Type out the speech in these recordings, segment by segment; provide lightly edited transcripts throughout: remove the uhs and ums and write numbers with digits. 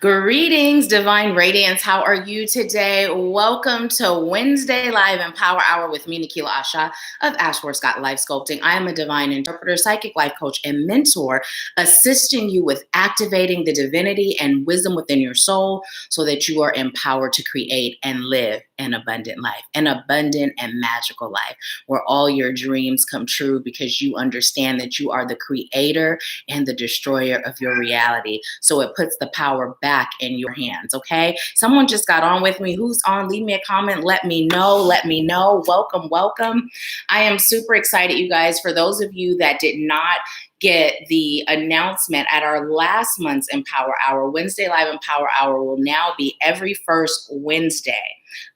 Greetings, Divine Radiance. How are you today? Welcome to Wednesday Live and Power Hour with me, Nahkila Isha of AshworthScott Life Sculpting. I am a divine interpreter, psychic life coach, and mentor, assisting you with activating the divinity and wisdom within your soul so that you are empowered to create and live an abundant life, an abundant and magical life where all your dreams come true because you understand that you are the creator and the destroyer of your reality. So it puts the power back in your hands, okay? Someone just got on with me. Who's on? Leave me a comment. Let me know. Let me know. Welcome, welcome. I am super excited, you guys. For those of you that did not get the announcement at our last month's Empower Hour, Wednesday Live Empower Hour will now be every first Wednesday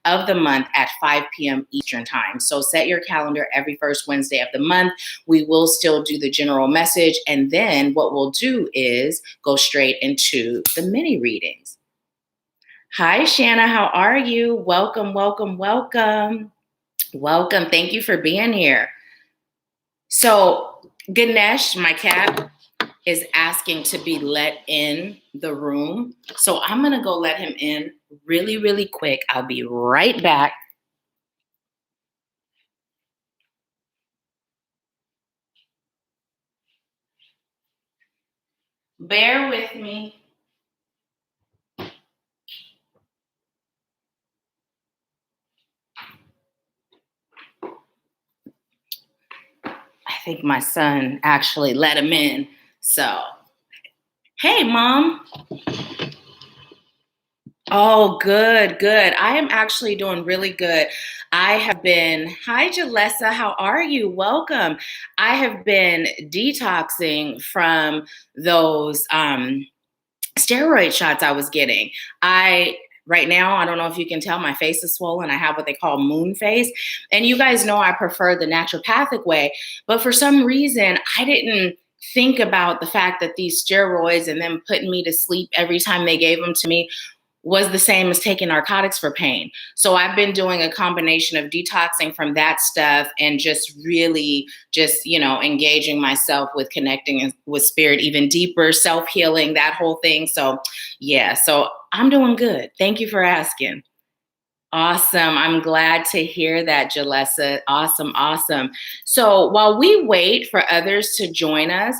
of the month at 5 p.m. Eastern time. So set your calendar every first Wednesday of the month. We will still do the general message. And then what we'll do is go straight into the mini readings. Hi, Shanna. How are you? Welcome, welcome, welcome. Welcome. Thank you for being here. So Ganesh, my cat, is asking to be let in the room. So I'm going to go let him in really, really quick. I'll be right back. Bear with me. I think my son actually let him in. So, hey, Mom. Oh, good, good. I am actually doing really good. Hi, Jalessa. How are you? Welcome. I have been detoxing from those steroid shots I was getting. Right now, I don't know if you can tell, my face is swollen. I have what they call moon face. And you guys know I prefer the naturopathic way. But for some reason, I didn't think about the fact that these steroids and them putting me to sleep every time they gave them to me was the same as taking narcotics for pain. So I've been doing a combination of detoxing from that stuff and just really engaging myself with connecting with spirit even deeper, self-healing, that whole thing. So yeah, so I'm doing good. Thank you for asking. Awesome. I'm glad to hear that, Jalessa. Awesome, awesome. So while we wait for others to join us,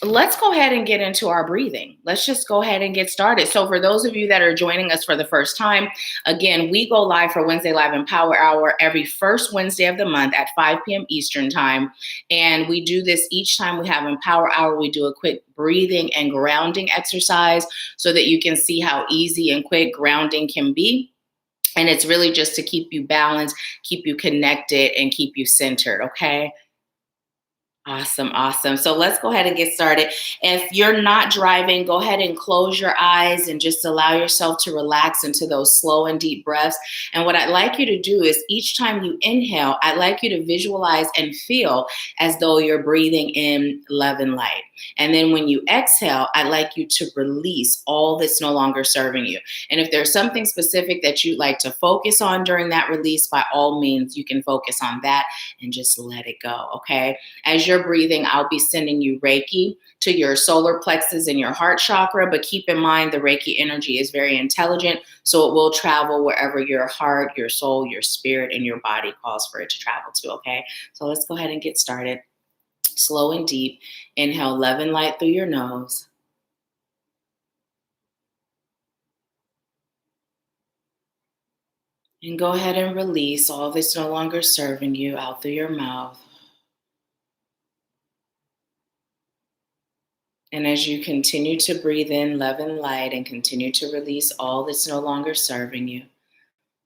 let's go ahead and get into our breathing. Let's just go ahead and get started. So for those of you that are joining us for the first time, again, we go live for Wednesday Live Empower Hour every first Wednesday of the month at 5 p.m. Eastern time. And we do this each time we have Empower Hour. We do a quick breathing and grounding exercise so that you can see how easy and quick grounding can be. And it's really just to keep you balanced, keep you connected, and keep you centered, okay? Awesome, awesome. So let's go ahead and get started. If you're not driving, go ahead and close your eyes and just allow yourself to relax into those slow and deep breaths. And what I'd like you to do is each time you inhale, I'd like you to visualize and feel as though you're breathing in love and light. And then when you exhale, I'd like you to release all that's no longer serving you. And if there's something specific that you'd like to focus on during that release, by all means, you can focus on that and just let it go, okay? As you're breathing, I'll be sending you Reiki to your solar plexus and your heart chakra, but keep in mind the Reiki energy is very intelligent, so it will travel wherever your heart, your soul, your spirit, and your body calls for it to travel to, okay? So let's go ahead and get started. Slow and deep. Inhale love and light through your nose. And go ahead and release all that's no longer serving you out through your mouth. And as you continue to breathe in love and light and continue to release all that's no longer serving you,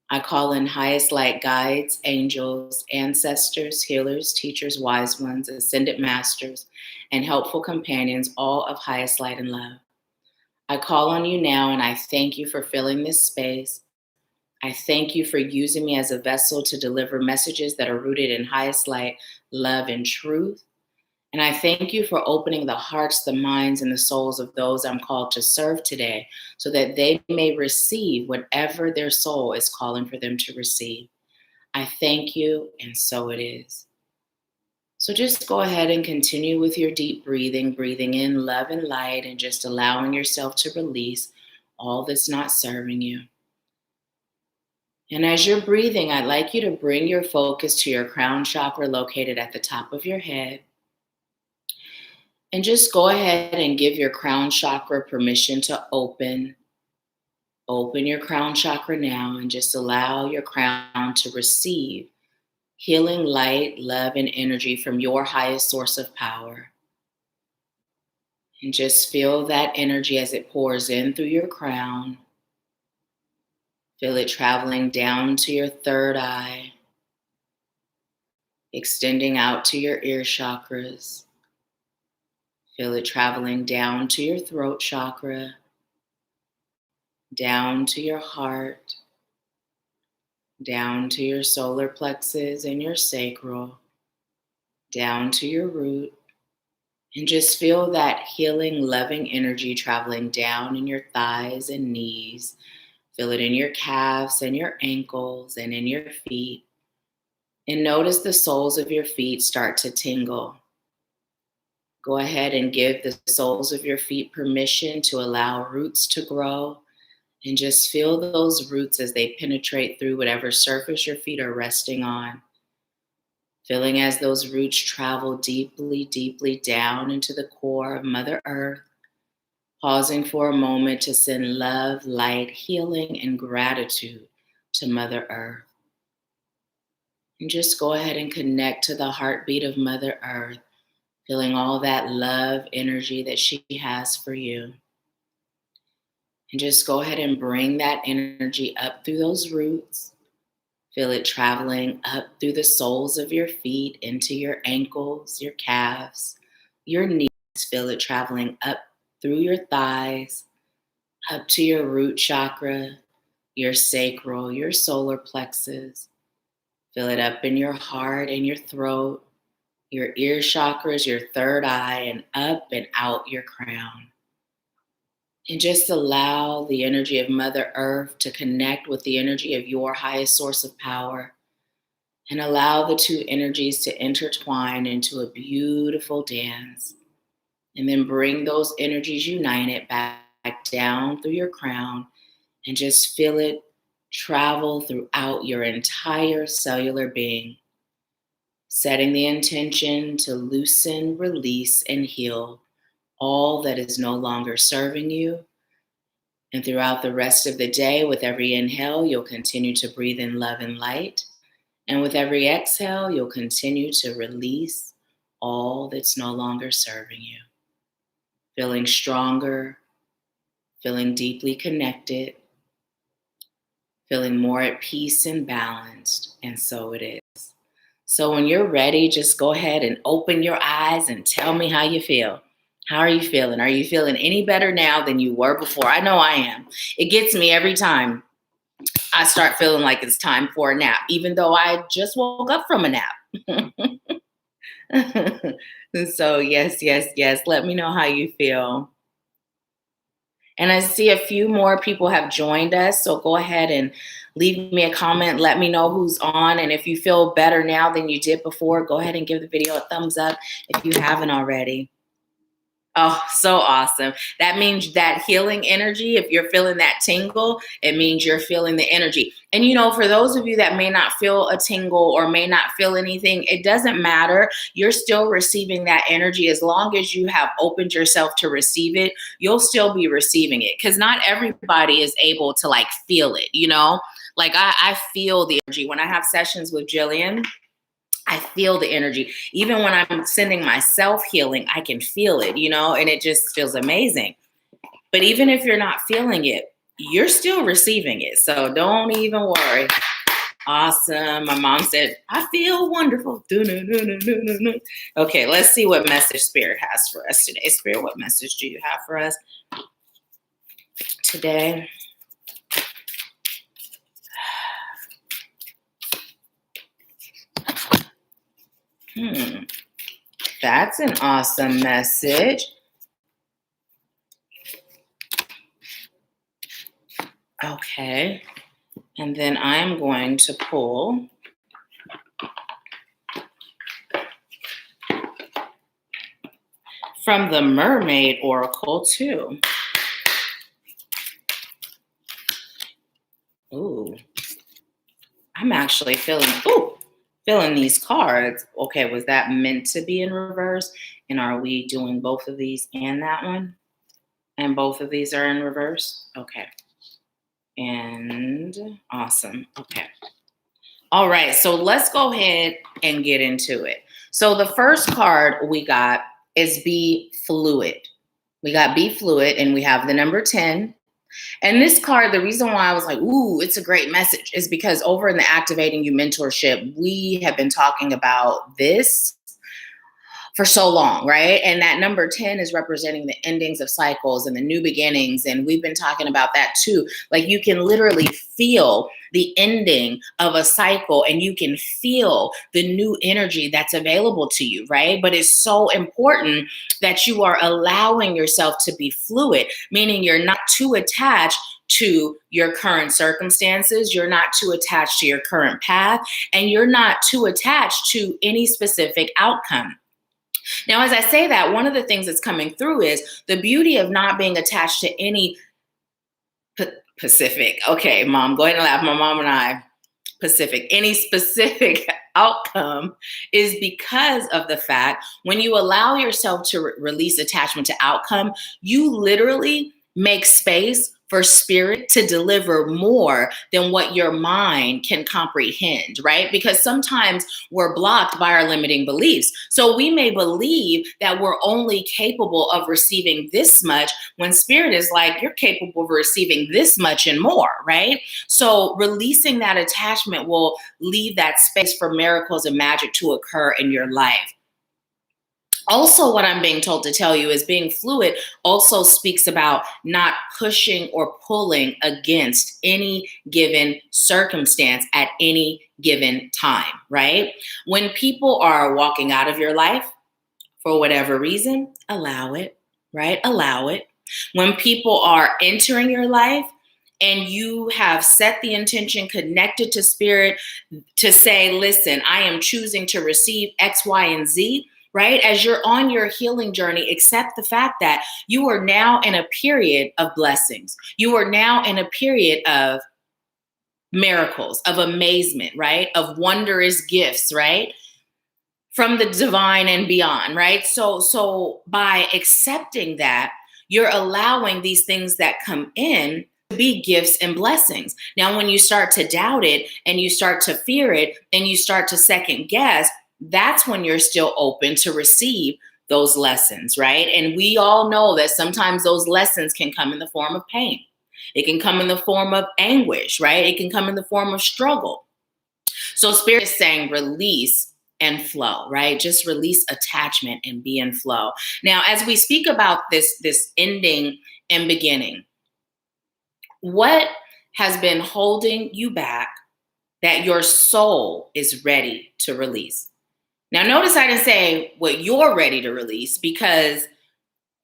I call in highest light guides, angels, ancestors, healers, teachers, wise ones, ascended masters, and helpful companions, all of highest light and love. I call on you now and I thank you for filling this space. I thank you for using me as a vessel to deliver messages that are rooted in highest light, love, and truth. And I thank you for opening the hearts, the minds, and the souls of those I'm called to serve today so that they may receive whatever their soul is calling for them to receive. I thank you, and so it is. So just go ahead and continue with your deep breathing in love and light, and just allowing yourself to release all that's not serving you. And as you're breathing, I'd like you to bring your focus to your crown chakra located at the top of your head. And just go ahead and give your crown chakra permission to open. Open your crown chakra now and just allow your crown to receive healing light, love, and energy from your highest source of power. And just feel that energy as it pours in through your crown. Feel it traveling down to your third eye, extending out to your ear chakras. Feel it traveling down to your throat chakra, down to your heart, down to your solar plexus and your sacral, down to your root. And just feel that healing, loving energy traveling down in your thighs and knees. Feel it in your calves and your ankles and in your feet. And notice the soles of your feet start to tingle. Go ahead and give the soles of your feet permission to allow roots to grow. And just feel those roots as they penetrate through whatever surface your feet are resting on. Feeling as those roots travel deeply, deeply down into the core of Mother Earth. Pausing for a moment to send love, light, healing, and gratitude to Mother Earth. And just go ahead and connect to the heartbeat of Mother Earth, feeling all that love, energy that she has for you. And just go ahead and bring that energy up through those roots. Feel it traveling up through the soles of your feet, into your ankles, your calves, your knees. Feel it traveling up through your thighs, up to your root chakra, your sacral, your solar plexus. Feel it up in your heart and your throat, your ear chakras, your third eye, and up and out your crown. And just allow the energy of Mother Earth to connect with the energy of your highest source of power. And allow the two energies to intertwine into a beautiful dance. And then bring those energies united back down through your crown. And just feel it travel throughout your entire cellular being. Setting the intention to loosen, release, and heal all that is no longer serving you. And throughout the rest of the day, with every inhale, you'll continue to breathe in love and light. And with every exhale, you'll continue to release all that's no longer serving you. Feeling stronger, feeling deeply connected, feeling more at peace and balanced, and so it is. So when you're ready, just go ahead and open your eyes and tell me how you feel. How are you feeling? Are you feeling any better now than you were before? I know I am. It gets me every time I start feeling like it's time for a nap, even though I just woke up from a nap. So yes, yes, yes. Let me know how you feel. And I see a few more people have joined us. So go ahead and leave me a comment. Let me know who's on. And if you feel better now than you did before, go ahead and give the video a thumbs up if you haven't already. Oh, so awesome. That means that healing energy, if you're feeling that tingle, it means you're feeling the energy. And for those of you that may not feel a tingle or may not feel anything, it doesn't matter. You're still receiving that energy. As long as you have opened yourself to receive it, you'll still be receiving it. Because not everybody is able to feel it, Like I feel the energy. When I have sessions with Gillian, I feel the energy. Even when I'm sending myself healing, I can feel it, and it just feels amazing. But even if you're not feeling it, you're still receiving it. So don't even worry. Awesome. My mom said, I feel wonderful. Okay, let's see what message Spirit has for us today. Spirit, what message do you have for us today? That's an awesome message. Okay. And then I'm going to pull from the Mermaid Oracle too. Ooh, I'm actually feeling these cards. Okay, was that meant to be in reverse? And are we doing both of these and that one? And both of these are in reverse? Okay. And awesome. Okay. All right, so let's go ahead and get into it. So the first card we got is Be Fluid. We got Be Fluid, and we have the number 10. And this card, the reason why I was like, ooh, it's a great message is because over in the Activating You mentorship, we have been talking about this for so long, right? And that number 10 is representing the endings of cycles and the new beginnings. And we've been talking about that too. Like you can literally feel the ending of a cycle and you can feel the new energy that's available to you, right? But it's so important that you are allowing yourself to be fluid, meaning you're not too attached to your current circumstances, you're not too attached to your current path, and you're not too attached to any specific outcome. Now, as I say that, one of the things that's coming through is the beauty of not being attached to any Pacific. Okay, mom, go ahead and laugh. My mom and I, Pacific, any specific outcome is because of the fact when you allow yourself to release attachment to outcome, you literally make space for spirit to deliver more than what your mind can comprehend, right? Because sometimes we're blocked by our limiting beliefs. So we may believe that we're only capable of receiving this much when spirit is like, you're capable of receiving this much and more, right? So releasing that attachment will leave that space for miracles and magic to occur in your life. Also, what I'm being told to tell you is being fluid also speaks about not pushing or pulling against any given circumstance at any given time, right? When people are walking out of your life for whatever reason, allow it, right? Allow it. When people are entering your life, and you have set the intention connected to spirit to say, listen, I am choosing to receive X, Y, and Z, right? As you're on your healing journey, accept the fact that you are now in a period of blessings. You are now in a period of miracles, of amazement, right? Of wondrous gifts, right? From the divine and beyond, right? So by accepting that, you're allowing these things that come in to be gifts and blessings. Now, when you start to doubt it and you start to fear it and you start to second guess, that's when you're still open to receive those lessons, right? And we all know that sometimes those lessons can come in the form of pain. It can come in the form of anguish, right? It can come in the form of struggle. So spirit is saying release and flow, right? Just release attachment and be in flow. Now, as we speak about this ending and beginning, what has been holding you back that your soul is ready to release? Now, notice I didn't say what you're ready to release because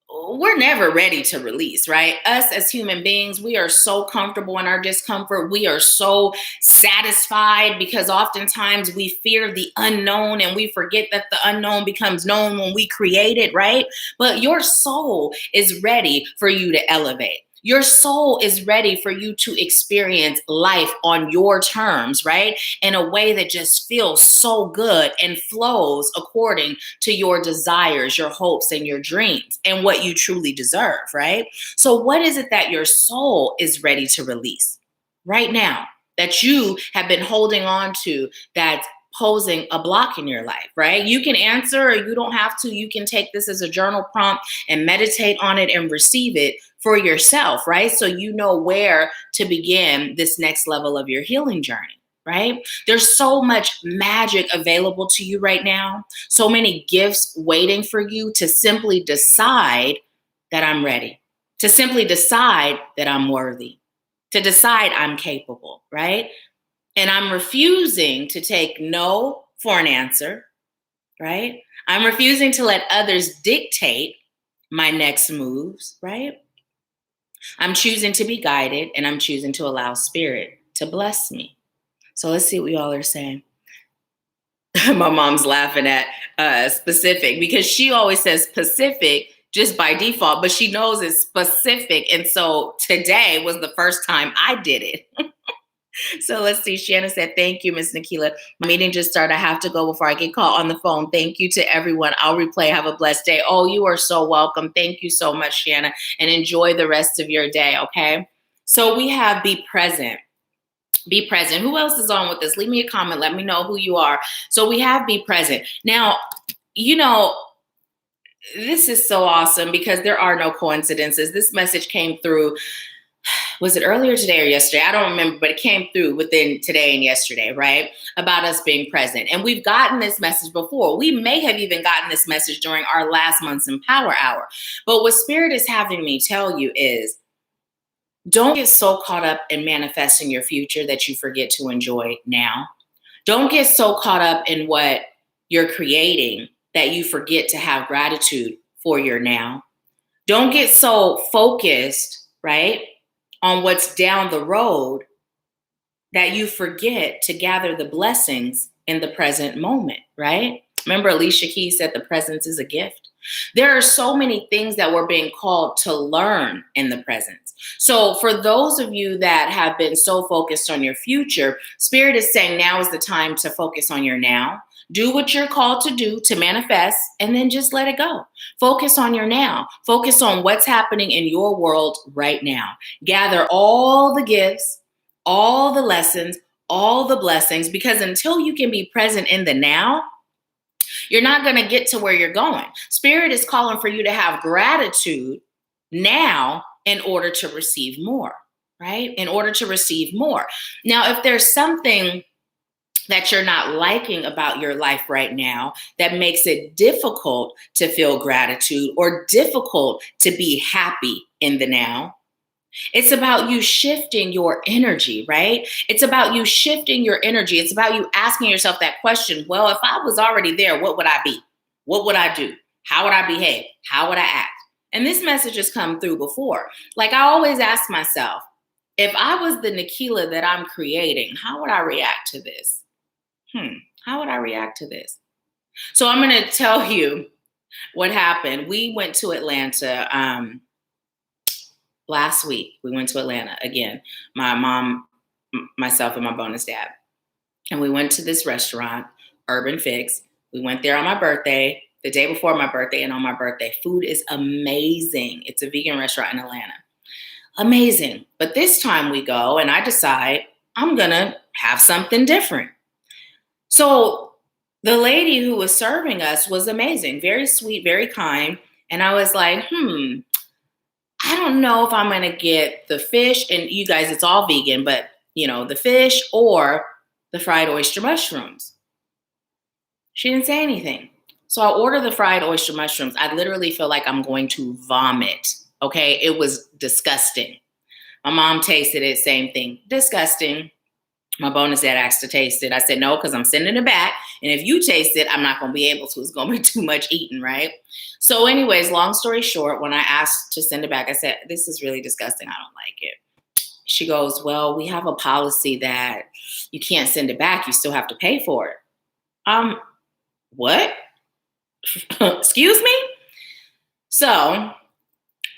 we're never ready to release, right? Us as human beings, we are so comfortable in our discomfort. We are so satisfied because oftentimes we fear the unknown and we forget that the unknown becomes known when we create it, right? But your soul is ready for you to elevate. Your soul is ready for you to experience life on your terms, right? In a way that just feels so good and flows according to your desires, your hopes, and your dreams, and what you truly deserve, right? So, what is it that your soul is ready to release right now that you have been holding on to that's posing a block in your life, right? You can answer or you don't have to. You can take this as a journal prompt and meditate on it and receive it for yourself, right? So you know where to begin this next level of your healing journey, right? There's so much magic available to you right now, so many gifts waiting for you to simply decide that I'm ready, to simply decide that I'm worthy, to decide I'm capable, right? And I'm refusing to take no for an answer, right? I'm refusing to let others dictate my next moves, right? I'm choosing to be guided and I'm choosing to allow spirit to bless me. So let's see what you all are saying. My mom's laughing at specific because she always says Pacific just by default, but she knows it's specific. And so today was the first time I did it. So let's see. Shannon said, thank you, Miss Nahkila. My meeting just started. I have to go before I get caught on the phone. Thank you to everyone. I'll replay. Have a blessed day. Oh, you are so welcome. Thank you so much, Shannon. And enjoy the rest of your day, okay? So we have be present. Be present. Who else is on with this? Leave me a comment. Let me know who you are. So we have be present. Now, you know, this is so awesome because there are no coincidences. This message came through, was it earlier today or yesterday? I don't remember, but it came through within today and yesterday, right? About us being present. And we've gotten this message before. We may have even gotten this message during our last month's Empower Hour. But what Spirit is having me tell you is, don't get so caught up in manifesting your future that you forget to enjoy now. Don't get so caught up in what you're creating that you forget to have gratitude for your now. Don't get so focused, right, on what's down the road that you forget to gather the blessings in the present moment, right? Remember, Alicia Keys said the presence is a gift. There are so many things that we're being called to learn in the present. So for those of you that have been so focused on your future, Spirit is saying now is the time to focus on your now. Do what you're called to do to manifest, and then just let it go. Focus on your now. Focus on what's happening in your world right now. Gather all the gifts, all the lessons, all the blessings, because until you can be present in the now, you're not going to get to where you're going. Spirit is calling for you to have gratitude now in order to receive more, right? In order to receive more. Now, if there's something that you're not liking about your life right now that makes it difficult to feel gratitude or difficult to be happy in the now, it's about you shifting your energy, right? It's about you shifting your energy. It's about you asking yourself that question. Well, if I was already there, what would I be? What would I do? How would I behave? How would I act? And this message has come through before. Like I always ask myself, if I was the Nahkila that I'm creating, how would I react to this? How would I react to this? So I'm going to tell you what happened. We went to Atlanta last week. We went to Atlanta again. My mom, myself, and my bonus dad. And we went to this restaurant, Urban Fix. We went there on my birthday, the day before my birthday, and on my birthday. Food is amazing. It's a vegan restaurant in Atlanta. Amazing. But this time we go and I decide I'm going to have something different. So the lady who was serving us was amazing, very sweet, very kind. And I was like, I don't know if I'm going to get the fish, and you guys, it's all vegan, but the fish or the fried oyster mushrooms. She didn't say anything. So I ordered the fried oyster mushrooms. I literally feel like I'm going to vomit. Okay. It was disgusting. My mom tasted it. Same thing. Disgusting. My bonus dad asked to taste it. I said, no, because I'm sending it back. And if you taste it, I'm not going to be able to. It's going to be too much eating, right? So anyways, long story short, when I asked to send it back, I said, this is really disgusting. I don't like it. She goes, well, we have a policy that you can't send it back. You still have to pay for it. What? Excuse me? So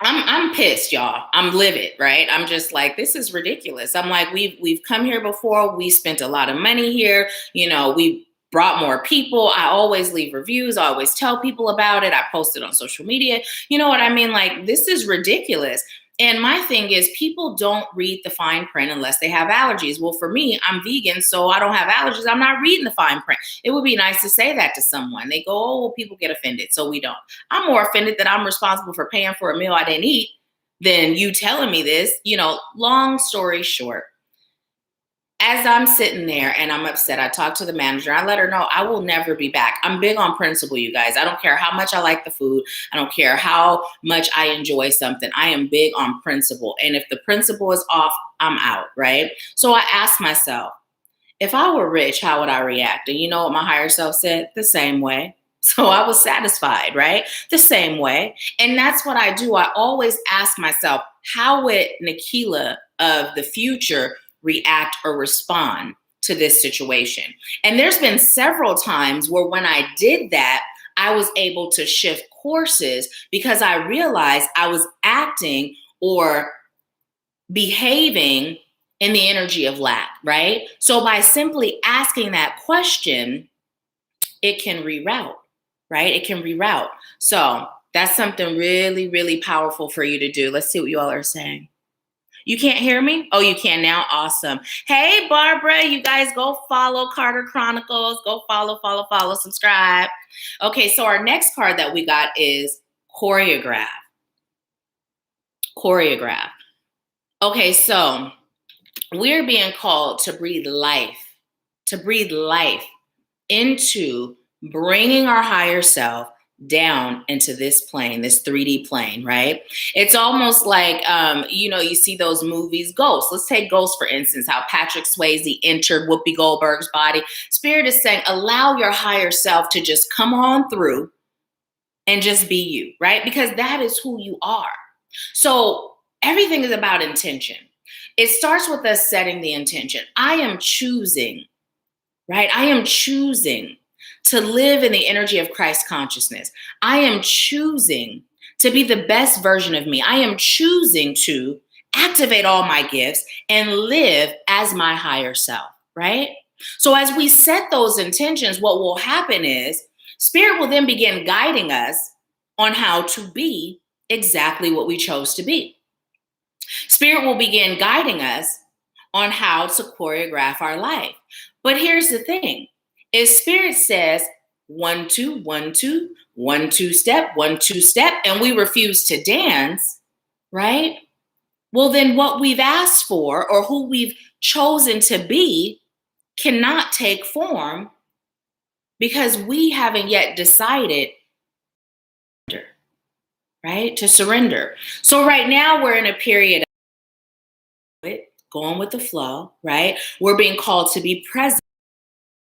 I'm pissed, y'all. I'm livid, right? I'm just like, this is ridiculous. I'm like, we've come here before. We spent a lot of money here. We brought more people. I always leave reviews. I always tell people about it. I post it on social media. You know what I mean? Like, this is ridiculous. And my thing is, people don't read the fine print unless they have allergies. Well, for me, I'm vegan, so I don't have allergies. I'm not reading the fine print. It would be nice to say that to someone. They go, oh, well, people get offended, so we don't. I'm more offended that I'm responsible for paying for a meal I didn't eat than you telling me this. Long story short, as I'm sitting there and I'm upset, I talk to the manager. I let her know I will never be back. I'm big on principle, you guys. I don't care how much I like the food. I don't care how much I enjoy something. I am big on principle. And if the principle is off, I'm out, right? So I asked myself, if I were rich, how would I react? And you know what my higher self said? The same way. So I was satisfied, right? The same way. And that's what I do. I always ask myself, how would Nahkila of the future react or respond to this situation? And there's been several times where when I did that, I was able to shift courses because I realized I was acting or behaving in the energy of lack, right? So by simply asking that question, it can reroute, right? It can reroute. So that's something really, really powerful for you to do. Let's see what you all are saying. You can't hear me? Oh, you can now. Awesome. Hey, Barbara, you guys go follow Carter Chronicles. Go follow, subscribe. Okay, so our next card that we got is choreograph. Choreograph. Okay, so we're being called to breathe life into bringing our higher self down into this plane, this 3D plane, right? It's almost like, you see those movies, Ghost. Let's take Ghost, for instance, how Patrick Swayze entered Whoopi Goldberg's body. Spirit is saying, allow your higher self to just come on through and just be you, right? Because that is who you are. So everything is about intention. It starts with us setting the intention. I am choosing, right? I am choosing to live in the energy of Christ consciousness. I am choosing to be the best version of me. I am choosing to activate all my gifts and live as my higher self, right? So as we set those intentions, what will happen is Spirit will then begin guiding us on how to be exactly what we chose to be. Spirit will begin guiding us on how to choreograph our life. But here's the thing. If Spirit says 1, 2, 1, 2, 1, 2 step, 1, 2 step, and we refuse to dance, right? Well, then what we've asked for or who we've chosen to be cannot take form because we haven't yet decided, right? To surrender. So right now we're in a period of going with the flow, right? We're being called to be present.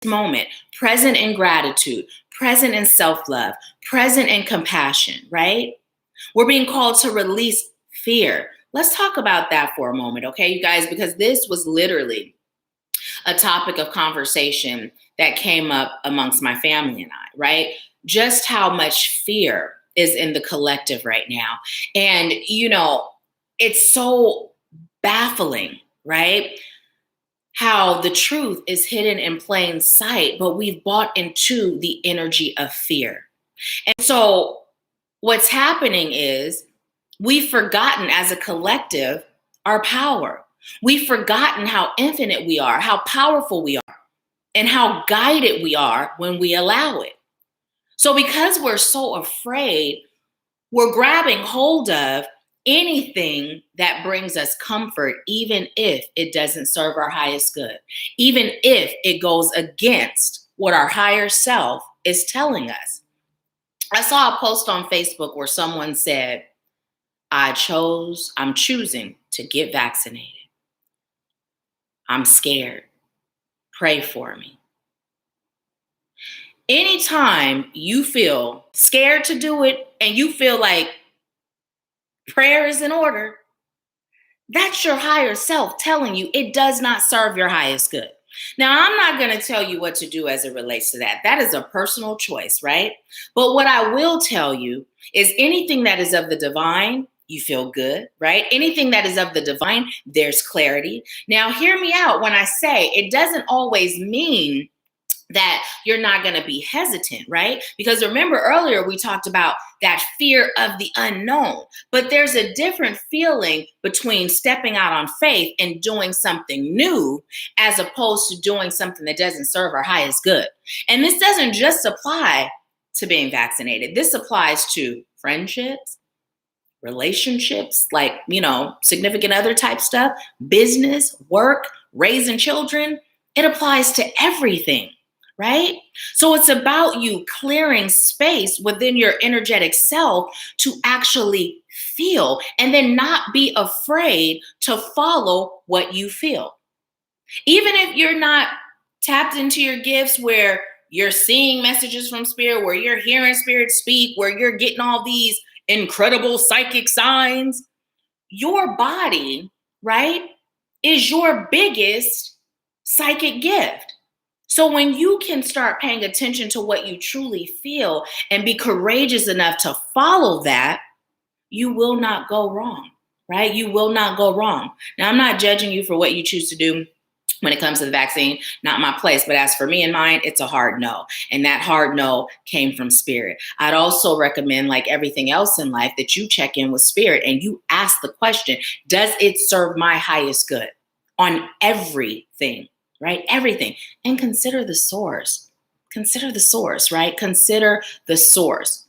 Moment, present in gratitude, present in self-love, present in compassion, right? We're being called to release fear. Let's talk about that for a moment, okay, you guys, because this was literally a topic of conversation that came up amongst my family and I, right? Just how much fear is in the collective right now. And, it's so baffling, right? How the truth is hidden in plain sight, but we've bought into the energy of fear. And so what's happening is we've forgotten as a collective our power. We've forgotten how infinite we are, how powerful we are, and how guided we are when we allow it. So because we're so afraid, we're grabbing hold of anything that brings us comfort, even if it doesn't serve our highest good, even if it goes against what our higher self is telling us. I saw a post on Facebook where someone said, I'm choosing to get vaccinated. I'm scared. Pray for me. Anytime you feel scared to do it and you feel like prayer is in order, that's your higher self telling you it does not serve your highest good. Now, I'm not going to tell you what to do as it relates to that. That is a personal choice, right? But what I will tell you is anything that is of the divine, you feel good, right? Anything that is of the divine, there's clarity. Now, hear me out when I say it doesn't always mean that you're not going to be hesitant, right? Because remember earlier we talked about that fear of the unknown, but there's a different feeling between stepping out on faith and doing something new as opposed to doing something that doesn't serve our highest good. And this doesn't just apply to being vaccinated. This applies to friendships, relationships, like, significant other type stuff, business, work, raising children. It applies to everything. Right? So it's about you clearing space within your energetic self to actually feel and then not be afraid to follow what you feel. Even if you're not tapped into your gifts where you're seeing messages from spirit, where you're hearing spirit speak, where you're getting all these incredible psychic signs, your body, right, is your biggest psychic gift. So when you can start paying attention to what you truly feel and be courageous enough to follow that, you will not go wrong. right? You will not go wrong. Now, I'm not judging you for what you choose to do when it comes to the vaccine, not my place. But as for me and mine, it's a hard no. And that hard no came from spirit. I'd also recommend, like everything else in life, that you check in with spirit and you ask the question, does it serve my highest good on everything, right? Everything. And consider the source. Consider the source, right? Consider the source.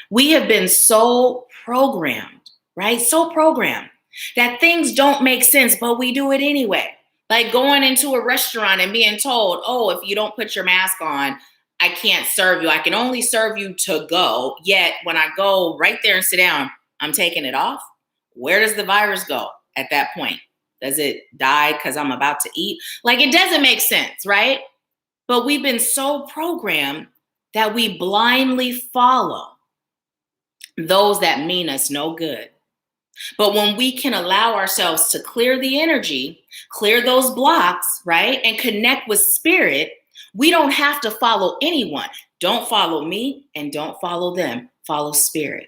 We have been so programmed, right? So programmed that things don't make sense, but we do it anyway. Like going into a restaurant and being told, oh, if you don't put your mask on, I can't serve you. I can only serve you to go. Yet when I go right there and sit down, I'm taking it off. Where does the virus go at that point? Does it die because I'm about to eat? Like, it doesn't make sense, right? But we've been so programmed that we blindly follow those that mean us no good. But when we can allow ourselves to clear the energy, clear those blocks, right? And connect with spirit, we don't have to follow anyone. Don't follow me and don't follow them. Follow spirit,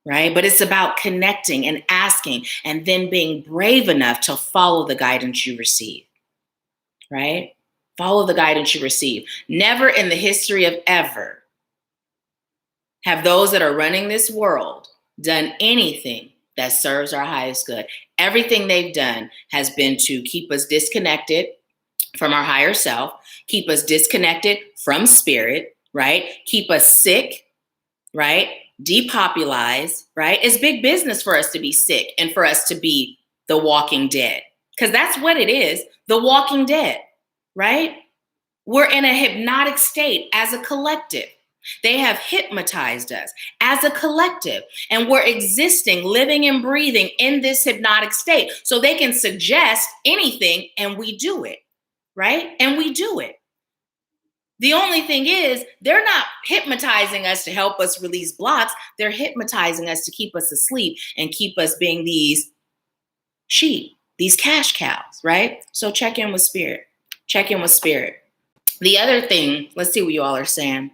right? But it's about connecting and asking and then being brave enough to follow the guidance you receive, right? Follow the guidance you receive. Never in the history of ever have those that are running this world done anything that serves our highest good. Everything they've done has been to keep us disconnected from our higher self, keep us disconnected from spirit, right? Keep us sick, right? Depopulized, right? It's big business for us to be sick and for us to be the walking dead, because that's what it is, the walking dead, right? We're in a hypnotic state as a collective. They have hypnotized us as a collective, and we're existing, living and breathing in this hypnotic state. So they can suggest anything and we do it, right? And we do it. The only thing is, they're not hypnotizing us to help us release blocks. They're hypnotizing us to keep us asleep and keep us being these sheep, these cash cows, right? So check in with spirit. Check in with spirit. The other thing, let's see what you all are saying.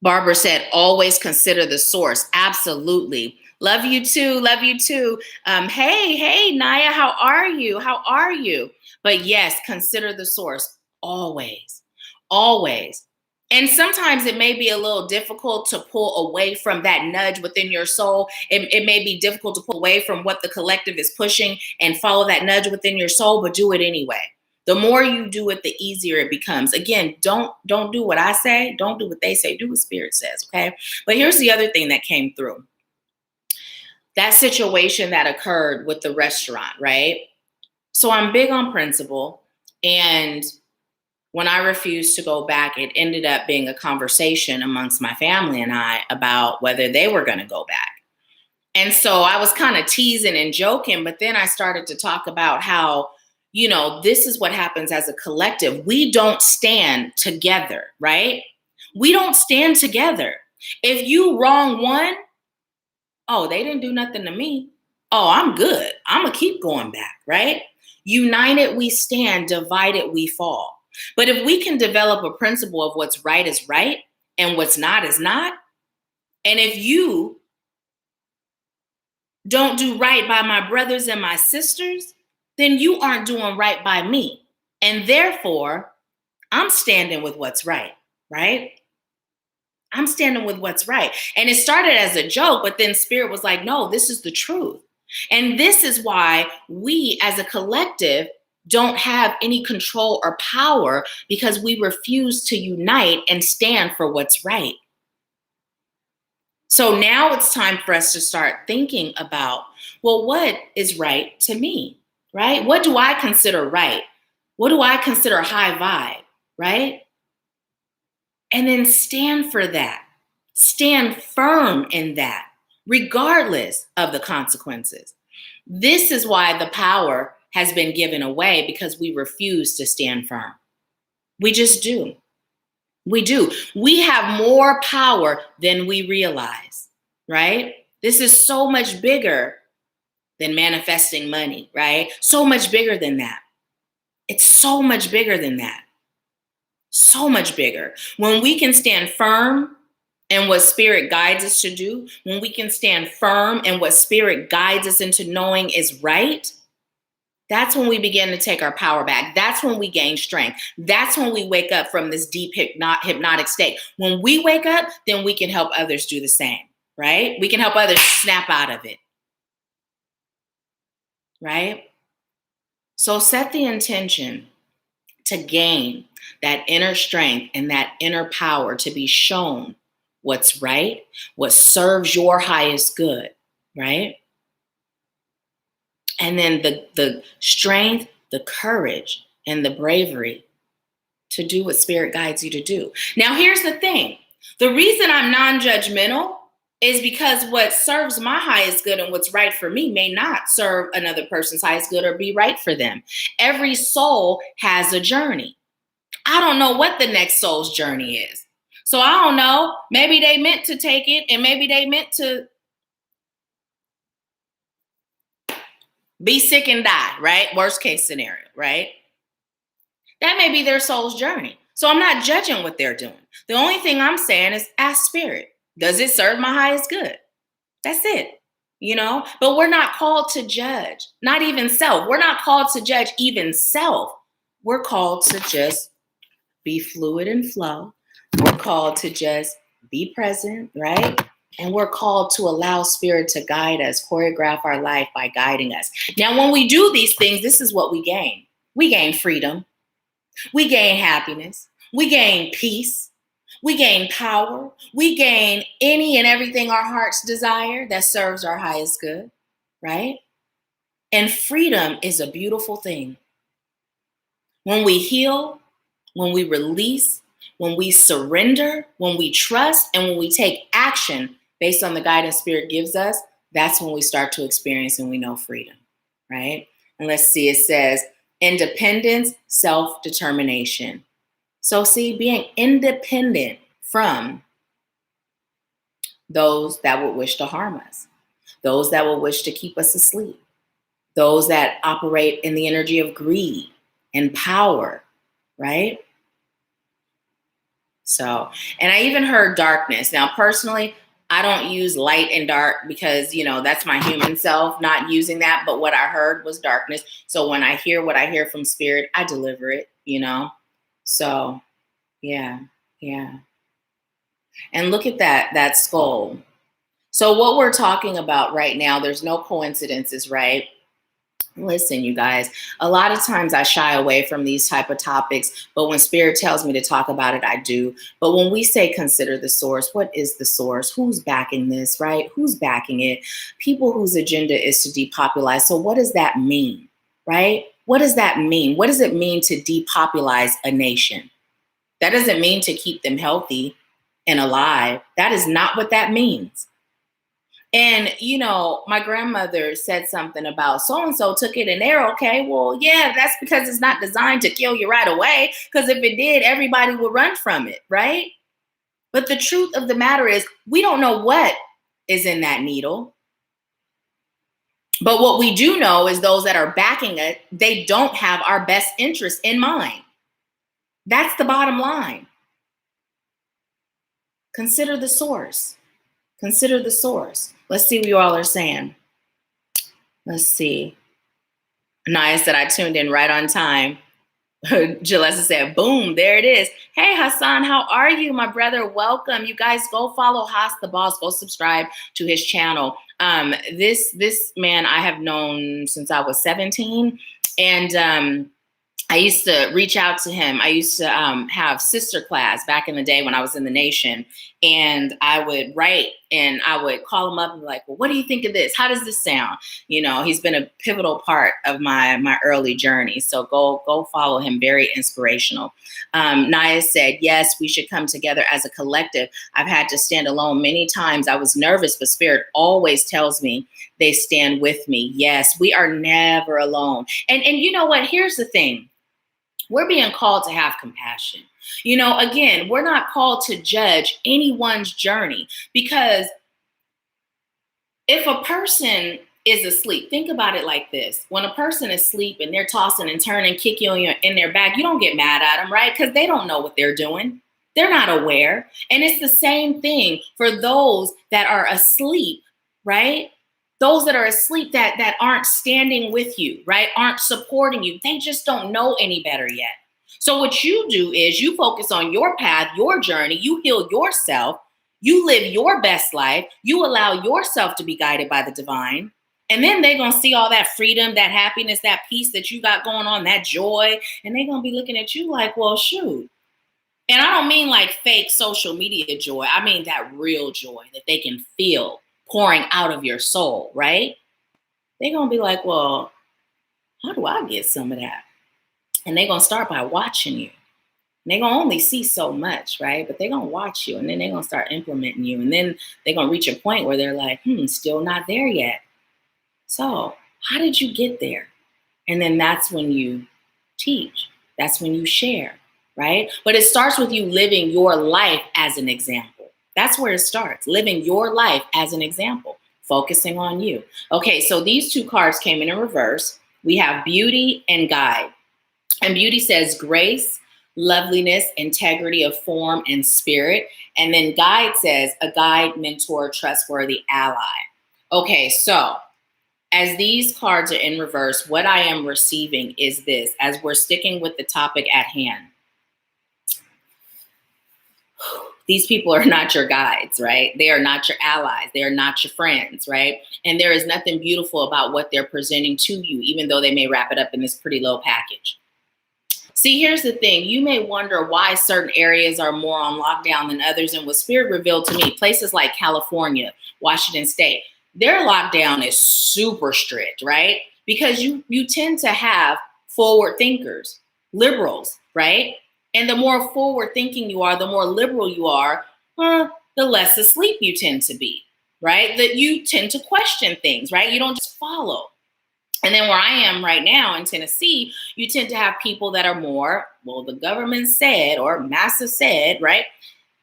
Barbara said, always consider the source. Absolutely. Love you too. Love you too. Hey, Naya, how are you? How are you? But yes, consider the source. Always. Always. And sometimes it may be a little difficult to pull away from that nudge within your soul. It may be difficult to pull away from what the collective is pushing and follow that nudge within your soul, but do it anyway. The more you do it, the easier it becomes. Again, don't do what I say. Don't do what they say. Do what spirit says, okay? But here's the other thing that came through. That situation that occurred with the restaurant, right? So I'm big on principle. And when I refused to go back, it ended up being a conversation amongst my family and I about whether they were going to go back. And so I was kind of teasing and joking, but then I started to talk about how, you know, this is what happens as a collective. We don't stand together, right? We don't stand together. If you wrong one, oh, they didn't do nothing to me. Oh, I'm good. I'm going to keep going back, right? United we stand, divided we fall. But if we can develop a principle of what's right is right and what's not is not, and if you don't do right by my brothers and my sisters, then you aren't doing right by me. And therefore, I'm standing with what's right, right? I'm standing with what's right. And it started as a joke, but then spirit was like, no, this is the truth. And this is why we as a collective don't have any control or power, because we refuse to unite and stand for what's right. So now it's time for us to start thinking about, well, what is right to me, right? What do I consider right? What do I consider high vibe, right? And then stand for that. Stand firm in that, regardless of the consequences. This is why the power has been given away, because we refuse to stand firm. We just do. We do. We have more power than we realize, right? This is so much bigger than manifesting money, right? So much bigger than that. It's so much bigger than that. So much bigger. When we can stand firm and what spirit guides us to do, when we can stand firm in what spirit guides us into knowing is right, that's when we begin to take our power back. That's when we gain strength. That's when we wake up from this deep hypnotic state. When we wake up, then we can help others do the same, right? We can help others snap out of it, right? So set the intention to gain that inner strength and that inner power to be shown what's right, what serves your highest good, right? And then the strength, the courage, and the bravery to do what spirit guides you to do. Now, here's the thing. The reason I'm non-judgmental is because what serves my highest good and what's right for me may not serve another person's highest good or be right for them. Every soul has a journey. I don't know what the next soul's journey is. So I don't know. Maybe they meant to take it, and maybe they meant to be sick and die, right? Worst case scenario, right? That may be their soul's journey. So I'm not judging what they're doing. The only thing I'm saying is ask spirit. Does it serve my highest good? That's it, But we're not called to judge, not even self. We're not called to judge even self. We're called to just be fluid and flow. We're called to just be present, right? And we're called to allow spirit to guide us, choreograph our life by guiding us. Now, when we do these things, this is what we gain. We gain freedom. We gain happiness. We gain peace. We gain power. We gain any and everything our hearts desire that serves our highest good, right? And freedom is a beautiful thing. When we heal, when we release, when we surrender, when we trust, and when we take action based on the guidance spirit gives us, that's when we start to experience and we know freedom, right? And let's see, it says independence, self-determination. So see, being independent from those that would wish to harm us, those that would wish to keep us asleep, those that operate in the energy of greed and power, right? So, and I even heard darkness. Now, personally, I don't use light and dark because, that's my human self not using that. But what I heard was darkness. So when I hear what I hear from spirit, I deliver it, So, yeah. And look at that skull. So what we're talking about right now, there's no coincidences, right? Listen, you guys, a lot of times I shy away from these type of topics, but when spirit tells me to talk about it, I do. But when we say consider the source, what is the source? Who's backing this, right? Who's backing it? People whose agenda is to depopulize. So what does that mean, right? What does that mean? What does it mean to depopulize a nation? That doesn't mean to keep them healthy and alive. That is not what that means. And, my grandmother said something about so-and-so took it and they're okay. Well, yeah, that's because it's not designed to kill you right away. Because if it did, everybody would run from it, right? But the truth of the matter is we don't know what is in that needle. But what we do know is those that are backing it, they don't have our best interest in mind. That's the bottom line. Consider the source. Consider the source. Let's see what you all are saying. Let's see. Naya said, I tuned in right on time. Jalessa said, boom, there it is. Hey, Hassan, how are you, my brother? Welcome. You guys go follow Haas the Boss. Go subscribe to his channel. This man I have known since I was 17. And I used to reach out to him. I used to have sister class back in the day when I was in the nation. And I would write and I would call him up and be like, well, what do you think of this? How does this sound? He's been a pivotal part of my early journey. So go follow him. Very inspirational. Naya said, yes, we should come together as a collective. I've had to stand alone many times. I was nervous, but spirit always tells me they stand with me. Yes, we are never alone. And you know what? Here's the thing. We're being called to have compassion. Again, we're not called to judge anyone's journey, because if a person is asleep, think about it like this. When a person is asleep and they're tossing and turning, kick you in their back, you don't get mad at them, right? Because they don't know what they're doing. They're not aware. And it's the same thing for those that are asleep, right? Those that are asleep that aren't standing with you, right? Aren't supporting you. They just don't know any better yet. So what you do is you focus on your path, your journey, you heal yourself, you live your best life, you allow yourself to be guided by the divine. And then they're going to see all that freedom, that happiness, that peace that you got going on, that joy. And they're going to be looking at you like, well, shoot. And I don't mean like fake social media joy. I mean that real joy that they can feel pouring out of your soul, right? They're going to be like, well, how do I get some of that? And they're going to start by watching you. And they're going to only see so much, right? But they're going to watch you, and then they're going to start implementing you. And then they're going to reach a point where they're like, still not there yet. So how did you get there? And then that's when you teach. That's when you share, right? But it starts with you living your life as an example. That's where it starts, living your life as an example, focusing on you. Okay, so these two cards came in reverse. We have beauty and guide. And beauty says grace, loveliness, integrity of form and spirit. And then guide says a guide, mentor, trustworthy ally. Okay, so as these cards are in reverse, what I am receiving is this, as we're sticking with the topic at hand. These people are not your guides, right? They are not your allies. They are not your friends, right? And there is nothing beautiful about what they're presenting to you, even though they may wrap it up in this pretty low package. See, here's the thing. You may wonder why certain areas are more on lockdown than others. And what Spirit revealed to me, places like California, Washington State, their lockdown is super strict, right? Because you tend to have forward thinkers, liberals, right? And the more forward thinking you are, the more liberal you are, the less asleep you tend to be, right? That you tend to question things, right? You don't just follow. And then where I am right now in Tennessee, you tend to have people that are more, well, the government said or massive said, right?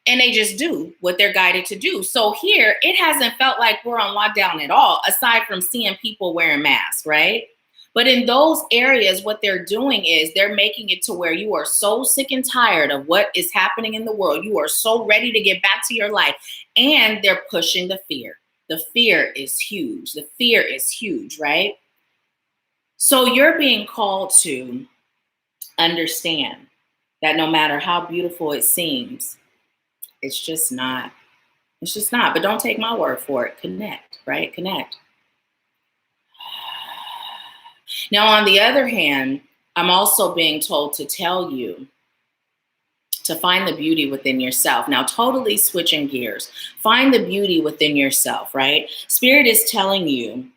And they just do what they're guided to do. So here, it hasn't felt like we're on lockdown at all, aside from seeing people wearing masks, right? But in those areas, what they're doing is they're making it to where you are so sick and tired of what is happening in the world. You are so ready to get back to your life. And they're pushing the fear. The fear is huge. The fear is huge, right? So you're being called to understand that no matter how beautiful it seems, it's just not. It's just not. But don't take my word for it. Connect, right? Connect. Now, on the other hand, I'm also being told to tell you to find the beauty within yourself. Now, totally switching gears. Find the beauty within yourself, right? Spirit is telling you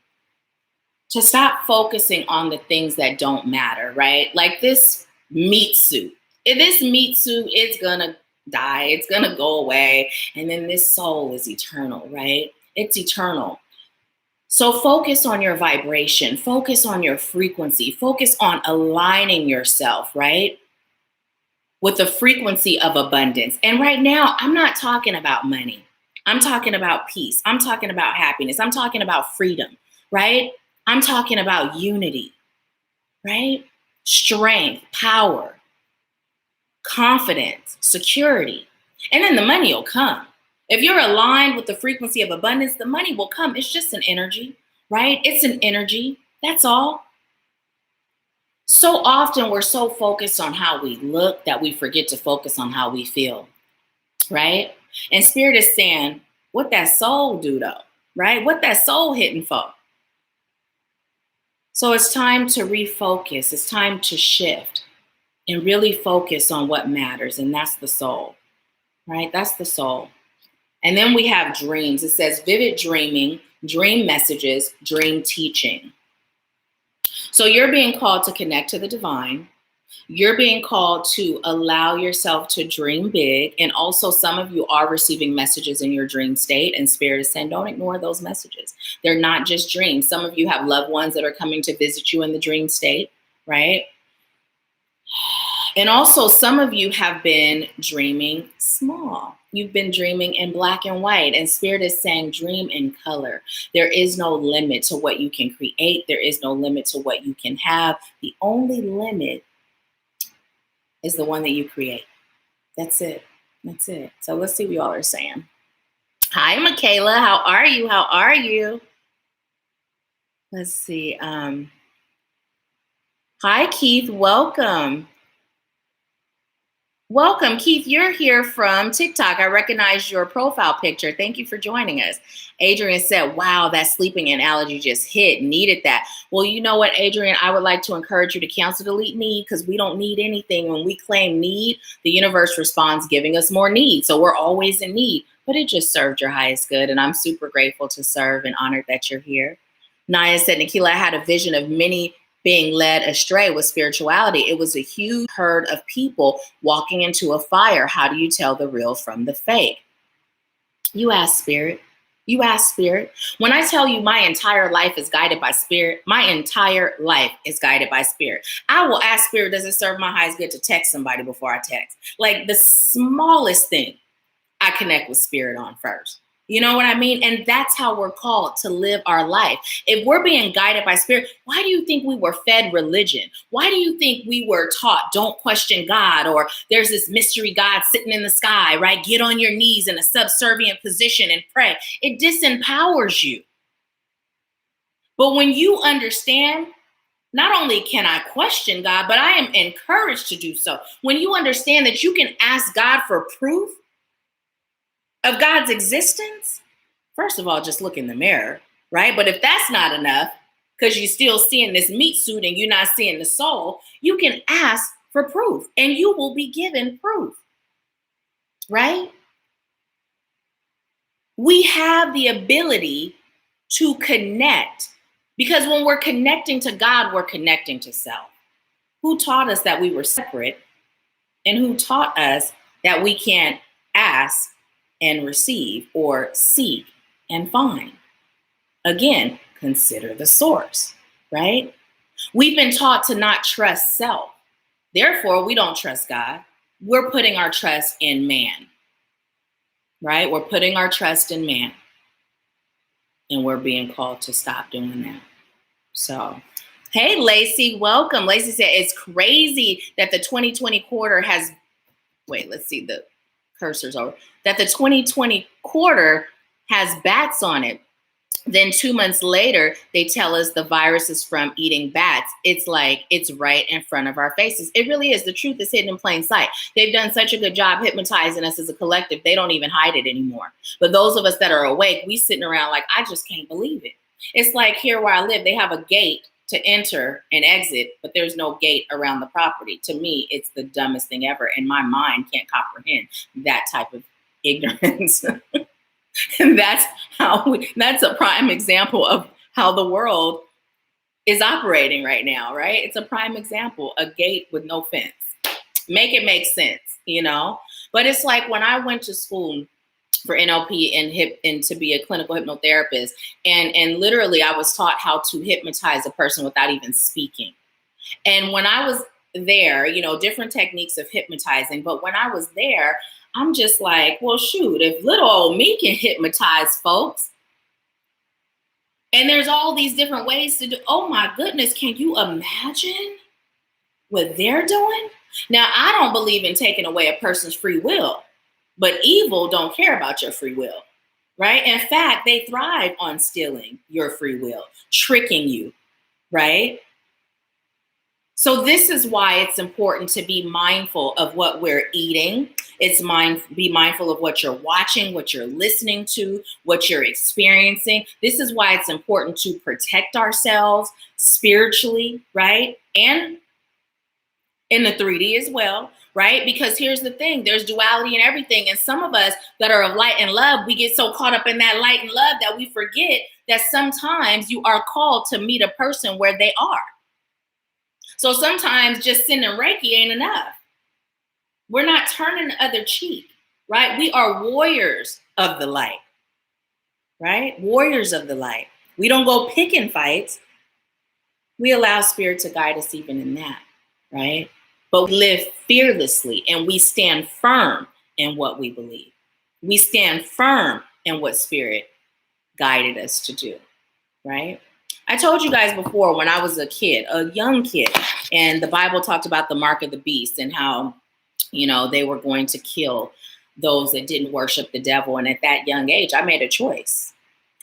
to stop focusing on the things that don't matter, right? Like this meat suit. If this meat suit, it's gonna die, it's gonna go away, and then this soul is eternal, right? It's eternal. So focus on your vibration, focus on your frequency, focus on aligning yourself, right? With the frequency of abundance. And right now, I'm not talking about money. I'm talking about peace. I'm talking about happiness. I'm talking about freedom, right? I'm talking about unity, right? Strength, power, confidence, security. And then the money will come. If you're aligned with the frequency of abundance, the money will come. It's just an energy, right? It's an energy. That's all. So often we're so focused on how we look that we forget to focus on how we feel, right? And Spirit is saying, what that soul do though, right? What that soul hitting for? So it's time to refocus. It's time to shift and really focus on what matters. And that's the soul, right? That's the soul. And then we have dreams. It says vivid dreaming, dream messages, dream teaching. So you're being called to connect to the divine. You're being called to allow yourself to dream big. And also some of you are receiving messages in your dream state, and Spirit is saying, don't ignore those messages. They're not just dreams. Some of you have loved ones that are coming to visit you in the dream state, right? And also some of you have been dreaming small. You've been dreaming in black and white, and Spirit is saying dream in color. There is no limit to what you can create. There is no limit to what you can have. The only limit is the one that you create. That's it. That's it. So let's see what y'all are saying. Hi, Michaela. How are you? How are you? Let's see. Hi, Keith. Welcome. Welcome, Keith. You're here from TikTok. I recognize your profile picture. Thank you for joining us. Adrian said, wow, that sleeping analogy just hit. Needed that. Well, you know what, Adrian? I would like to encourage you to cancel delete need, because we don't need anything. When we claim need, the universe responds giving us more need. So we're always in need, but it just served your highest good. And I'm super grateful to serve and honored that you're here. Naya said, Nahkila, I had a vision of many being led astray with spirituality. It was a huge herd of people walking into a fire. How do you tell the real from the fake? You ask spirit. You ask spirit. When I tell you my entire life is guided by spirit, my entire life is guided by spirit. I will ask spirit, does it serve my highest good to text somebody before I text? Like the smallest thing I connect with spirit on first. You know what I mean? And that's how we're called to live our life. If we're being guided by spirit, why do you think we were fed religion? Why do you think we were taught don't question God, or there's this mystery God sitting in the sky, right? Get on your knees in a subservient position and pray. It disempowers you. But when you understand, not only can I question God, but I am encouraged to do so. When you understand that you can ask God for proof of God's existence, first of all, just look in the mirror, right? But if that's not enough, because you're still seeing this meat suit and you're not seeing the soul, you can ask for proof and you will be given proof, right? We have the ability to connect, because when we're connecting to God, we're connecting to self. Who taught us that we were separate, and who taught us that we can't ask and receive, or seek and find? Again, consider the source, right? We've been taught to not trust self. Therefore, we don't trust God. We're putting our trust in man, right? We're putting our trust in man, and we're being called to stop doing that. So, hey, Lacey, welcome. Lacey said, it's crazy that the 2020 quarter has, wait, let's see, the cursor's over, that the 2020 quarter has bats on it. Then 2 months later, they tell us the virus is from eating bats. It's like, it's right in front of our faces. It really is. The truth is hidden in plain sight. They've done such a good job hypnotizing us as a collective, they don't even hide it anymore. But those of us that are awake, we sitting around like, I just can't believe it. It's like here where I live, they have a gate to enter and exit, but there's no gate around the property. To me, it's the dumbest thing ever. And my mind can't comprehend that type of ignorance. And that's a prime example of how the world is operating right now, right? It's a prime example, a gate with no fence. Make it make sense, you know? But it's like when I went to school for NLP and to be a clinical hypnotherapist, and literally I was taught how to hypnotize a person without even speaking. And when I was there, you know, different techniques of hypnotizing, but when I was there, I'm just like, well, shoot, if little old me can hypnotize folks, and there's all these different ways to do, oh my goodness, can you imagine what they're doing? Now, I don't believe in taking away a person's free will, but evil don't care about your free will, right? In fact, they thrive on stealing your free will, tricking you, right? So this is why it's important to be mindful of what we're eating. Be mindful of what you're watching, what you're listening to, what you're experiencing. This is why it's important to protect ourselves spiritually, right? And in the 3D as well, right? Because here's the thing, there's duality in everything. And some of us that are of light and love, we get so caught up in that light and love that we forget that sometimes you are called to meet a person where they are. So sometimes just sending Reiki ain't enough. We're not turning the other cheek, right? We are warriors of the light, right? Warriors of the light. We don't go picking fights. We allow spirit to guide us even in that, right? But we live fearlessly and we stand firm in what we believe. We stand firm in what spirit guided us to do, right? I told you guys before when I was a kid, a young kid, and the Bible talked about the mark of the beast and how, you know, they were going to kill those that didn't worship the devil. And at that young age, I made a choice.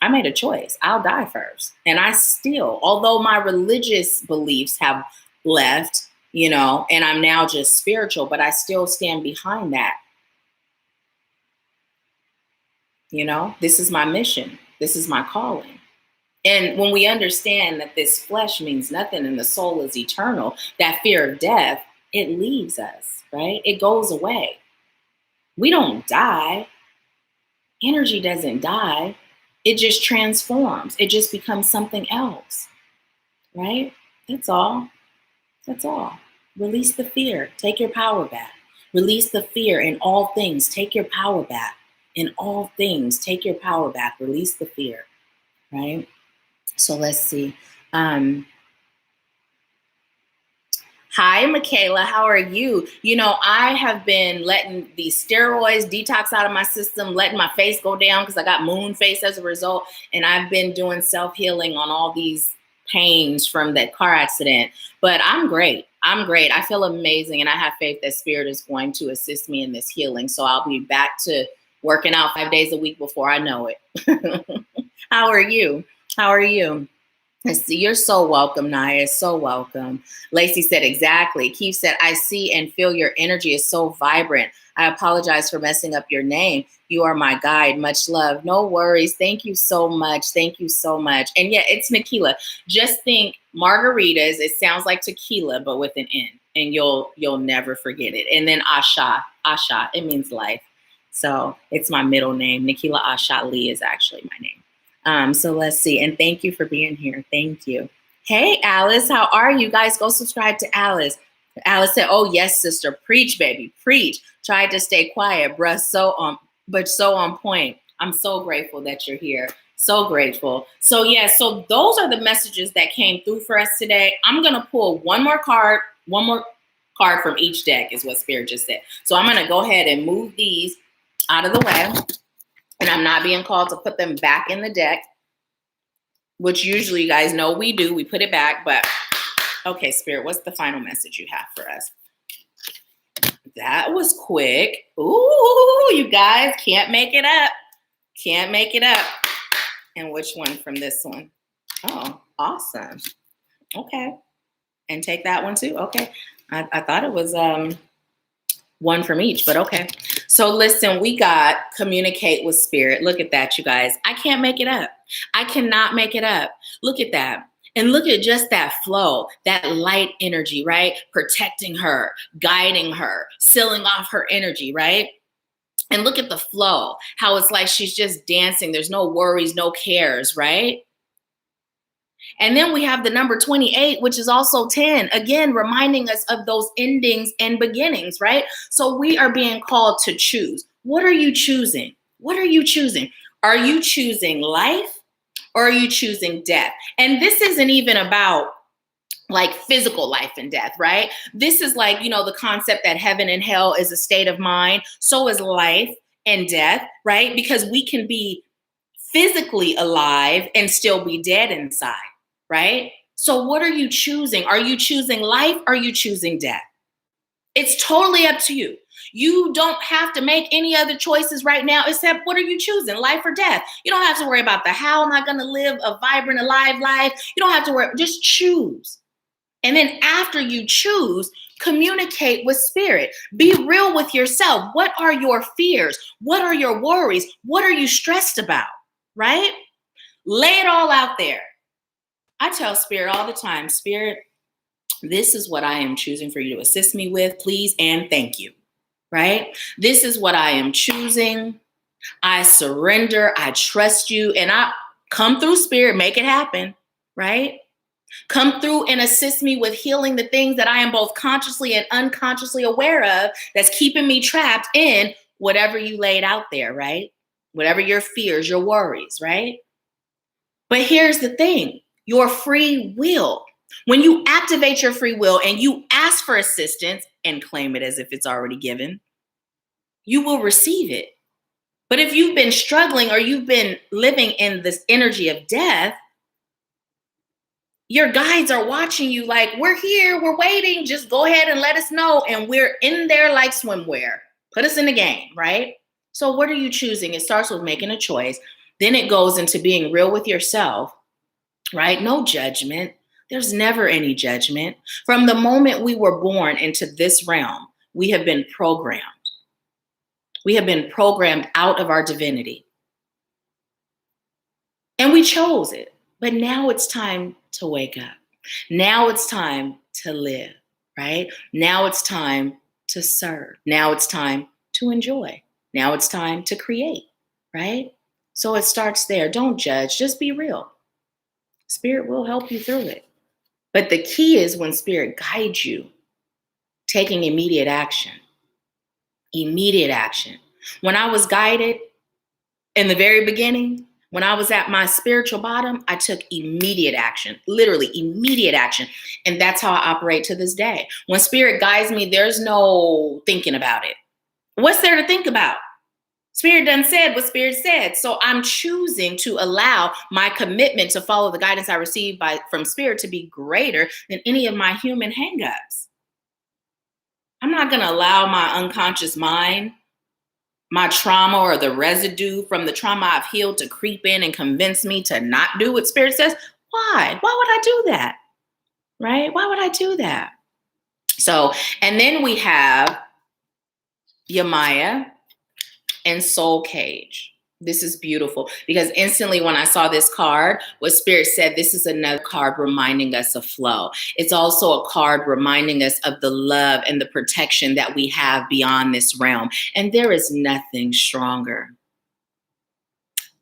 I'll die first. And I still, although my religious beliefs have left, and I'm now just spiritual, but I still stand behind that. This is my mission. This is my calling. And when we understand that this flesh means nothing and the soul is eternal, that fear of death, it leaves us, right? It goes away. We don't die. Energy doesn't die. It just transforms. It just becomes something else, right? That's all. That's all. Release the fear. Take your power back. Release the fear in all things. Take your power back. In all things, take your power back. Release the fear, right? So let's see. Hi, Michaela. How are you? I have been letting these steroids detox out of my system, letting my face go down because I got moon face as a result. And I've been doing self-healing on all these pains from that car accident. But I'm great. I feel amazing. And I have faith that Spirit is going to assist me in this healing. So I'll be back to working out 5 days a week before I know it. How are you? You're so welcome, Naya. So welcome. Lacey said, exactly. Keith said, I see and feel your energy is so vibrant. I apologize for messing up your name. You are my guide. Much love. No worries. Thank you so much. Thank you so much. And yeah, it's Nahkila. Just think margaritas. It sounds like tequila, but with an N, and you'll never forget it. And then Asha. It means life. So it's my middle name. Nahkila Asha Lee is actually my name. So let's see. And thank you for being here. Thank you. Hey, Alice, how are you? Guys, go subscribe to Alice. Alice said, oh, yes, sister. Preach, baby. Preach. Tried to stay quiet, bruh. But so on point. I'm so grateful that you're here. So grateful. So, yeah, so those are the messages that came through for us today. I'm going to pull one more card from each deck is what Spirit just said. So I'm going to go ahead and move these out of the way. And I'm not being called to put them back in the deck, which usually you guys know we do. We put it back, but okay, Spirit, what's the final message you have for us? That was quick. Ooh, you guys can't make it up. Can't make it up. And which one from this one? Oh, awesome. Okay. And take that one too. Okay. I thought it was one from each, but okay. So listen, we got communicate with Spirit. Look at that, you guys. I can't make it up. I cannot make it up. Look at that. And look at just that flow, that light energy, right? Protecting her, guiding her, sealing off her energy, right? And look at the flow, how it's like she's just dancing. There's no worries, no cares, right? And then we have the number 28, which is also 10, again, reminding us of those endings and beginnings, right? So we are being called to choose. What are you choosing? What are you choosing? Are you choosing life or are you choosing death? And this isn't even about like physical life and death, right? This is like, the concept that heaven and hell is a state of mind. So is life and death, right? Because we can be physically alive and still be dead inside. Right? So what are you choosing? Are you choosing life? Or are you choosing death? It's totally up to you. You don't have to make any other choices right now, except what are you choosing, life or death? You don't have to worry about how am I going to live a vibrant, alive life? You don't have to worry, just choose. And then after you choose, communicate with Spirit. Be real with yourself. What are your fears? What are your worries? What are you stressed about? Right? Lay it all out there. I tell Spirit all the time, Spirit, this is what I am choosing for you to assist me with, please and thank you, right? This is what I am choosing. I surrender. I trust you. And I come through, Spirit, make it happen, right? Come through and assist me with healing the things that I am both consciously and unconsciously aware of that's keeping me trapped in whatever you laid out there, right? Whatever your fears, your worries, right? But here's the thing. Your free will. When you activate your free will and you ask for assistance and claim it as if it's already given, you will receive it. But if you've been struggling or you've been living in this energy of death, your guides are watching you like, we're here, we're waiting, just go ahead and let us know. And we're in there like swimwear. Put us in the game, right? So what are you choosing? It starts with making a choice. Then it goes into being real with yourself, right? No judgment. There's never any judgment. From the moment we were born into this realm, we have been programmed. We have been programmed out of our divinity. And we chose it. But now it's time to wake up. Now it's time to live, right? Now it's time to serve. Now it's time to enjoy. Now it's time to create, right? So it starts there. Don't judge, just be real. Spirit will help you through it. But the key is when Spirit guides you, taking immediate action. Immediate action. When I was guided in the very beginning, when I was at my spiritual bottom, I took immediate action, literally immediate action. And that's how I operate to this day. When Spirit guides me, there's no thinking about it. What's there to think about? Spirit done said what Spirit said. So I'm choosing to allow my commitment to follow the guidance I received from Spirit to be greater than any of my human hangups. I'm not going to allow my unconscious mind, my trauma or the residue from the trauma I've healed to creep in and convince me to not do what Spirit says. Why? Why would I do that? Right? Why would I do that? So, and then we have Yamaya and Soul Cage. This is beautiful because instantly when I saw this card, what Spirit said, this is another card reminding us of flow. It's also a card reminding us of the love and the protection that we have beyond this realm. And there is nothing stronger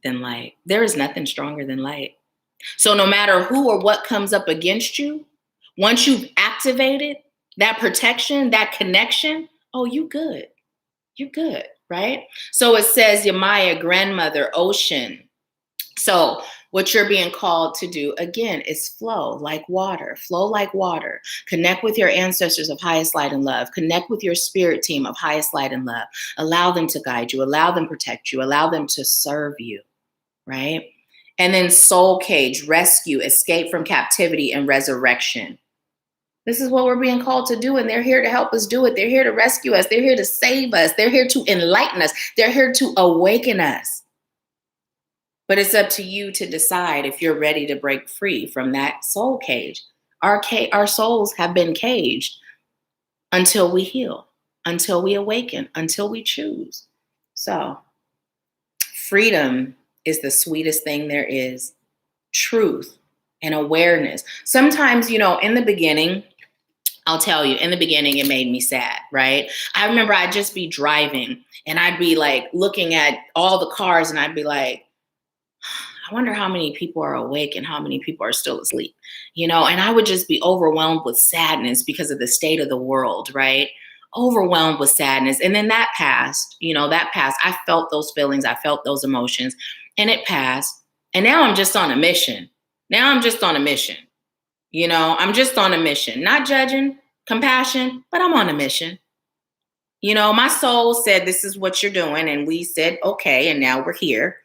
than light. There is nothing stronger than light. So no matter who or what comes up against you, once you've activated that protection, that connection, oh, you good. You're good. Right? So it says, Yamaya, grandmother, ocean. So what you're being called to do, again, is flow like water. Flow like water. Connect with your ancestors of highest light and love. Connect with your spirit team of highest light and love. Allow them to guide you. Allow them to protect you. Allow them to serve you. Right? And then soul cage, rescue, escape from captivity, and resurrection. This is what we're being called to do, and they're here to help us do it. They're here to rescue us. They're here to save us. They're here to enlighten us. They're here to awaken us. But it's up to you to decide if you're ready to break free from that soul cage. Our souls have been caged until we heal, until we awaken, until we choose. So freedom is the sweetest thing there is. Truth and awareness. Sometimes, in the beginning, I'll tell you, in the beginning, it made me sad, right? I remember I'd just be driving and I'd be like looking at all the cars and I'd be like, I wonder how many people are awake and how many people are still asleep, and I would just be overwhelmed with sadness because of the state of the world, right? Overwhelmed with sadness. And then that passed. I felt those feelings. I felt those emotions and it passed. And now I'm just on a mission. I'm just on a mission, not judging, compassion, but I'm on a mission. My soul said, this is what you're doing. And we said, okay. And now we're here.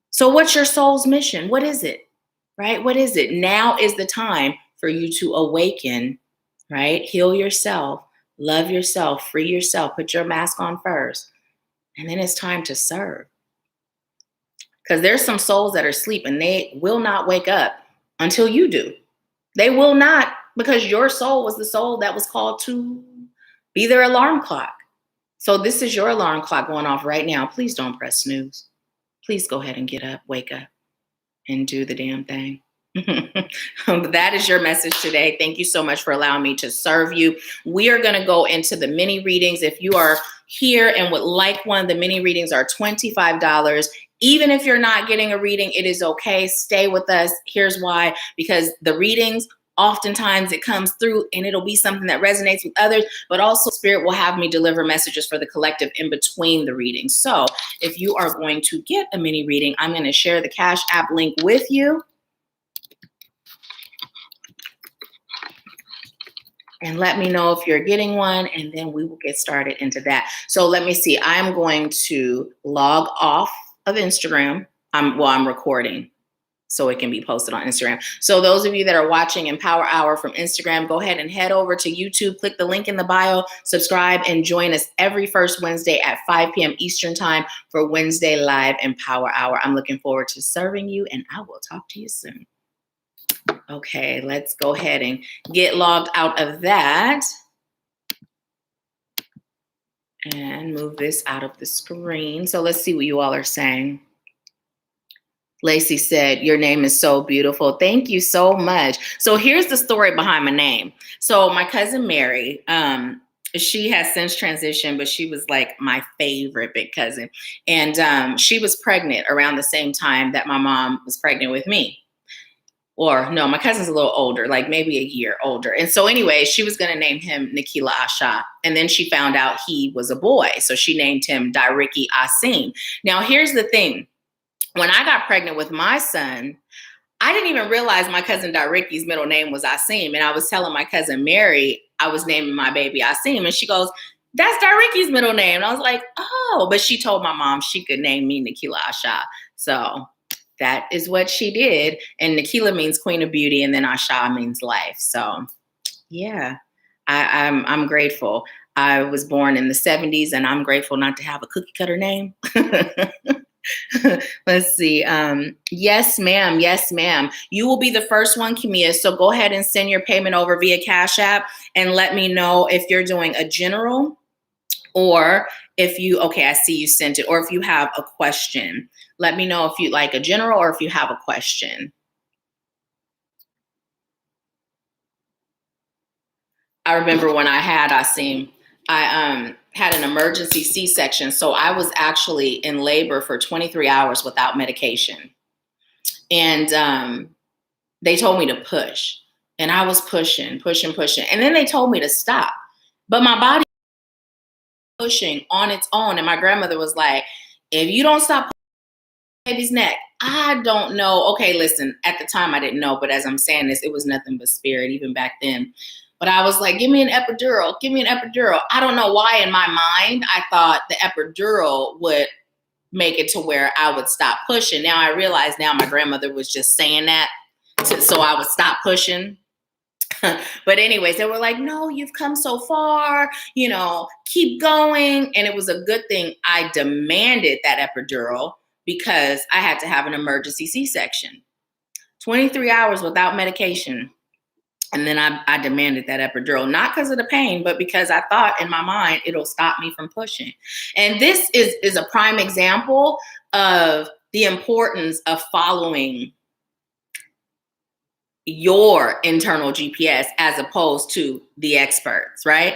So what's your soul's mission? What is it? Right? What is it? Now is the time for you to awaken, right? Heal yourself, love yourself, free yourself, put your mask on first. And then it's time to serve. Because there's some souls that are asleep and they will not wake up until you do. They will not, because your soul was the soul that was called to be their alarm clock. So this is your alarm clock going off right now. Please don't press snooze. Please go ahead and get up, wake up, and do the damn thing. That is your message today. Thank you so much for allowing me to serve you. We are going to go into the mini readings. If you are here and would like one, the mini readings are $25. Even if you're not getting a reading, it is okay. Stay with us. Here's why. Because the readings, oftentimes it comes through and it'll be something that resonates with others, but also Spirit will have me deliver messages for the collective in between the readings. So if you are going to get a mini reading, I'm going to share the Cashapp link with you. And let me know if you're getting one, and then we will get started into that. So let me see. I'm going to log off of Instagram. I'm recording. so it can be posted on Instagram. So those of you that are watching Empower Hour from Instagram, go ahead and head over to YouTube, click the link in the bio, subscribe, and join us every first Wednesday at 5 p.m. Eastern Time for Wednesday Live Empower Hour. I'm looking forward to serving you, and I will talk to you soon. Okay, let's go ahead and get logged out of that and move this out of the screen. So let's see what you all are saying. Lacey said, your name is so beautiful. Thank you so much. So here's the story behind my name. So my cousin Mary, she has since transitioned, but she was like my favorite big cousin. And she was pregnant around the same time that my mom was pregnant with me. Or no, my cousin's a little older, like maybe a year older. And so anyway, she was going to name him Nahkila Isha. And then she found out he was a boy. So she named him Grigori Grabovoi. Now, here's the thing. When I got pregnant with my son, I didn't even realize my cousin Grigori's middle name was Asim. And I was telling my cousin Mary, I was naming my baby Asim. And she goes, that's Grigori's middle name. And I was like, oh, but she told my mom she could name me Nahkila Isha. So that is what she did. And Nahkila means Queen of Beauty. And then Isha means life. So yeah, I'm grateful. I was born in the 70s and I'm grateful not to have a cookie cutter name. Let's see. Yes, ma'am. Yes, ma'am. You will be the first one, Kimia. So go ahead and send your payment over via Cashapp and let me know if you're doing a general or if you, okay, I see you sent it, or if you have a question. Let me know if you like a general or if you have a question. I remember when I had Asim, I had an emergency C-section. So I was actually in labor for 23 hours without medication. And they told me to push. And I was pushing. And then they told me to stop. But my body was pushing on its own. And my grandmother was like, if you don't stop pushing baby's neck, I don't know. Okay, listen, at the time I didn't know. But as I'm saying this, it was nothing but spirit even back then. But I was like, give me an epidural. Give me an epidural. I don't know why in my mind, I thought the epidural would make it to where I would stop pushing. Now I realize now my grandmother was just saying that so I would stop pushing. But anyways, they were like, no, you've come so far, you know, keep going. And it was a good thing I demanded that epidural because I had to have an emergency C-section. 23 hours without medication. And then I demanded that epidural, not because of the pain, but because I thought in my mind, it'll stop me from pushing. And this is a prime example of the importance of following your internal GPS as opposed to the experts, right?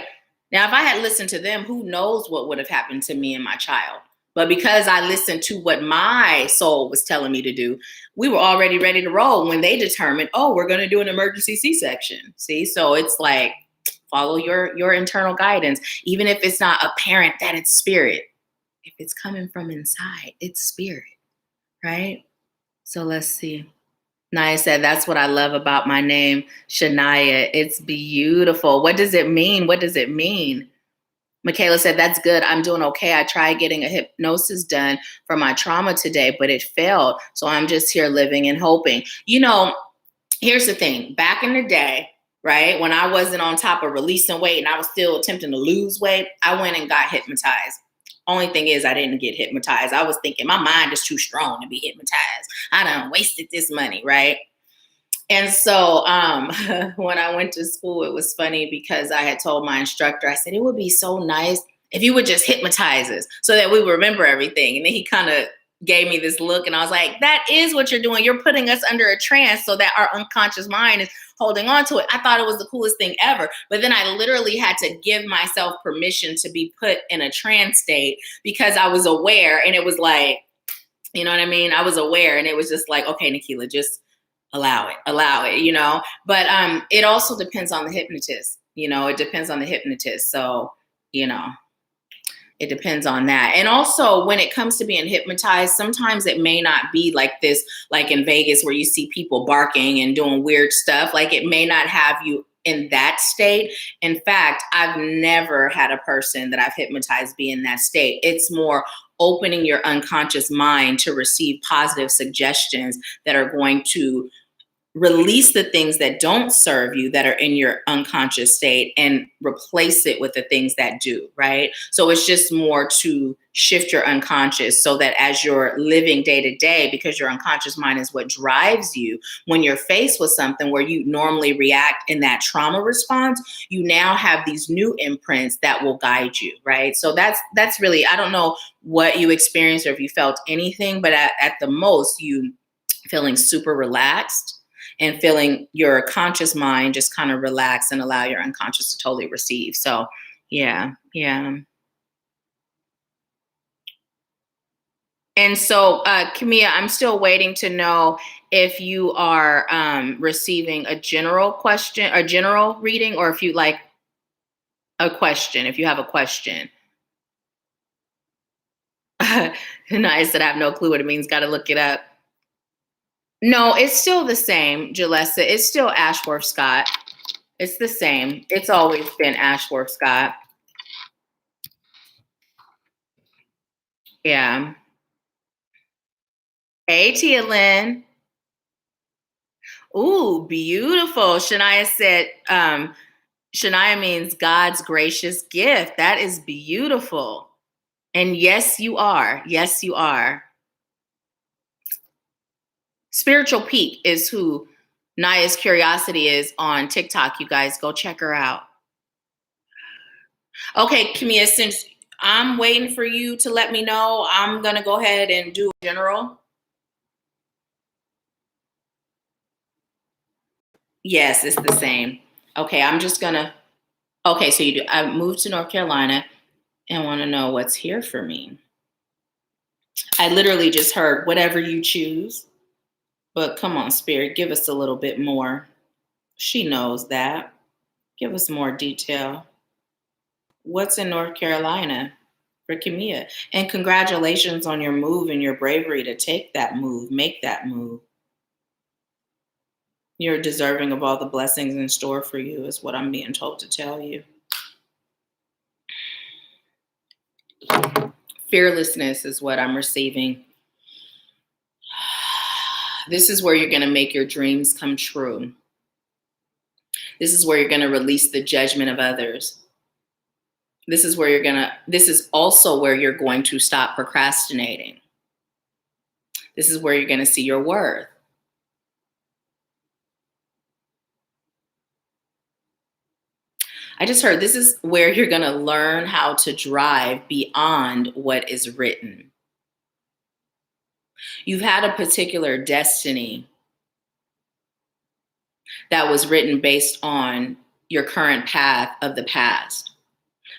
Now, if I had listened to them, who knows what would have happened to me and my child? But because I listened to what my soul was telling me to do, we were already ready to roll when they determined, oh, we're going to do an emergency C-section. See, so it's like, follow your internal guidance, even if it's not apparent that it's spirit. If it's coming from inside, it's spirit, right? So let's see. Naya said, that's what I love about my name, Shania. It's beautiful. What does it mean? What does it mean? Michaela said, that's good. I'm doing okay. I tried getting a hypnosis done for my trauma today, but it failed. So I'm just here living and hoping. You know, here's the thing. Back in the day, right, when I wasn't on top of releasing weight and I was still attempting to lose weight, I went and got hypnotized. Only thing is I didn't get hypnotized. I was thinking my mind is too strong to be hypnotized. I done wasted this money, right? And so when I went to school, it was funny because I had told my instructor, I said, it would be so nice if you would just hypnotize us so that we would remember everything. And then he kind of gave me this look and I was like, that is what you're doing. You're putting us under a trance so that our unconscious mind is holding on to it. I thought it was the coolest thing ever. But then I literally had to give myself permission to be put in a trance state because I was aware. And it was like, you know what I mean? I was aware and it was just like, okay, Nahkila, just allow it, you know, but it also depends on the hypnotist, you know, it depends on the hypnotist. So, you know, it depends on that. And also when it comes to being hypnotized, sometimes it may not be like this, like in Vegas where you see people barking and doing weird stuff. Like it may not have you in that state. In fact, I've never had a person that I've hypnotized be in that state. It's more opening your unconscious mind to receive positive suggestions that are going to release the things that don't serve you that are in your unconscious state and replace it with the things that do, right? So it's just more to shift your unconscious so that as you're living day to day, because your unconscious mind is what drives you, when you're faced with something where you normally react in that trauma response, you now have these new imprints that will guide you, right? So that's really, I don't know what you experienced or if you felt anything, but at the most, you feeling super relaxed and feeling your conscious mind just kind of relax and allow your unconscious to totally receive. So, yeah, yeah. And so, Camilla, I'm still waiting to know if you are receiving a general question, a general reading, or if you like a question, if you have a question. And I said, I have no clue what it means. Got to look it up. No, it's still the same, Jalessa. It's still AshworthScott. It's the same. It's always been AshworthScott. Yeah. Hey, Tia Lynn. Ooh, beautiful. Shania said, Shania means God's gracious gift. That is beautiful. And yes, you are. Yes, you are. Spiritual Peak is who Naya's Curiosity is on TikTok. You guys go check her out. Okay, Camilla, since I'm waiting for you to let me know, I'm going to go ahead and do a general. Yes, it's the same. Okay, I'm just going to. Okay, so you do. I moved to North Carolina and want to know what's here for me. I literally just heard whatever you choose, but come on, Spirit, give us a little bit more. She knows that. Give us more detail. What's in North Carolina for Camilla? And congratulations on your move and your bravery to take that move, make that move. You're deserving of all the blessings in store for you, is what I'm being told to tell you. Fearlessness is what I'm receiving. This is where you're going to make your dreams come true. This is where you're going to release the judgment of others. This is also where you're going to stop procrastinating. This is where you're going to see your worth. I just heard this is where you're going to learn how to drive beyond what is written. You've had a particular destiny that was written based on your current path of the past.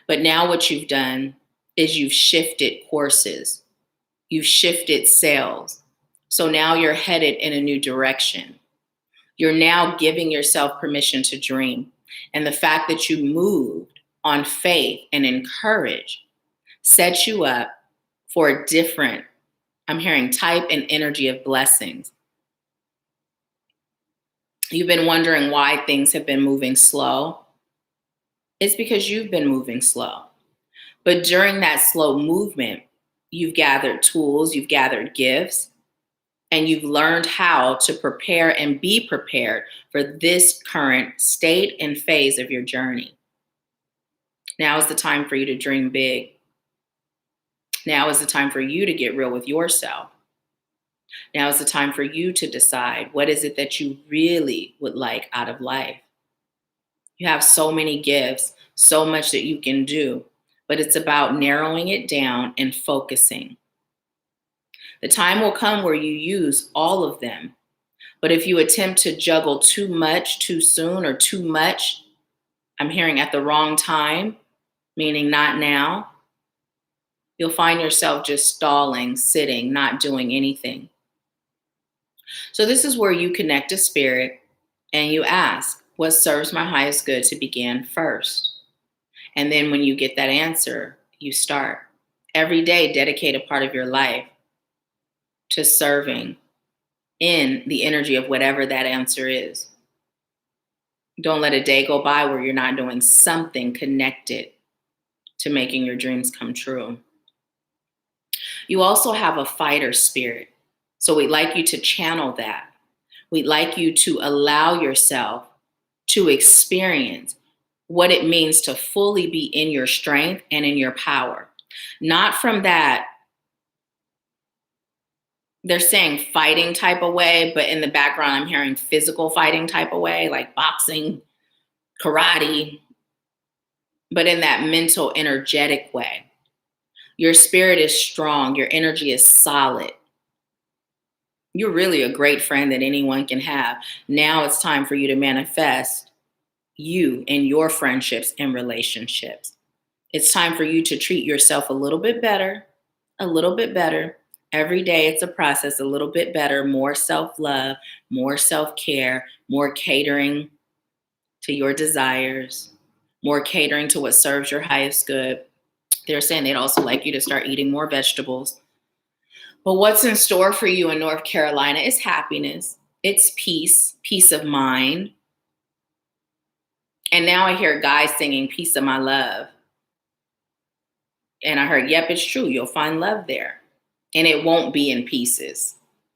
But now what you've done is you've shifted courses. You've shifted sails. So now you're headed in a new direction. You're now giving yourself permission to dream. And the fact that you moved on faith and in courage sets you up for a different, I'm hearing, type and energy of blessings. You've been wondering why things have been moving slow. It's because you've been moving slow. But during that slow movement, you've gathered tools, you've gathered gifts, and you've learned how to prepare and be prepared for this current state and phase of your journey. Now is the time for you to dream big. Now is the time for you to get real with yourself. Now is the time for you to decide what is it that you really would like out of life. You have so many gifts, so much that you can do, but it's about narrowing it down and focusing. The time will come where you use all of them. But if you attempt to juggle too much too soon or too much, I'm hearing at the wrong time, meaning not now, you'll find yourself just stalling, sitting, not doing anything. So this is where you connect to spirit and you ask, what serves my highest good to begin first? And then when you get that answer, you start. Every day, dedicate a part of your life to serving in the energy of whatever that answer is. Don't let a day go by where you're not doing something connected to making your dreams come true. You also have a fighter spirit. So we'd like you to channel that. We'd like you to allow yourself to experience what it means to fully be in your strength and in your power. Not from that, they're saying fighting type of way, but in the background, I'm hearing physical fighting type of way, like boxing, karate, but in that mental, energetic way. Your spirit is strong. Your energy is solid. You're really a great friend that anyone can have. Now it's time for you to manifest you in your friendships and relationships. It's time for you to treat yourself a little bit better, a little bit better. Every day it's a process, a little bit better, more self-love, more self-care, more catering to your desires, more catering to what serves your highest good. They're saying they'd also like you to start eating more vegetables. But what's in store for you in North Carolina is happiness. It's peace, peace of mind. And now I hear guys singing Piece of My Love. And I heard, yep, it's true. You'll find love there. And it won't be in pieces.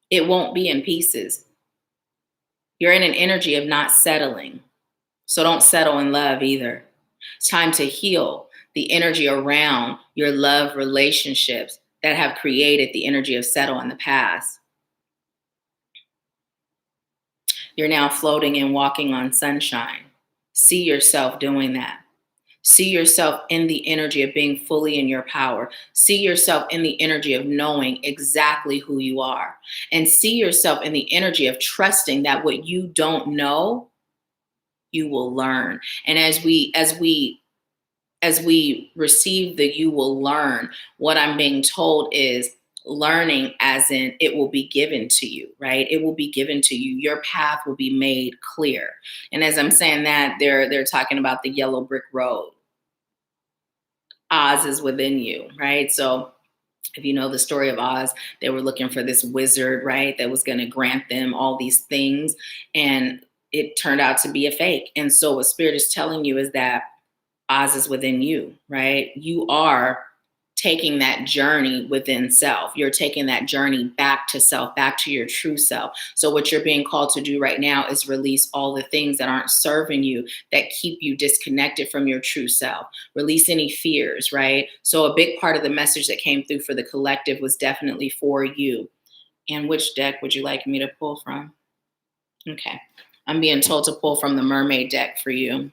It won't be in pieces. You're in an energy of not settling. So don't settle in love either. It's time to heal the energy around your love relationships that have created the energy of settle in the past. You're now floating and walking on sunshine. See yourself doing that. See yourself in the energy of being fully in your power. See yourself in the energy of knowing exactly who you are. And see yourself in the energy of trusting that what you don't know, you will learn. And as we receive the you will learn, what I'm being told is learning as in it will be given to you, right? It will be given to you. Your path will be made clear. And as I'm saying that, they're talking about the yellow brick road. Oz is within you, right? So if you know the story of Oz, they were looking for this wizard, right? That was going to grant them all these things. And it turned out to be a fake. And so what Spirit is telling you is that Oz is within you, right? You are taking that journey within self. You're taking that journey back to self, back to your true self. So what you're being called to do right now is release all the things that aren't serving you, that keep you disconnected from your true self. Release any fears, right? So a big part of the message that came through for the collective was definitely for you. And which deck would you like me to pull from? Okay. I'm being told to pull from the Mermaid deck for you.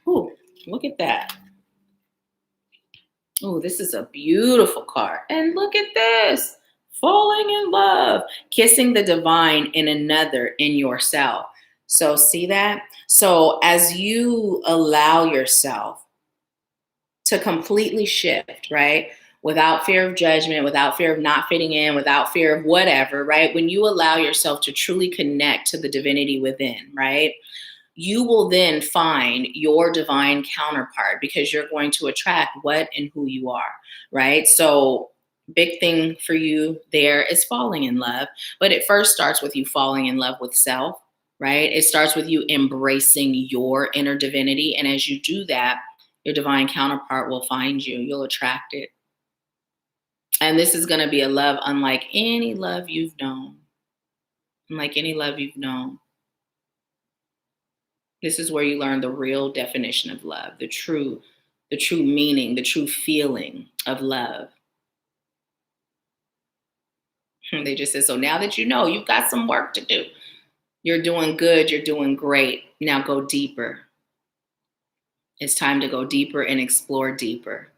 Ooh, look at that. Oh, this is a beautiful card. And look at this. Falling in love. Kissing the divine in another, in yourself. So see that? So as you allow yourself to completely shift, right? Without fear of judgment, without fear of not fitting in, without fear of whatever, right? When you allow yourself to truly connect to the divinity within, right? You will then find your divine counterpart because you're going to attract what and who you are, right? So big thing for you there is falling in love, but it first starts with you falling in love with self, right? It starts with you embracing your inner divinity. And as you do that, your divine counterpart will find you. You'll attract it. And this is going to be a love unlike any love you've known. Unlike any love you've known. This is where you learn the real definition of love, the true meaning, the true feeling of love. They just said, so now that you know, you've got some work to do. You're doing good. You're doing great. Now go deeper. It's time to go deeper and explore deeper.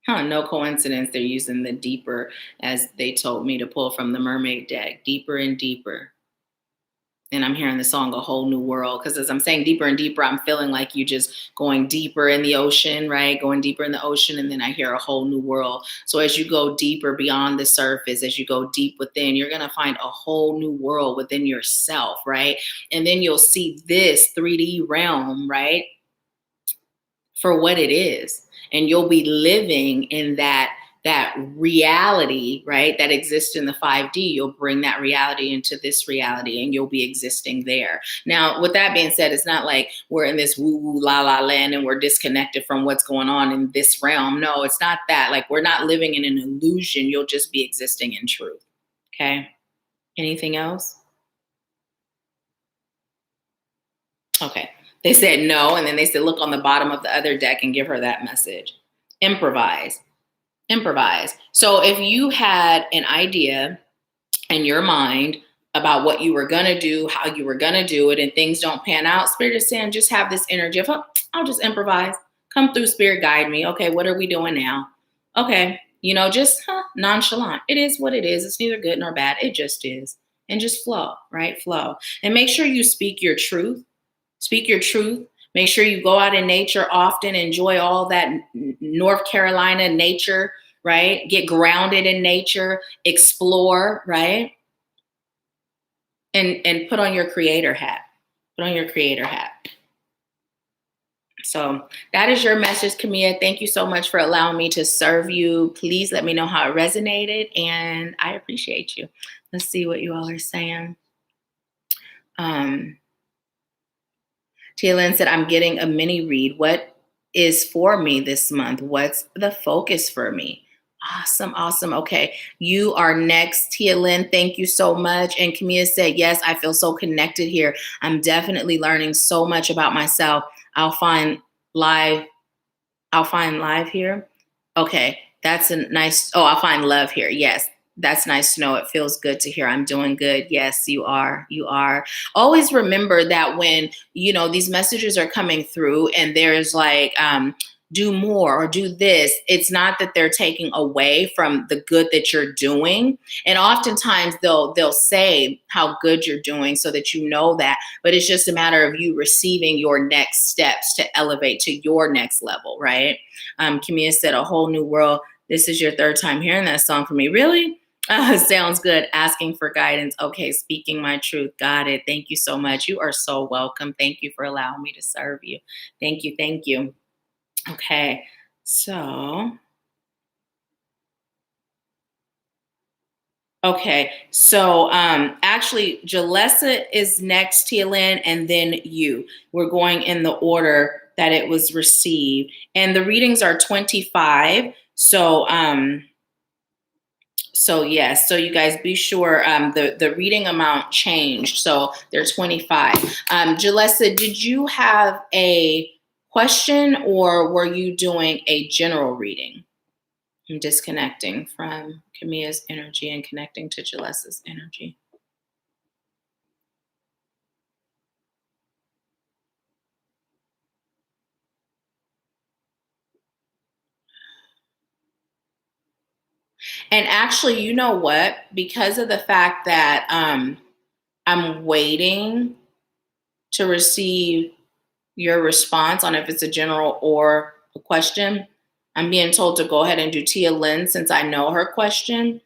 No coincidence they're using the deeper as they told me to pull from the Mermaid deck. Deeper and deeper. And I'm hearing the song A Whole New World, because as I'm saying deeper and deeper, I'm feeling like you just going deeper in the ocean, right? Going deeper in the ocean. And then I hear a whole new world. So as you go deeper beyond the surface, as you go deep within, you're going to find a whole new world within yourself, right? And then you'll see this 3D realm, right? For what it is. And you'll be living in that that reality, right, that exists in the 5D, you'll bring that reality into this reality and you'll be existing there. Now, with that being said, it's not like we're in this woo woo la la land and we're disconnected from what's going on in this realm. No, it's not that. Like, we're not living in an illusion. You'll just be existing in truth. Okay. Anything else? Okay. They said no. And then they said, look on the bottom of the other deck and give her that message. Improvise. Improvise. So if you had an idea in your mind about what you were going to do, how you were going to do it, and things don't pan out, Spirit is saying, just have this energy of, oh, I'll just improvise. Come through, Spirit, guide me. Okay, what are we doing now? Okay, just nonchalant. It is what it is. It's neither good nor bad. It just is. And just flow, right? Flow. And make sure you speak your truth. Speak your truth. Make sure you go out in nature often. Enjoy all that North Carolina nature, right? Get grounded in nature. Explore, right? And put on your creator hat. Put on your creator hat. So that is your message, Camilla. Thank you so much for allowing me to serve you. Please let me know how it resonated, and I appreciate you. Let's see what you all are saying. Tia Lynn said, I'm getting a mini read. What is for me this month? What's the focus for me? Awesome, awesome. Okay, you are next, Tia Lynn. Thank you so much. And Camilla said, yes, I feel so connected here. I'm definitely learning so much about myself. I'll find live here. Okay, that's a nice, I'll find love here. Yes, that's nice to know. It feels good to hear. I'm doing good. Yes, you are. You are. Always remember that when, these messages are coming through and there's like, do more or do this, it's not that they're taking away from the good that you're doing. And oftentimes they'll say how good you're doing so that you know that, but it's just a matter of you receiving your next steps to elevate to your next level, right? Camilla said, a whole new world. This is your third time hearing that song from me. Really? Sounds good. Asking for guidance. Okay, speaking my truth. Got it. Thank you so much. You are so welcome. Thank you for allowing me to serve you. Thank you. Thank you. Okay, so actually Jalessa is next, Tia Lynn, and then you. We're going in the order that it was received. And the readings are 25. So yes, so you guys be sure the reading amount changed. So they're 25. Jalessa, did you have a question or were you doing a general reading? I'm disconnecting from Camilla's energy and connecting to Jalessa's energy. And actually, you know what? Because of the fact that I'm waiting to receive your response on if it's a general or a question, I'm being told to go ahead and do Tia Lynn since I know her question.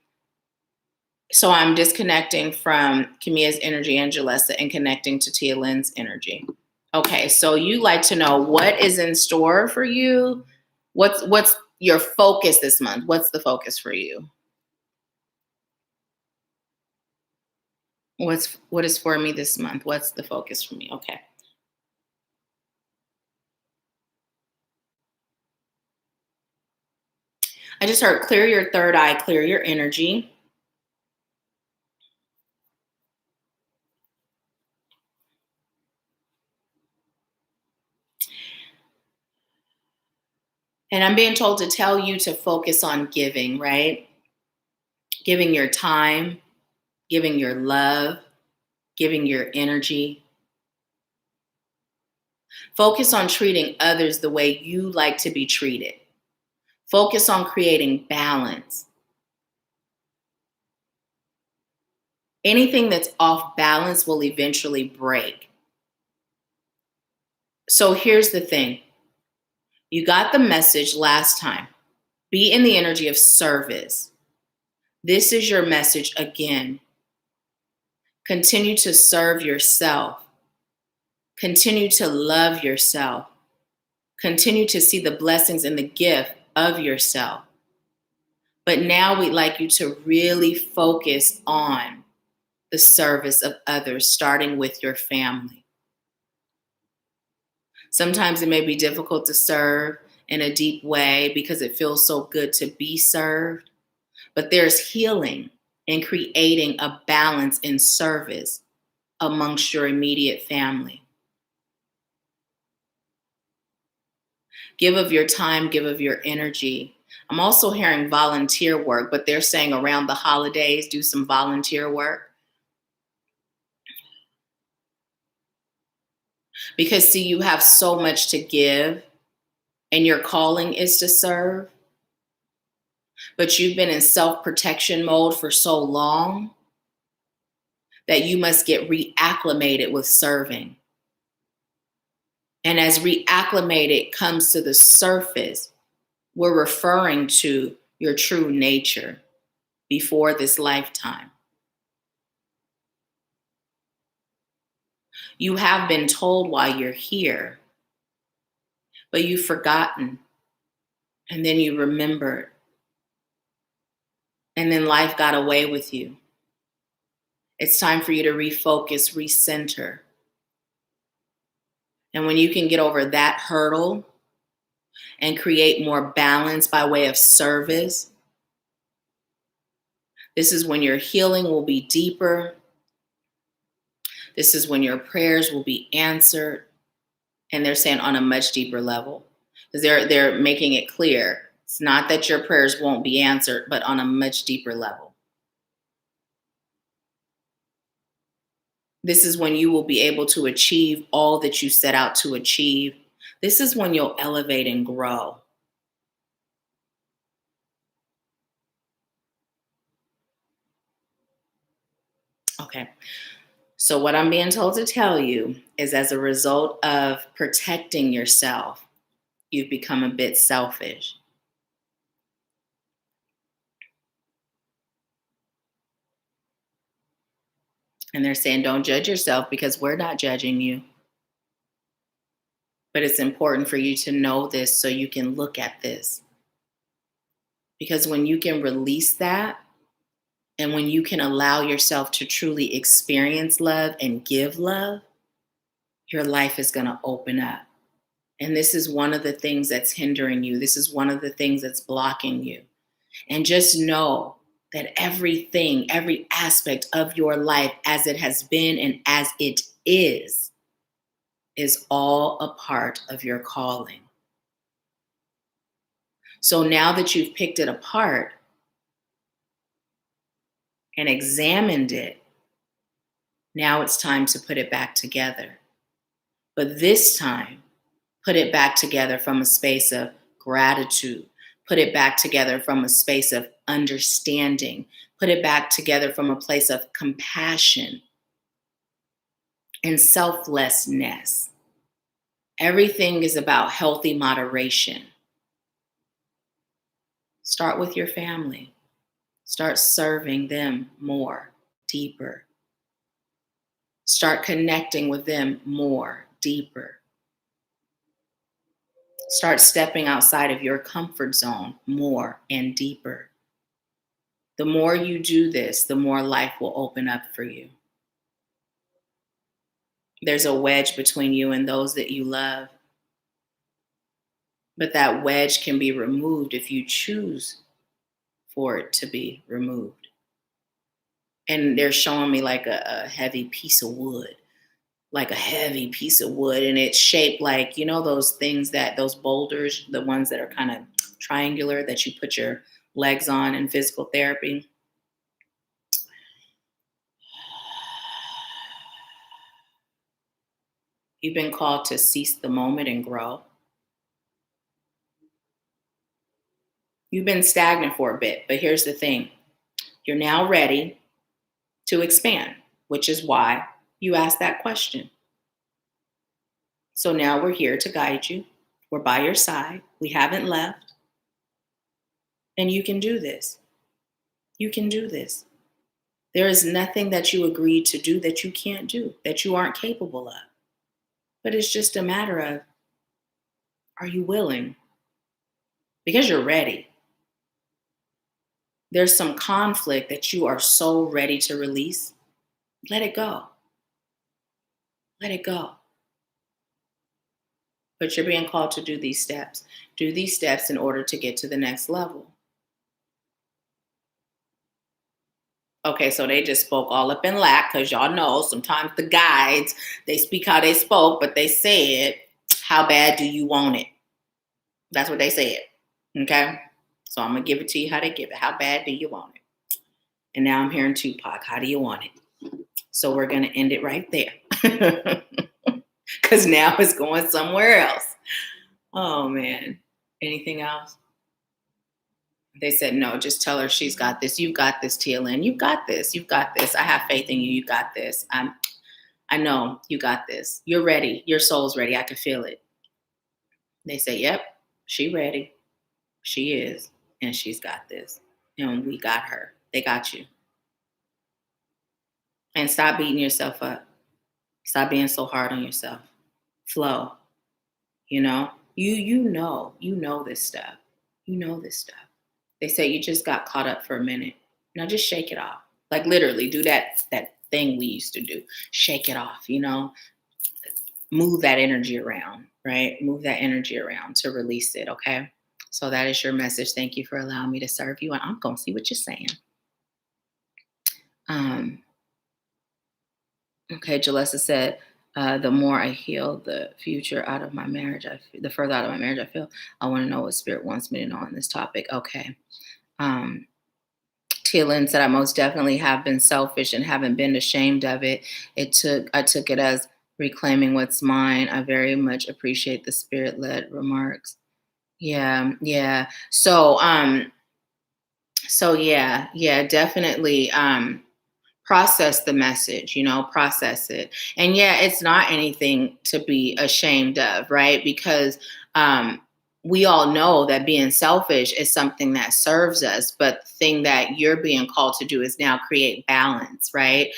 So I'm disconnecting from Camilla's energy and Jalessa and connecting to Tia Lynn's energy. Okay, so you like to know what is in store for you. What's your focus this month? What's the focus for you? What is for me this month? What's the focus for me? Okay. I just heard clear your third eye, clear your energy. And I'm being told to tell you to focus on giving, right? Giving your time, giving your love, giving your energy. Focus on treating others the way you like to be treated. Focus on creating balance. Anything that's off balance will eventually break. So here's the thing. You got the message last time. Be in the energy of service. This is your message again. Continue to serve yourself. Continue to love yourself. Continue to see the blessings and the gift of yourself. But now we'd like you to really focus on the service of others, starting with your family. Sometimes it may be difficult to serve in a deep way because it feels so good to be served, but there's healing in creating a balance in service amongst your immediate family. Give of your time, give of your energy. I'm also hearing volunteer work, but they're saying around the holidays, do some volunteer work. Because, see, you have so much to give, and your calling is to serve, but you've been in self-protection mode for so long that you must get reacclimated with serving. And as reacclimated comes to the surface, we're referring to your true nature before this lifetime. You have been told why you're here, but you've forgotten, and then you remembered, and then life got away with you. It's time for you to refocus, recenter. And when you can get over that hurdle and create more balance by way of service, this is when your healing will be deeper. This is when your prayers will be answered. And they're saying on a much deeper level. Because they're making it clear. It's not that your prayers won't be answered, but on a much deeper level. This is when you will be able to achieve all that you set out to achieve. This is when you'll elevate and grow. Okay. So what I'm being told to tell you is, as a result of protecting yourself, you've become a bit selfish. And they're saying, don't judge yourself, because we're not judging you. But it's important for you to know this so you can look at this. Because when you can release that, and when you can allow yourself to truly experience love and give love, your life is going to open up. And this is one of the things that's hindering you. This is one of the things that's blocking you. And just know that everything, every aspect of your life, as it has been and as it is all a part of your calling. So now that you've picked it apart and examined it, now it's time to put it back together. But this time, put it back together from a space of gratitude. Put it back together from a space of understanding. Put it back together from a place of compassion and selflessness. Everything is about healthy moderation. Start with your family. Start serving them more, deeper. Start connecting with them more, deeper. Start stepping outside of your comfort zone more and deeper. The more you do this, the more life will open up for you. There's a wedge between you and those that you love. But that wedge can be removed if you choose for it to be removed. And they're showing me like a heavy piece of wood. Like a heavy piece of wood, and it's shaped like, you know, those things those boulders, the ones that are kind of triangular that you put your legs on in physical therapy. You've been called to seize the moment and grow. You've been stagnant for a bit, but here's the thing. You're now ready to expand, which is why you asked that question. So now we're here to guide you. We're by your side. We haven't left. And you can do this. You can do this. There is nothing that you agreed to do that you can't do, that you aren't capable of. But it's just a matter of, are you willing? Because you're ready. there's some conflict that you are so ready to release, let it go. Let it go. But you're being called to do these steps. Do these steps in order to get to the next level. Okay, so they just spoke all up in lack because y'all know sometimes the guides, they speak how they spoke, but they said, how bad do you want it? That's what they said. Okay? So I'm going to give it to you how they give it. How bad do you want it? And now I'm hearing Tupac. How do you want it? So we're going to end it right there. Because now it's going somewhere else. Oh, man. Anything else? They said, no, just tell her she's got this. You've got this, TLN. You've got this. You've got this. I have faith in you. You got this. I know you got this. You're ready. Your soul's ready. I can feel it. They say, yep, she ready. She is. And she's got this. And we got her. They got you. And stop beating yourself up. Stop being so hard on yourself. Flow. You know this stuff. You know this stuff. They say you just got caught up for a minute. Now just shake it off. Like literally do that thing we used to do. Shake it off, Move that energy around, right? Move that energy around to release it, okay? So that is your message. Thank you for allowing me to serve you. And I'm going to see what you're saying. Okay, Jalessa said, the more I heal the future out of my marriage, the further out of my marriage I feel. I want to know what spirit wants me to know on this topic. Okay. Tia Lynn said, I most definitely have been selfish and haven't been ashamed of it. I took it as reclaiming what's mine. I very much appreciate the spirit-led remarks. Yeah. So definitely process the message, process it. And yeah, it's not anything to be ashamed of, right? Because we all know that being selfish is something that serves us, but the thing that you're being called to do is now create balance, right?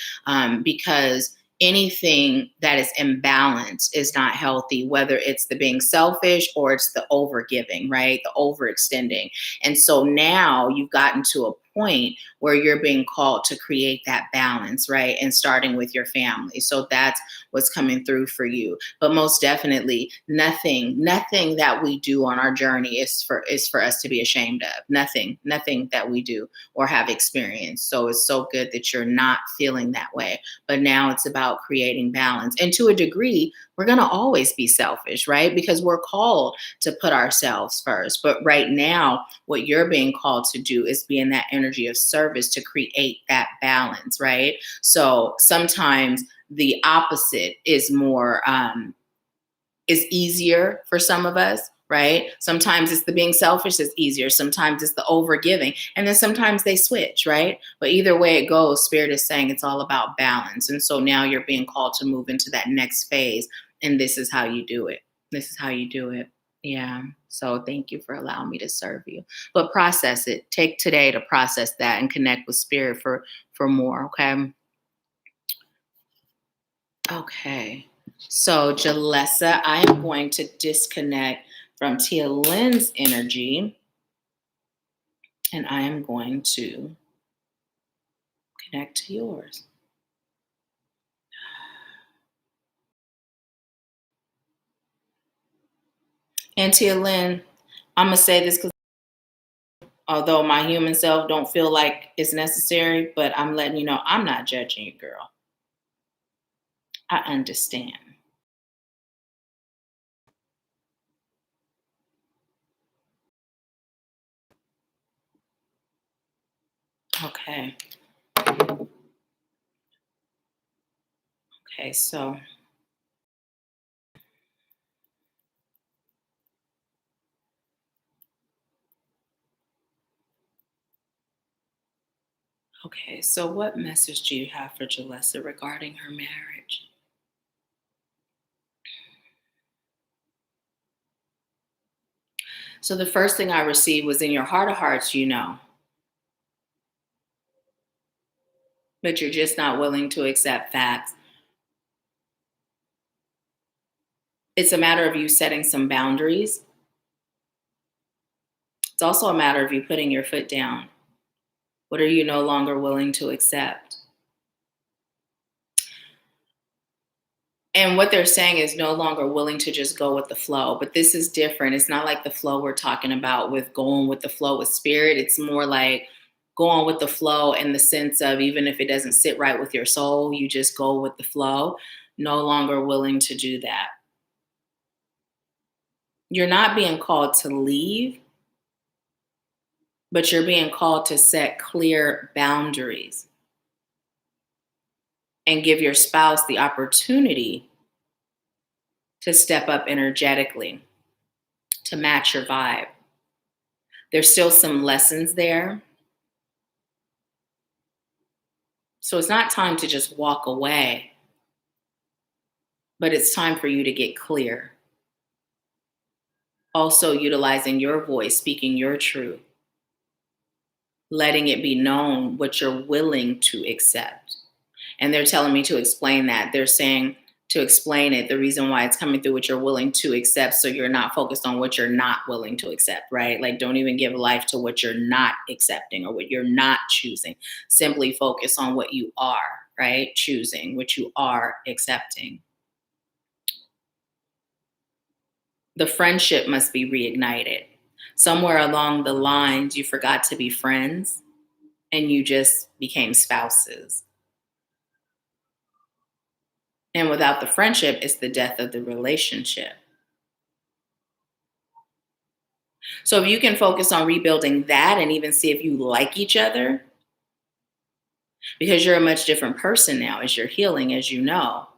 Because anything that is imbalanced is not healthy, whether it's the being selfish or it's the overgiving, right? The overextending. And so now you've gotten to a point where you're being called to create that balance, right? And starting with your family. So that's what's coming through for you. But most definitely, nothing that we do on our journey is for us to be ashamed of. Nothing that we do or have experienced. So it's so good that you're not feeling that way. But now it's about creating balance. And to a degree, we're going to always be selfish, right? Because we're called to put ourselves first. But right now, what you're being called to do is be in that energy of service to create that balance, right? So sometimes the opposite is more, is easier for some of us, right? Sometimes it's the being selfish is easier. Sometimes it's the overgiving. And then sometimes they switch, right? But either way it goes, Spirit is saying it's all about balance. And so now you're being called to move into that next phase. And this is how you do it. Yeah. So thank you for allowing me to serve you. But process it. Take today to process that and connect with Spirit for more, okay? Okay. So Jalessa, I am going to disconnect from Tia Lynn's energy. And I am going to connect to yours. And Tia Lynn, I'm going to say this because although my human self don't feel like it's necessary, but I'm letting you know I'm not judging you, girl. I understand. Okay. Okay, so what message do you have for Jalessa regarding her marriage? So the first thing I received was in your heart of hearts, but you're just not willing to accept facts. It's a matter of you setting some boundaries. It's also a matter of you putting your foot down What are you no longer willing to accept? And what they're saying is no longer willing to just go with the flow. But this is different. It's not like the flow we're talking about with going with the flow with spirit. It's more like going with the flow in the sense of even if it doesn't sit right with your soul, you just go with the flow. No longer willing to do that. You're not being called to leave, but you're being called to set clear boundaries and give your spouse the opportunity to step up energetically to match your vibe. There's still some lessons there. So it's not time to just walk away, but it's time for you to get clear. Also utilizing your voice, speaking your truth, letting it be known what you're willing to accept. And they're telling me to explain that. They're saying to explain it, the reason why it's coming through what you're willing to accept, so you're not focused on what you're not willing to accept, right? Like, don't even give life to what you're not accepting or what you're not choosing. Simply focus on what you are, right? Choosing, what you are accepting. The friendship must be reignited. Somewhere along the lines, you forgot to be friends and you just became spouses. And without the friendship, it's the death of the relationship. So if you can focus on rebuilding that and even see if you like each other, because you're a much different person now as you're healing, as you know.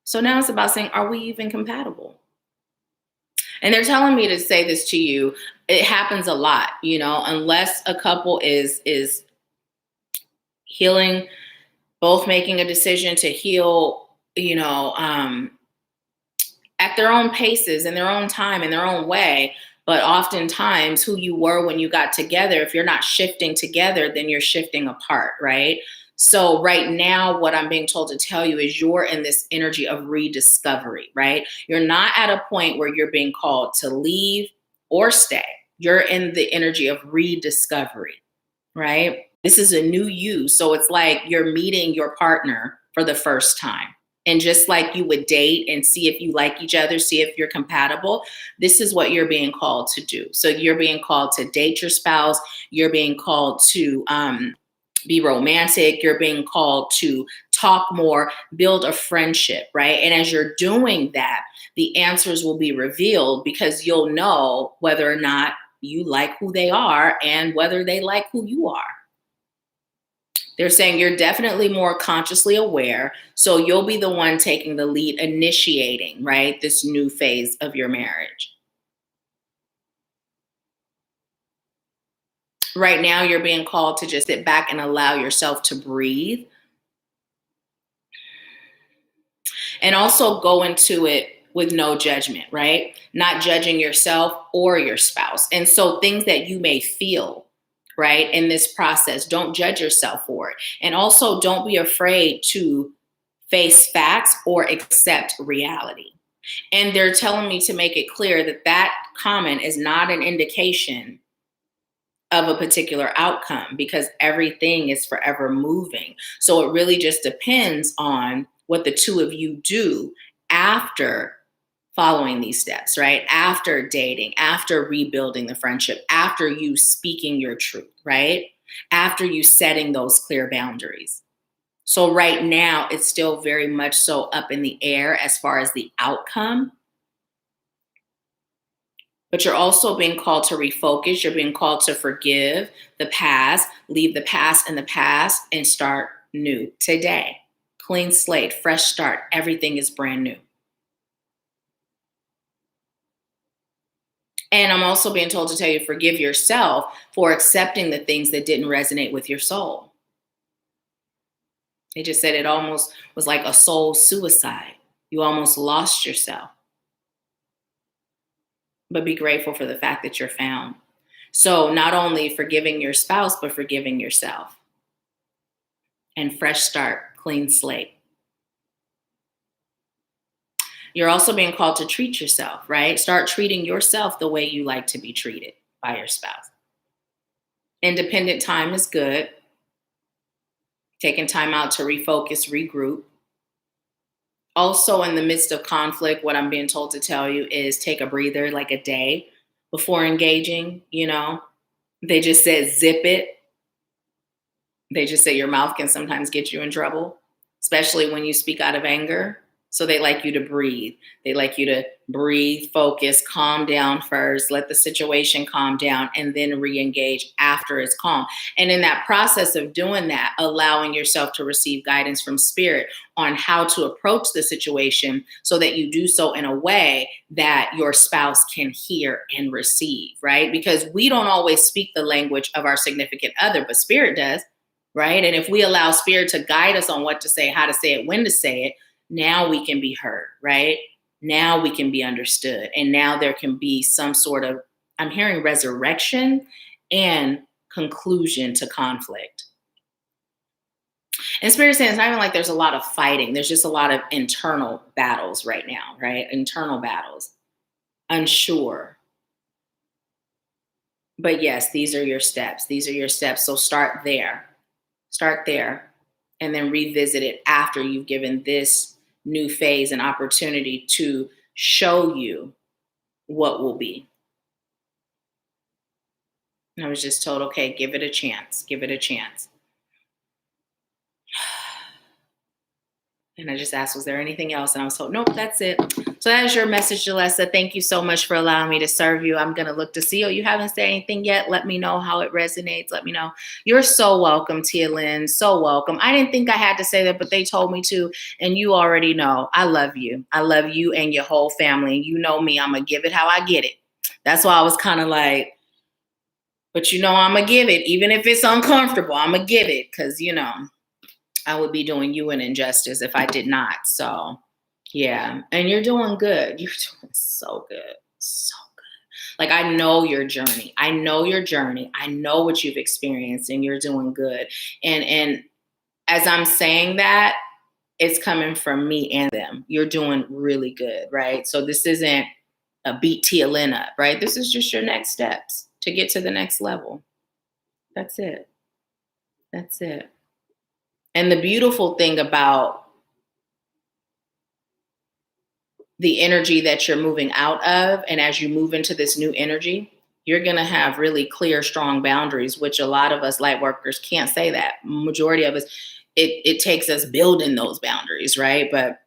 So now it's about saying, are we even compatible? And they're telling me to say this to you. It happens a lot, unless a couple is healing, both making a decision to heal, at their own paces, in their own time, in their own way. But oftentimes, who you were when you got together, if you're not shifting together, then you're shifting apart, right? So right now, what I'm being told to tell you is you're in this energy of rediscovery, right? You're not at a point where you're being called to leave or stay. You're in the energy of rediscovery, right? This is a new you. So it's like you're meeting your partner for the first time. And just like you would date and see if you like each other, see if you're compatible, this is what you're being called to do. So you're being called to date your spouse. You're being called to be romantic. You're being called to talk more, build a friendship, right? And as you're doing that, the answers will be revealed because you'll know whether or not you like who they are and whether they like who you are. They're saying you're definitely more consciously aware. So you'll be the one taking the lead, initiating, right, this new phase of your marriage. Right now, you're being called to just sit back and allow yourself to breathe. And also go into it with no judgment, right? Not judging yourself or your spouse. And so things that you may feel, right, in this process, don't judge yourself for it. And also don't be afraid to face facts or accept reality. And they're telling me to make it clear that that comment is not an indication of a particular outcome because everything is forever moving. So it really just depends on what the two of you do after following these steps, right? After dating, after rebuilding the friendship, after you speaking your truth, right? After you setting those clear boundaries. So right now, it's still very much so up in the air as far as the outcome. But you're also being called to refocus. You're being called to forgive the past, leave the past in the past, and start new today. Clean slate, fresh start. Everything is brand new. And I'm also being told to tell you, forgive yourself for accepting the things that didn't resonate with your soul. They just said it almost was like a soul suicide. You almost lost yourself. But be grateful for the fact that you're found. So not only forgiving your spouse, but forgiving yourself. And fresh start, clean slate. You're also being called to treat yourself, right? Start treating yourself the way you like to be treated by your spouse. Independent time is good. Taking time out to refocus, regroup. Also, in the midst of conflict, what I'm being told to tell you is take a breather, like a day before engaging. They just said zip it. They just say your mouth can sometimes get you in trouble, especially when you speak out of anger. So they like you to breathe. They like you to breathe, focus, calm down first, let the situation calm down, and then re-engage after it's calm. And in that process of doing that, allowing yourself to receive guidance from spirit on how to approach the situation so that you do so in a way that your spouse can hear and receive, right? Because we don't always speak the language of our significant other, but spirit does, right? And if we allow spirit to guide us on what to say, how to say it, when to say it, now we can be heard, right? Now we can be understood. And now there can be some sort of, I'm hearing resurrection and conclusion to conflict. And Spirit saying it's not even like there's a lot of fighting. There's just a lot of internal battles right now, right? Internal battles. Unsure. But yes, these are your steps. These are your steps. So start there. Start there. And then revisit it after you've given this new phase an opportunity to show you what will be. And I was just told, okay, give it a chance. Give it a chance. And I just asked, was there anything else? And I was told, nope, that's it. So that is your message, Jalessa. Thank you so much for allowing me to serve you. I'm going to look to see. Oh, you haven't said anything yet. Let me know how it resonates. Let me know. You're so welcome, Tia Lynn. So welcome. I didn't think I had to say that, but they told me to. And you already know. I love you. I love you and your whole family. You know me. I'm going to give it how I get it. That's why I was kind of like, but I'm going to give it. Even if it's uncomfortable, I'm going to give it. Because, I would be doing you an injustice if I did not. So, yeah. And you're doing good. You're doing so good. So good. Like, I know your journey. I know your journey. I know what you've experienced, and you're doing good. And as I'm saying that, it's coming from me and them. You're doing really good, right? So this isn't a beat Tia Lynn up, right? This is just your next steps to get to the next level. That's it. That's it. And the beautiful thing about the energy that you're moving out of, and as you move into this new energy, you're going to have really clear, strong boundaries, which a lot of us light workers can't say that. Majority of us, it takes us building those boundaries, right? But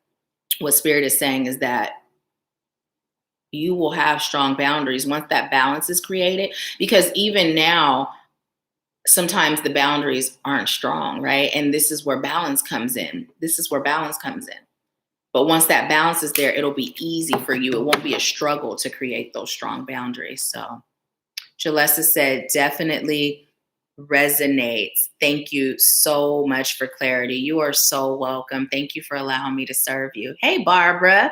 what Spirit is saying is that you will have strong boundaries once that balance is created, because even now, sometimes the boundaries aren't strong, right? And this is where balance comes in. This is where balance comes in. But once that balance is there, it'll be easy for you. It won't be a struggle to create those strong boundaries. So Jalessa said, definitely resonates. Thank you so much for clarity. You are so welcome. Thank you for allowing me to serve you. Hey, Barbara.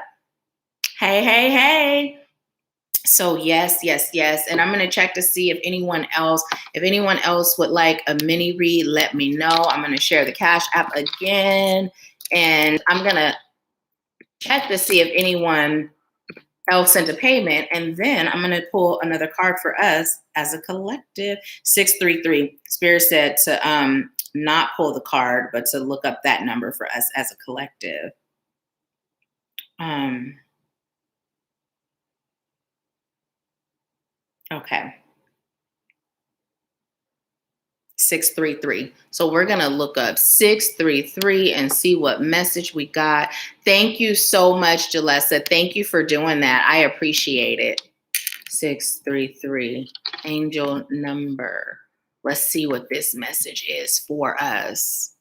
Hey. So yes. And I'm going to check to see if anyone else would like a mini read, let me know. I'm going to share the Cashapp again, and I'm going to check to see if anyone else sent a payment. And then I'm going to pull another card for us as a collective. 633. Spirit said to not pull the card, but to look up that number for us as a collective. Okay. 633. So we're going to look up 633 and see what message we got. Thank you so much, Jalessa. Thank you for doing that. I appreciate it. 633, angel number. Let's see what this message is for us.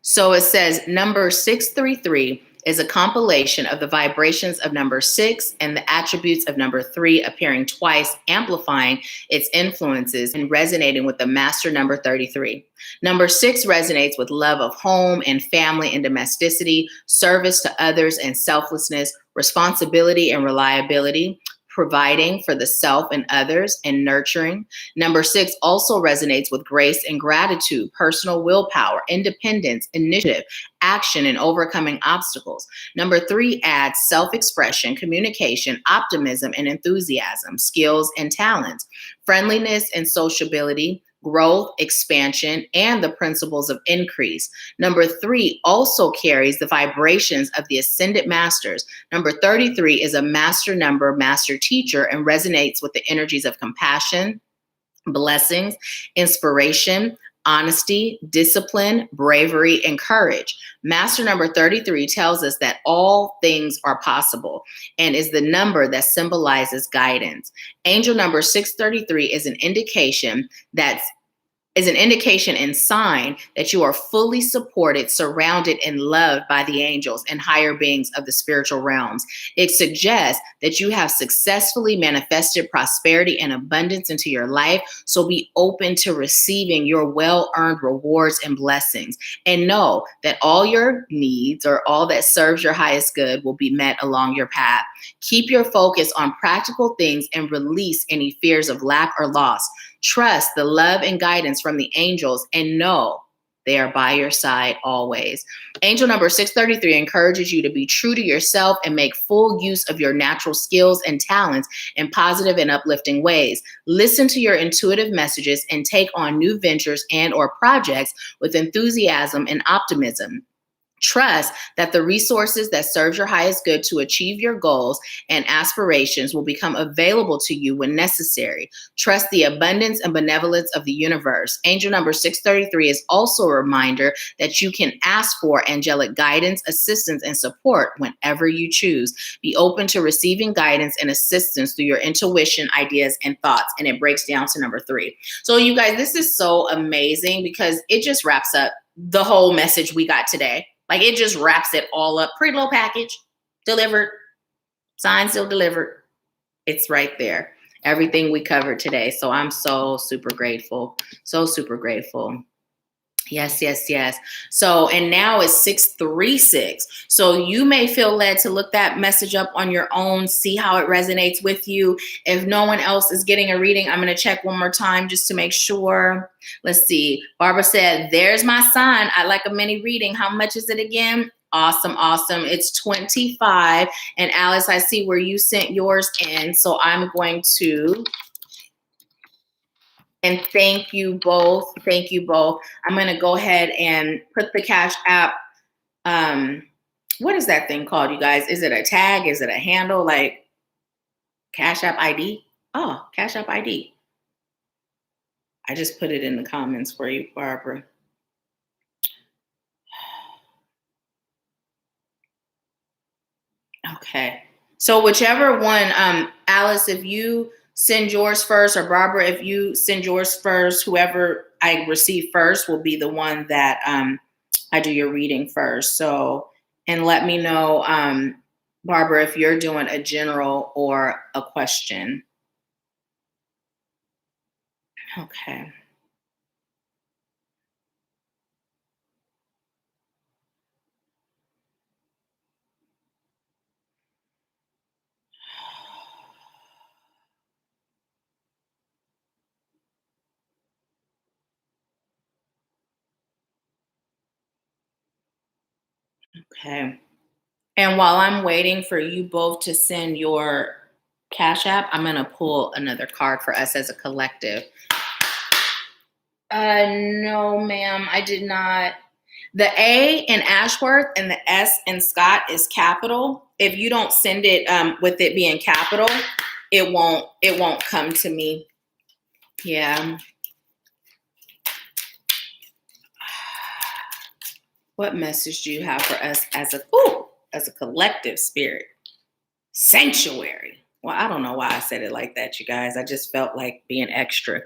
So it says number 633 is a compilation of the vibrations of number 6 and the attributes of number 3 appearing twice, amplifying its influences and resonating with the master number 33. Number 6 resonates with love of home and family and domesticity, service to others and selflessness, responsibility and reliability, providing for the self and others, and nurturing. Number 6 also resonates with grace and gratitude, personal willpower, independence, initiative, action, and overcoming obstacles. Number 3 adds self-expression, communication, optimism, and enthusiasm, skills and talents, friendliness and sociability, growth, expansion, and the principles of increase. Number 3 also carries the vibrations of the ascended masters. Number 33 is a master number, master teacher, and resonates with the energies of compassion, blessings, inspiration, honesty, discipline, bravery, and courage. Master number 33 tells us that all things are possible and is the number that symbolizes guidance. Angel number 633 is an indication and sign that you are fully supported, surrounded, and loved by the angels and higher beings of the spiritual realms. It suggests that you have successfully manifested prosperity and abundance into your life, so be open to receiving your well-earned rewards and blessings. And know that all your needs, or all that serves your highest good, will be met along your path. Keep your focus on practical things and release any fears of lack or loss. Trust the love and guidance from the angels and know they are by your side always. Angel number 633 encourages you to be true to yourself and make full use of your natural skills and talents in positive and uplifting ways. Listen to your intuitive messages and take on new ventures and/or projects with enthusiasm and optimism. Trust that the resources that serve your highest good to achieve your goals and aspirations will become available to you when necessary. Trust the abundance and benevolence of the universe. Angel number 633 is also a reminder that you can ask for angelic guidance, assistance, and support whenever you choose. Be open to receiving guidance and assistance through your intuition, ideas, and thoughts. And it breaks down to number 3. So you guys, this is so amazing because it just wraps up the whole message we got today. Like, it just wraps it all up. Pretty little package, delivered, signed, sealed, delivered. It's right there. Everything we covered today. So I'm so super grateful. So super grateful. Yes, yes, yes. So, and now it's 636. So you may feel led to look that message up on your own, see how it resonates with you. If no one else is getting a reading, I'm going to check one more time just to make sure. Let's see. Barbara said, there's my sign. I like a mini reading. How much is it again? Awesome, awesome. It's 25. And Alice, I see where you sent yours in. So I'm going to... And thank you both. Thank you both. I'm going to go ahead and put the Cash App. What is that thing called, you guys? Is it a tag? Is it a handle? Like Cash App ID? Oh, Cash App ID. I just put it in the comments for you, Barbara. Okay. So whichever one, Alice, if you send yours first, or Barbara, if you send yours first, whoever I receive first will be the one that I do your reading first. So, and let me know, Barbara, if you're doing a general or a question. Okay. Okay. And while I'm waiting for you both to send your Cash App, I'm going to pull another card for us as a collective. No, ma'am, I did not. The A in Ashworth and the S in Scott is capital. If you don't send it with it being capital, it won't come to me. Yeah. What message do you have for us as a collective spirit? Sanctuary. Well, I don't know why I said it like that, you guys. I just felt like being extra.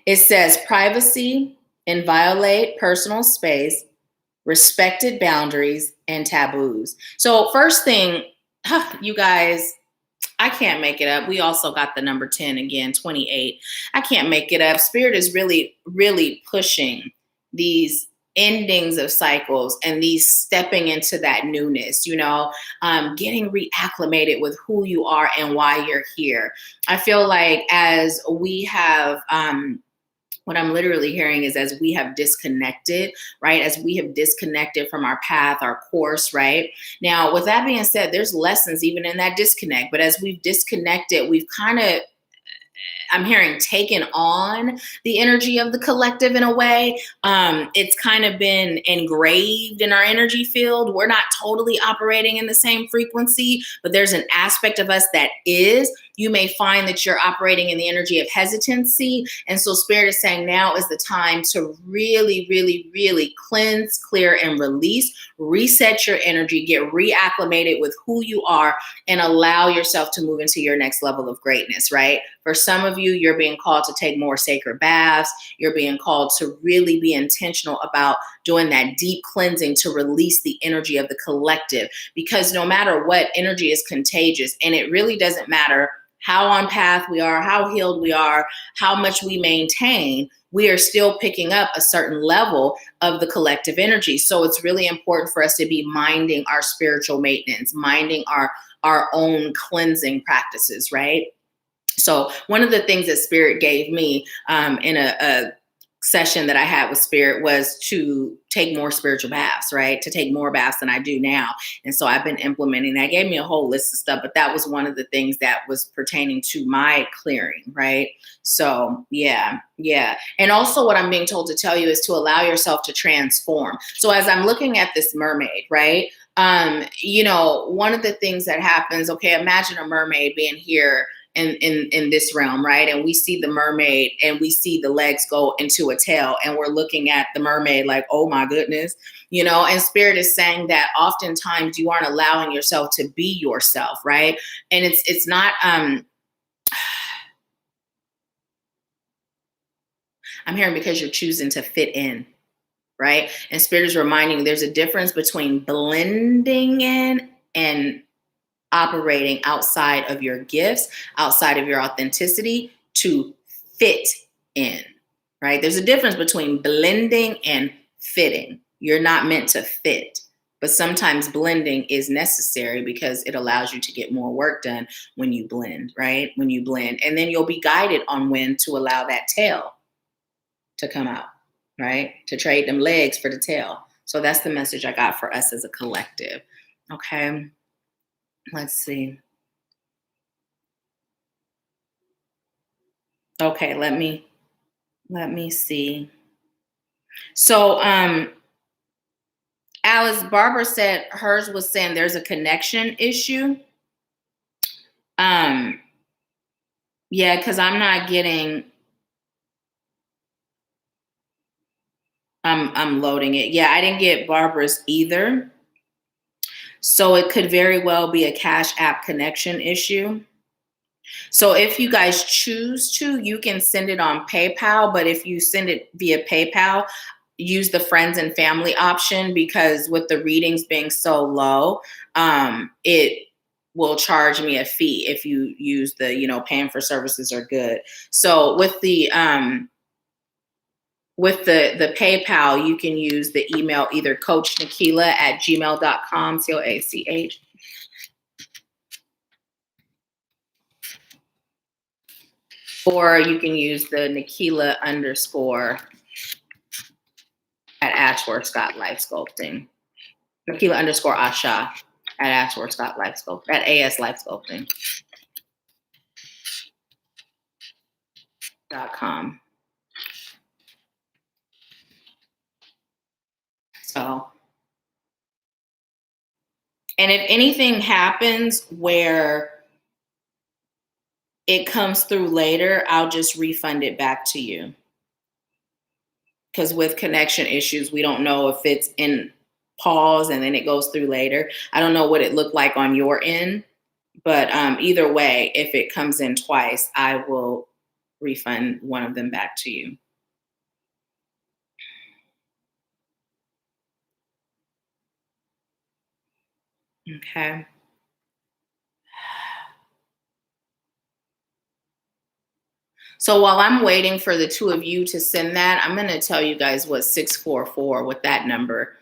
It says privacy, inviolate personal space, respected boundaries, and taboos. So first thing, you guys, I can't make it up. We also got the number 10 again, 28. I can't make it up. Spirit is really, really pushing these endings of cycles and these stepping into that newness, getting reacclimated with who you are and why you're here. I feel like as we have, what I'm literally hearing is as we have disconnected, right? As we have disconnected from our path, our course, right? Now, with that being said, there's lessons even in that disconnect. But as we've disconnected, we've kind of, I'm hearing, taken on the energy of the collective in a way. It's kind of been engraved in our energy field. We're not totally operating in the same frequency, but there's an aspect of us that is. You may find that you're operating in the energy of hesitancy. And so Spirit is saying now is the time to really, really, really cleanse, clear, and release, reset your energy, get reacclimated with who you are, and allow yourself to move into your next level of greatness, right? For some of you, you're being called to take more sacred baths. You're being called to really be intentional about doing that deep cleansing to release the energy of the collective, because no matter what, energy is contagious, and it really doesn't matter how on path we are, how healed we are, how much we maintain, we are still picking up a certain level of the collective energy. So it's really important for us to be minding our spiritual maintenance, minding our own cleansing practices, right? So one of the things that Spirit gave me in a session that I had with Spirit was to take more spiritual baths, right? To take more baths than I do now. And so I've been implementing that. It gave me a whole list of stuff, but that was one of the things that was pertaining to my clearing, right? So yeah. And also what I'm being told to tell you is to allow yourself to transform. So as I'm looking at this mermaid, right? One of the things that happens, okay, imagine a mermaid being here in this realm, right? And we see the mermaid and we see the legs go into a tail, and we're looking at the mermaid like, oh my goodness, and Spirit is saying that oftentimes you aren't allowing yourself to be yourself, right? And it's not, I'm hearing because you're choosing to fit in, right? And Spirit is reminding you there's a difference between blending in and operating outside of your gifts, outside of your authenticity to fit in, right? There's a difference between blending and fitting. You're not meant to fit, but sometimes blending is necessary because it allows you to get more work done when you blend, right? When you blend, and then you'll be guided on when to allow that tail to come out, right? To trade them legs for the tail. So that's the message I got for us as a collective. Okay. Let's see. Okay, let me see. So Alice Barber said hers was saying there's a connection issue. Yeah, because I'm not getting, I'm loading it. Yeah, I didn't get Barbara's either. So it could very well be a Cashapp connection issue. So if you guys choose to, you can send it on PayPal, but if you send it via PayPal, use the friends and family option, because with the readings being so low, it will charge me a fee if you use the, paying for services are good. So with the PayPal, you can use the email either coachnahkila@gmail.com, COACH, or you can use the Nahkila _ at AshworthScott Life Sculpting. Nahkila _ Asha at AshworthScott Life Sculpting, at AS Life Sculpting.com. So, and if anything happens where it comes through later, I'll just refund it back to you. Because with connection issues, we don't know if it's in pause and then it goes through later. I don't know what it looked like on your end, but either way, if it comes in twice, I will refund one of them back to you. Okay. So while I'm waiting for the two of you to send that, I'm going to tell you guys what 644, what that number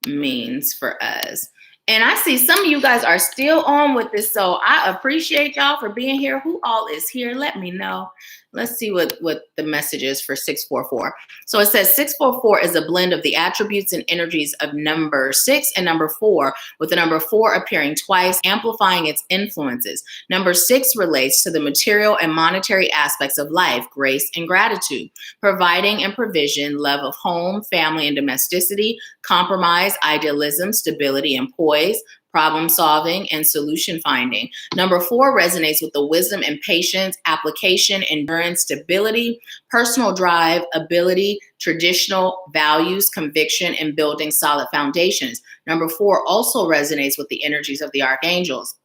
means for us. And I see some of you guys are still on with this, so I appreciate y'all for being here. Who all is here? Let me know. Let's see what the message is for 644. So it says 644 is a blend of the attributes and energies of number 6 and number 4, with the number 4 appearing twice, amplifying its influences. Number 6 relates to the material and monetary aspects of life, grace and gratitude, providing and provision, love of home, family and domesticity, compromise, idealism, stability and poise, problem solving, and solution finding. Number 4 resonates with the wisdom and patience, application, endurance, stability, personal drive, ability, traditional values, conviction, and building solid foundations. Number 4 also resonates with the energies of the archangels.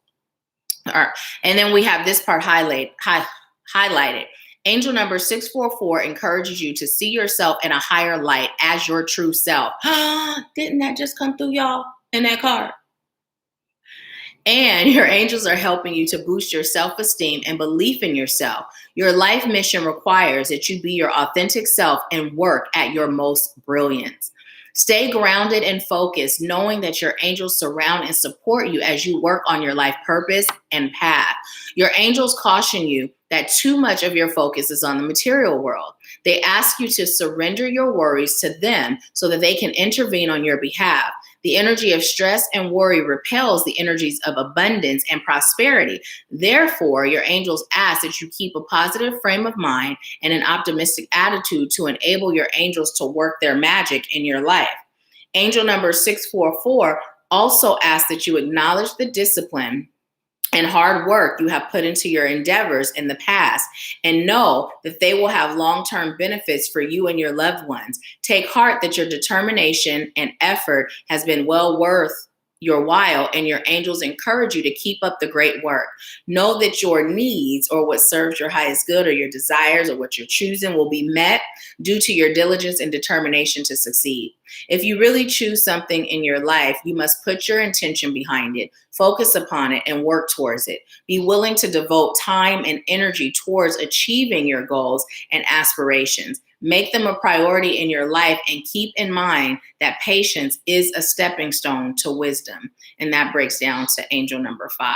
And then we have this part highlighted. Angel number 644 encourages you to see yourself in a higher light as your true self. Didn't that just come through, y'all, in that card? And your angels are helping you to boost your self-esteem and belief in yourself. Your life mission requires that you be your authentic self and work at your most brilliance. Stay grounded and focused, knowing that your angels surround and support you as you work on your life purpose and path. Your angels caution you that too much of your focus is on the material world. They ask you to surrender your worries to them so that they can intervene on your behalf. The energy of stress and worry repels the energies of abundance and prosperity. Therefore, your angels ask that you keep a positive frame of mind and an optimistic attitude to enable your angels to work their magic in your life. Angel number 644 also asks that you acknowledge the discipline and hard work you have put into your endeavors in the past, and know that they will have long-term benefits for you and your loved ones. Take heart that your determination and effort has been well worth your while, and your angels encourage you to keep up the great work. Know that your needs, or what serves your highest good, or your desires, or what you're choosing, will be met due to your diligence and determination to succeed. If you really choose something in your life, you must put your intention behind it, focus upon it, and work towards it. Be willing to devote time and energy towards achieving your goals and aspirations. Make them a priority in your life, and keep in mind that patience is a stepping stone to wisdom. And that breaks down to angel number 5.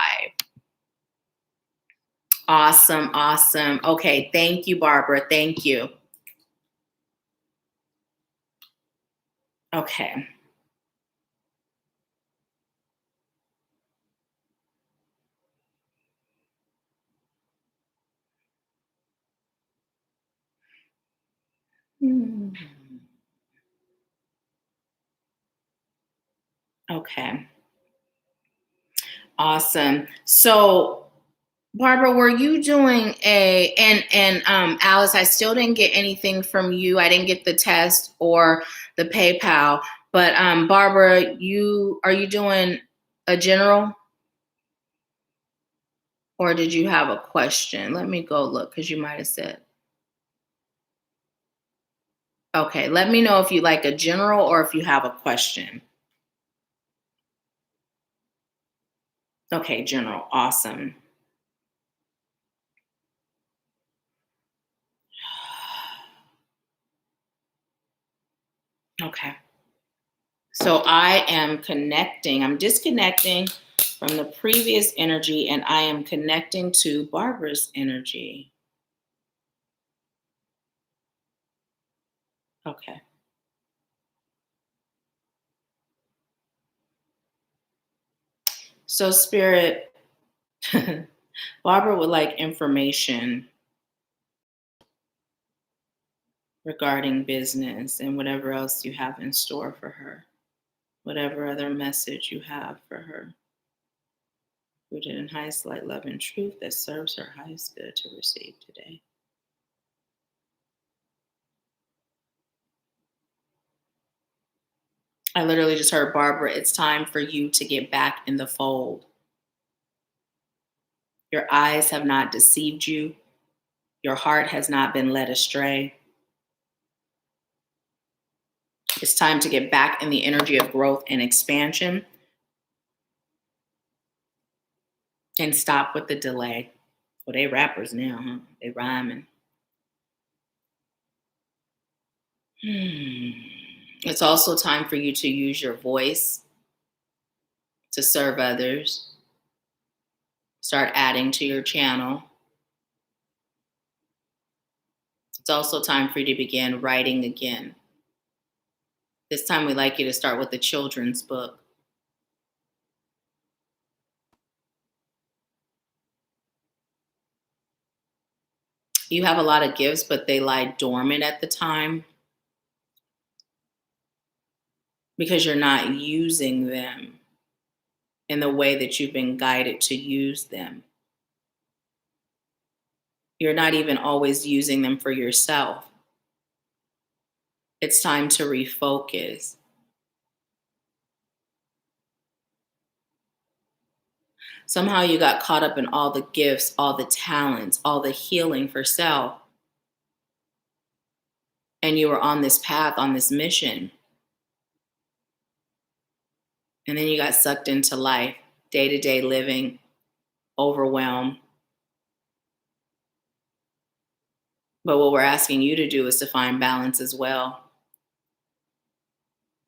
Awesome, awesome. Okay, thank you, Barbara. Thank you. Okay. Okay. Awesome. So, Barbara, were you doing Alice, I still didn't get anything from you. I didn't get the test or the PayPal, but Barbara, are you doing a general, or did you have a question? Let me go look, because you might have said. Okay, let me know if you like a general or if you have a question. Okay, general. Awesome. Okay. So I am connecting. I'm disconnecting from the previous energy, and I am connecting to Barbara's energy. Okay. So, Spirit, Barbara would like information regarding business and whatever else you have in store for her, whatever other message you have for her. Rooted in highest light, love, and truth that serves her highest good to receive today. I literally just heard, Barbara, it's time for you to get back in the fold. Your eyes have not deceived you. Your heart has not been led astray. It's time to get back in the energy of growth and expansion, and stop with the delay. Well, they rappers now, huh? They rhyming. It's also time for you to use your voice to serve others. Start adding to your channel. It's also time for you to begin writing again. This time we'd like you to start with a children's book. You have a lot of gifts, but they lie dormant at the time because you're not using them in the way that you've been guided to use them. You're not even always using them for yourself. It's time to refocus. Somehow you got caught up in all the gifts, all the talents, all the healing for self. And you were on this path, on this mission. And then you got sucked into life, day-to-day living, overwhelmed. But what we're asking you to do is to find balance as well.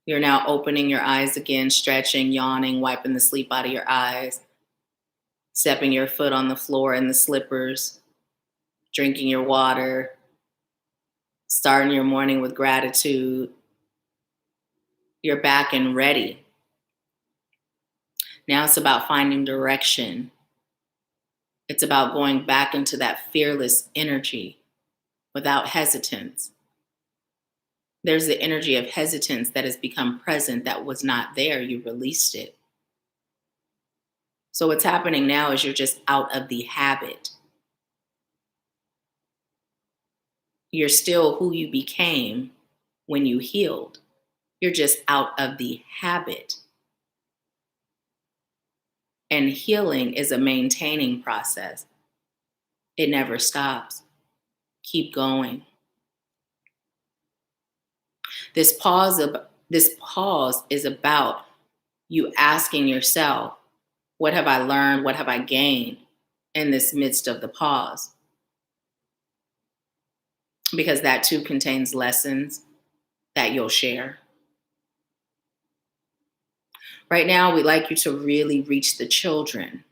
You're now opening your eyes again, stretching, yawning, wiping the sleep out of your eyes, stepping your foot on the floor in the slippers, drinking your water, starting your morning with gratitude. You're back and ready. Now it's about finding direction. It's about going back into that fearless energy without hesitance. There's the energy of hesitance that has become present that was not there. You released it. So what's happening now is you're just out of the habit. You're still who you became when you healed. You're just out of the habit. And healing is a maintaining process. It never stops. Keep going. This pause is about you asking yourself, what have I learned? What have I gained in this midst of the pause? Because that too contains lessons that you'll share. Right now, we'd like you to really reach the children.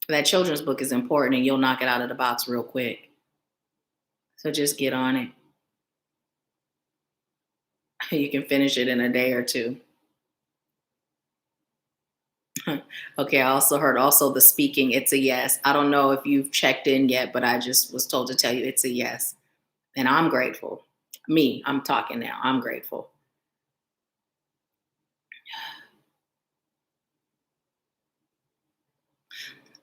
That children's book is important and you'll knock it out of the box real quick. So just get on it. You can finish it in a day or two. Okay, I also heard the speaking, it's a yes. I don't know if you've checked in yet, but I just was told to tell you it's a yes. And I'm grateful. I'm talking now. I'm grateful.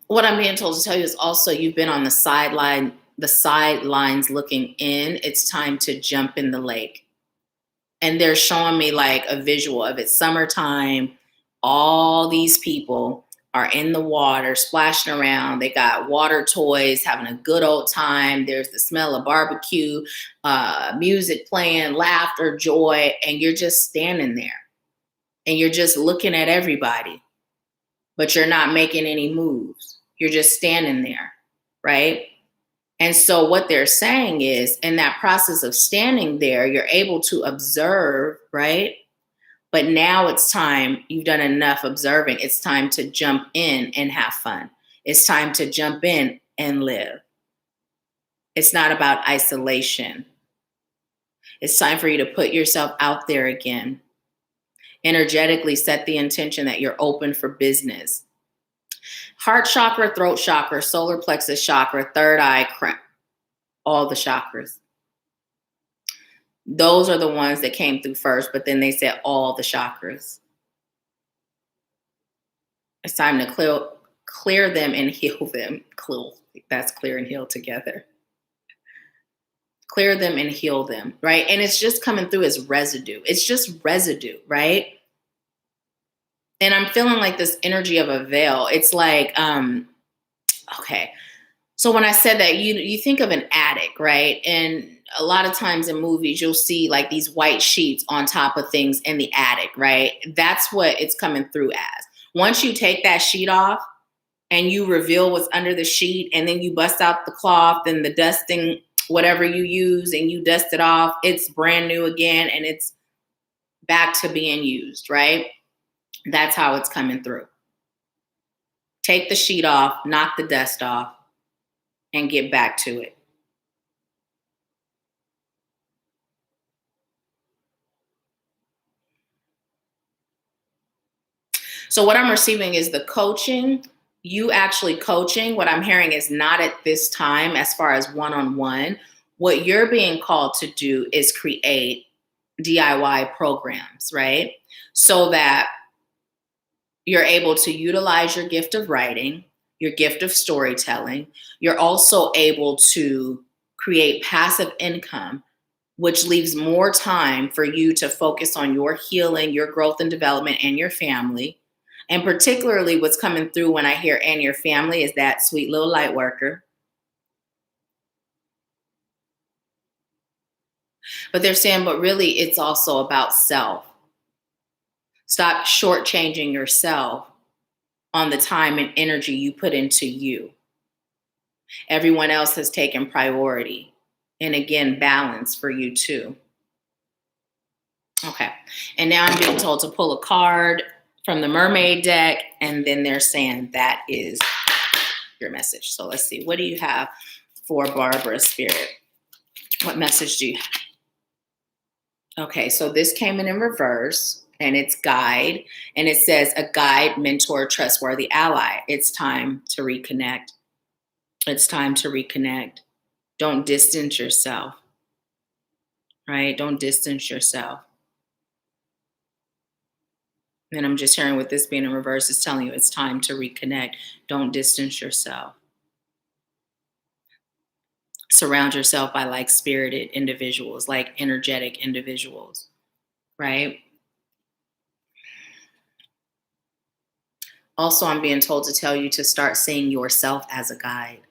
What I'm being told to tell you is also you've been on the sidelines looking in. It's time to jump in the lake. And they're showing me like a visual of it. Summertime, all these people are in the water, splashing around. They got water toys, having a good old time. There's the smell of barbecue, music playing, laughter, joy, and you're just standing there. And you're just looking at everybody, but you're not making any moves. You're just standing there, right? And so what they're saying is in that process of standing there, you're able to observe, right? But now it's time, you've done enough observing. It's time to jump in and have fun. It's time to jump in and live. It's not about isolation. It's time for you to put yourself out there again. Energetically set the intention that you're open for business. Heart chakra, throat chakra, solar plexus chakra, third eye, all the chakras. Those are the ones that came through first, but then they said all the chakras. It's time to clear them and heal them. That's clear and heal together. Clear them and heal them, right? And it's just coming through as residue. It's just residue, right? And I'm feeling like this energy of a veil. It's like, okay. So when I said that, you think of an attic, right? And a lot of times in movies, you'll see like these white sheets on top of things in the attic, right? That's what it's coming through as. Once you take that sheet off and you reveal what's under the sheet and then you bust out the cloth and the dusting whatever you use and you dust it off, it's brand new again and it's back to being used, right? That's how it's coming through. Take the sheet off, knock the dust off, and get back to it. So what I'm receiving is the coaching. You actually coaching. What I'm hearing is not at this time as far as one-on-one. What you're being called to do is create DIY programs, right? So that you're able to utilize your gift of writing, your gift of storytelling. You're also able to create passive income, which leaves more time for you to focus on your healing, your growth and development, and your family. And particularly what's coming through when I hear and your family is that sweet little light worker. But they're saying, but really it's also about self. Stop shortchanging yourself on the time and energy you put into you. Everyone else has taken priority. And again, balance for you too. Okay. And now I'm being told to pull a card from the mermaid deck. And then they're saying that is your message. So let's see. What do you have for Barbara Spirit? What message do you have? Okay. So this came in reverse. And it's guide, and it says a guide, mentor, trustworthy ally. It's time to reconnect. It's time to reconnect. Don't distance yourself, right? Don't distance yourself. And I'm just hearing with this being in reverse, it's telling you it's time to reconnect. Don't distance yourself. Surround yourself by like-spirited individuals, like energetic individuals, right? Also, I'm being told to tell you to start seeing yourself as a guide,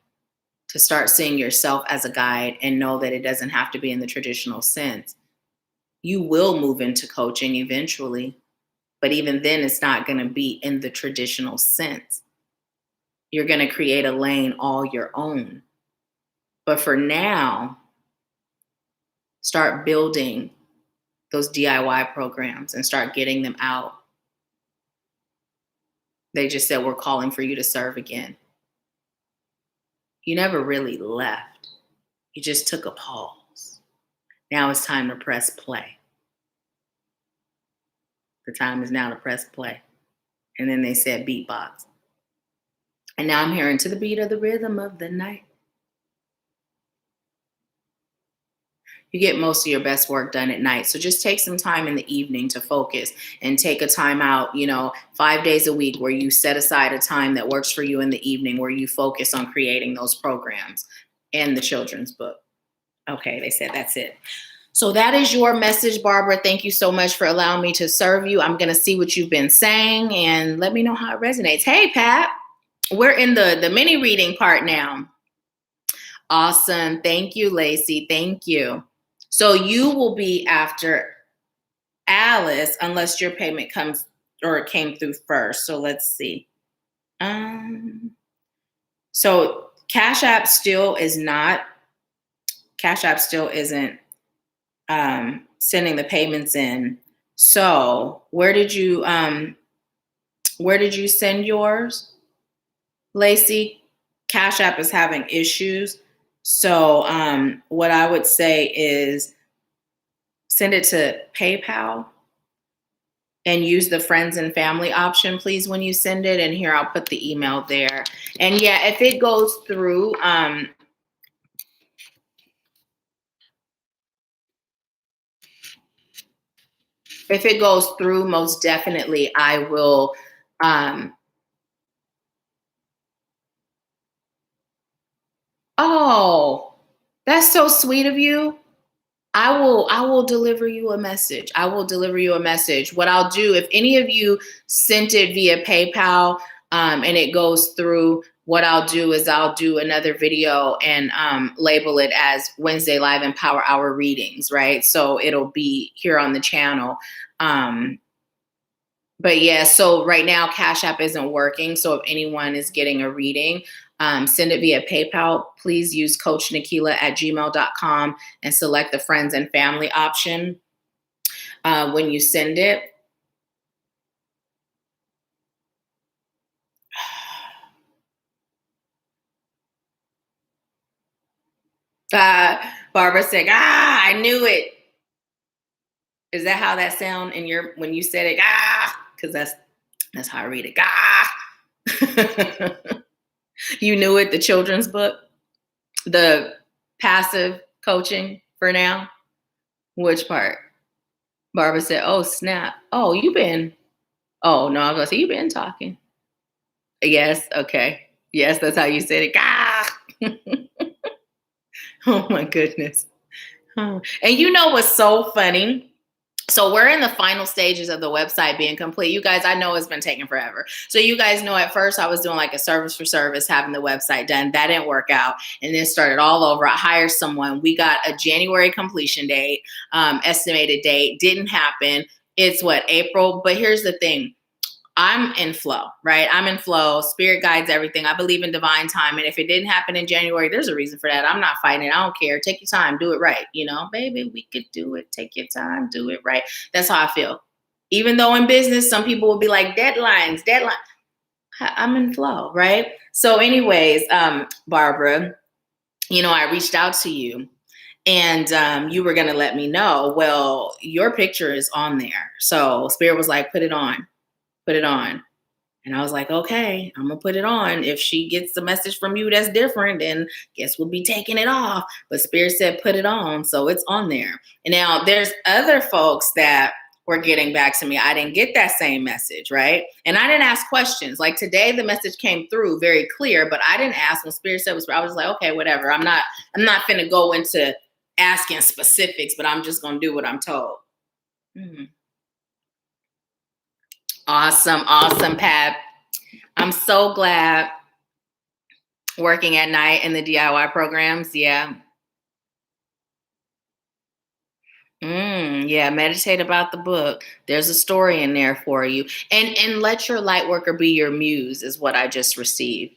to start seeing yourself as a guide and know that it doesn't have to be in the traditional sense. You will move into coaching eventually, but even then it's not going to be in the traditional sense. You're going to create a lane all your own. But for now, start building those DIY programs and start getting them out. They just said, we're calling for you to serve again. You never really left. You just took a pause. Now it's time to press play. The time is now to press play. And then they said beatbox. And now I'm hearing to the beat of the rhythm of the night. You get most of your best work done at night. So just take some time in the evening to focus and take a time out, 5 days a week where you set aside a time that works for you in the evening where you focus on creating those programs and the children's book. Okay, they said that's it. So that is your message, Barbara. Thank you so much for allowing me to serve you. I'm going to see what you've been saying and let me know how it resonates. Hey, Pat, we're in the mini reading part now. Awesome. Thank you, Lacey. Thank you. So you will be after Alice unless your payment comes or came through first. So let's see. So Cashapp still isn't sending the payments in. So where did you send yours, Lacey? Cashapp is having issues. So what I would say is send it to PayPal and use the friends and family option, please, when you send it. And here, I'll put the email there. And yeah, if it goes through, most definitely I will. Oh, that's so sweet of you. I will deliver you a message. I will deliver you a message. What I'll do, if any of you sent it via PayPal and it goes through, what I'll do is I'll do another video and label it as Wednesday Live and Power Hour readings, right? So it'll be here on the channel. But yeah, so right now Cash App isn't working. So if anyone is getting a reading, send it via PayPal. Please use coachnahkila@gmail.com and select the friends and family option when you send it. Barbara said, I knew it. Is that how that sound in your, when you said it? Because that's how I read it. You knew it, the children's book, the passive coaching for now. Which part? Barbara said, oh, snap. Oh, oh, no, I was going to say, you've been talking. Yes, okay. Yes, that's how you said it. Oh, my goodness. And you know what's so funny? So we're in the final stages of the website being complete. You guys, I know it's been taking forever. So you guys know at first I was doing like a service for service, having the website done. That didn't work out. And then started all over. I hired someone. We got a January completion date, estimated date. Didn't happen. It's April? But here's the thing. I'm in flow, right? I'm in flow. Spirit guides everything. I believe in divine time. And if it didn't happen in January, there's a reason for that. I'm not fighting it. I don't care. Take your time. Do it right. Baby, we could do it. Take your time. Do it right. That's how I feel. Even though in business, some people will be like, deadlines. I'm in flow, right? So anyways, Barbara, I reached out to you and you were going to let me know, well, your picture is on there. So Spirit was like, put it on. And I was like, okay, I'm going to put it on. If she gets a message from you that's different, then guess we'll be taking it off. But Spirit said, put it on. So it's on there. And now there's other folks that were getting back to me. I didn't get that same message, right? And I didn't ask questions. Like today, the message came through very clear, but I didn't ask. When Spirit said, I was like, okay, whatever. I'm not finna go into asking specifics, but I'm just going to do what I'm told. Awesome, Pat. I'm so glad working at night in the DIY programs. Yeah. Yeah, meditate about the book. There's a story in there for you. And let your light worker be your muse is what I just received.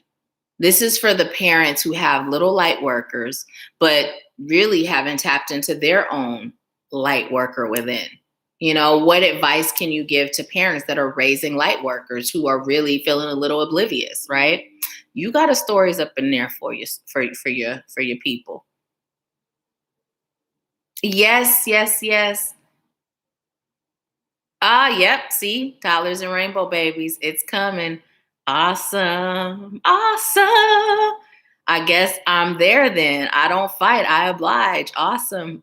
This is for the parents who have little light workers, but really haven't tapped into their own light worker within. What advice can you give to parents that are raising light workers who are really feeling a little oblivious, right? You got a stories up in there for you, for your people. Yes. Yep. See, toddlers and rainbow babies. It's coming. Awesome. I guess I'm there then. I don't fight. I oblige. Awesome.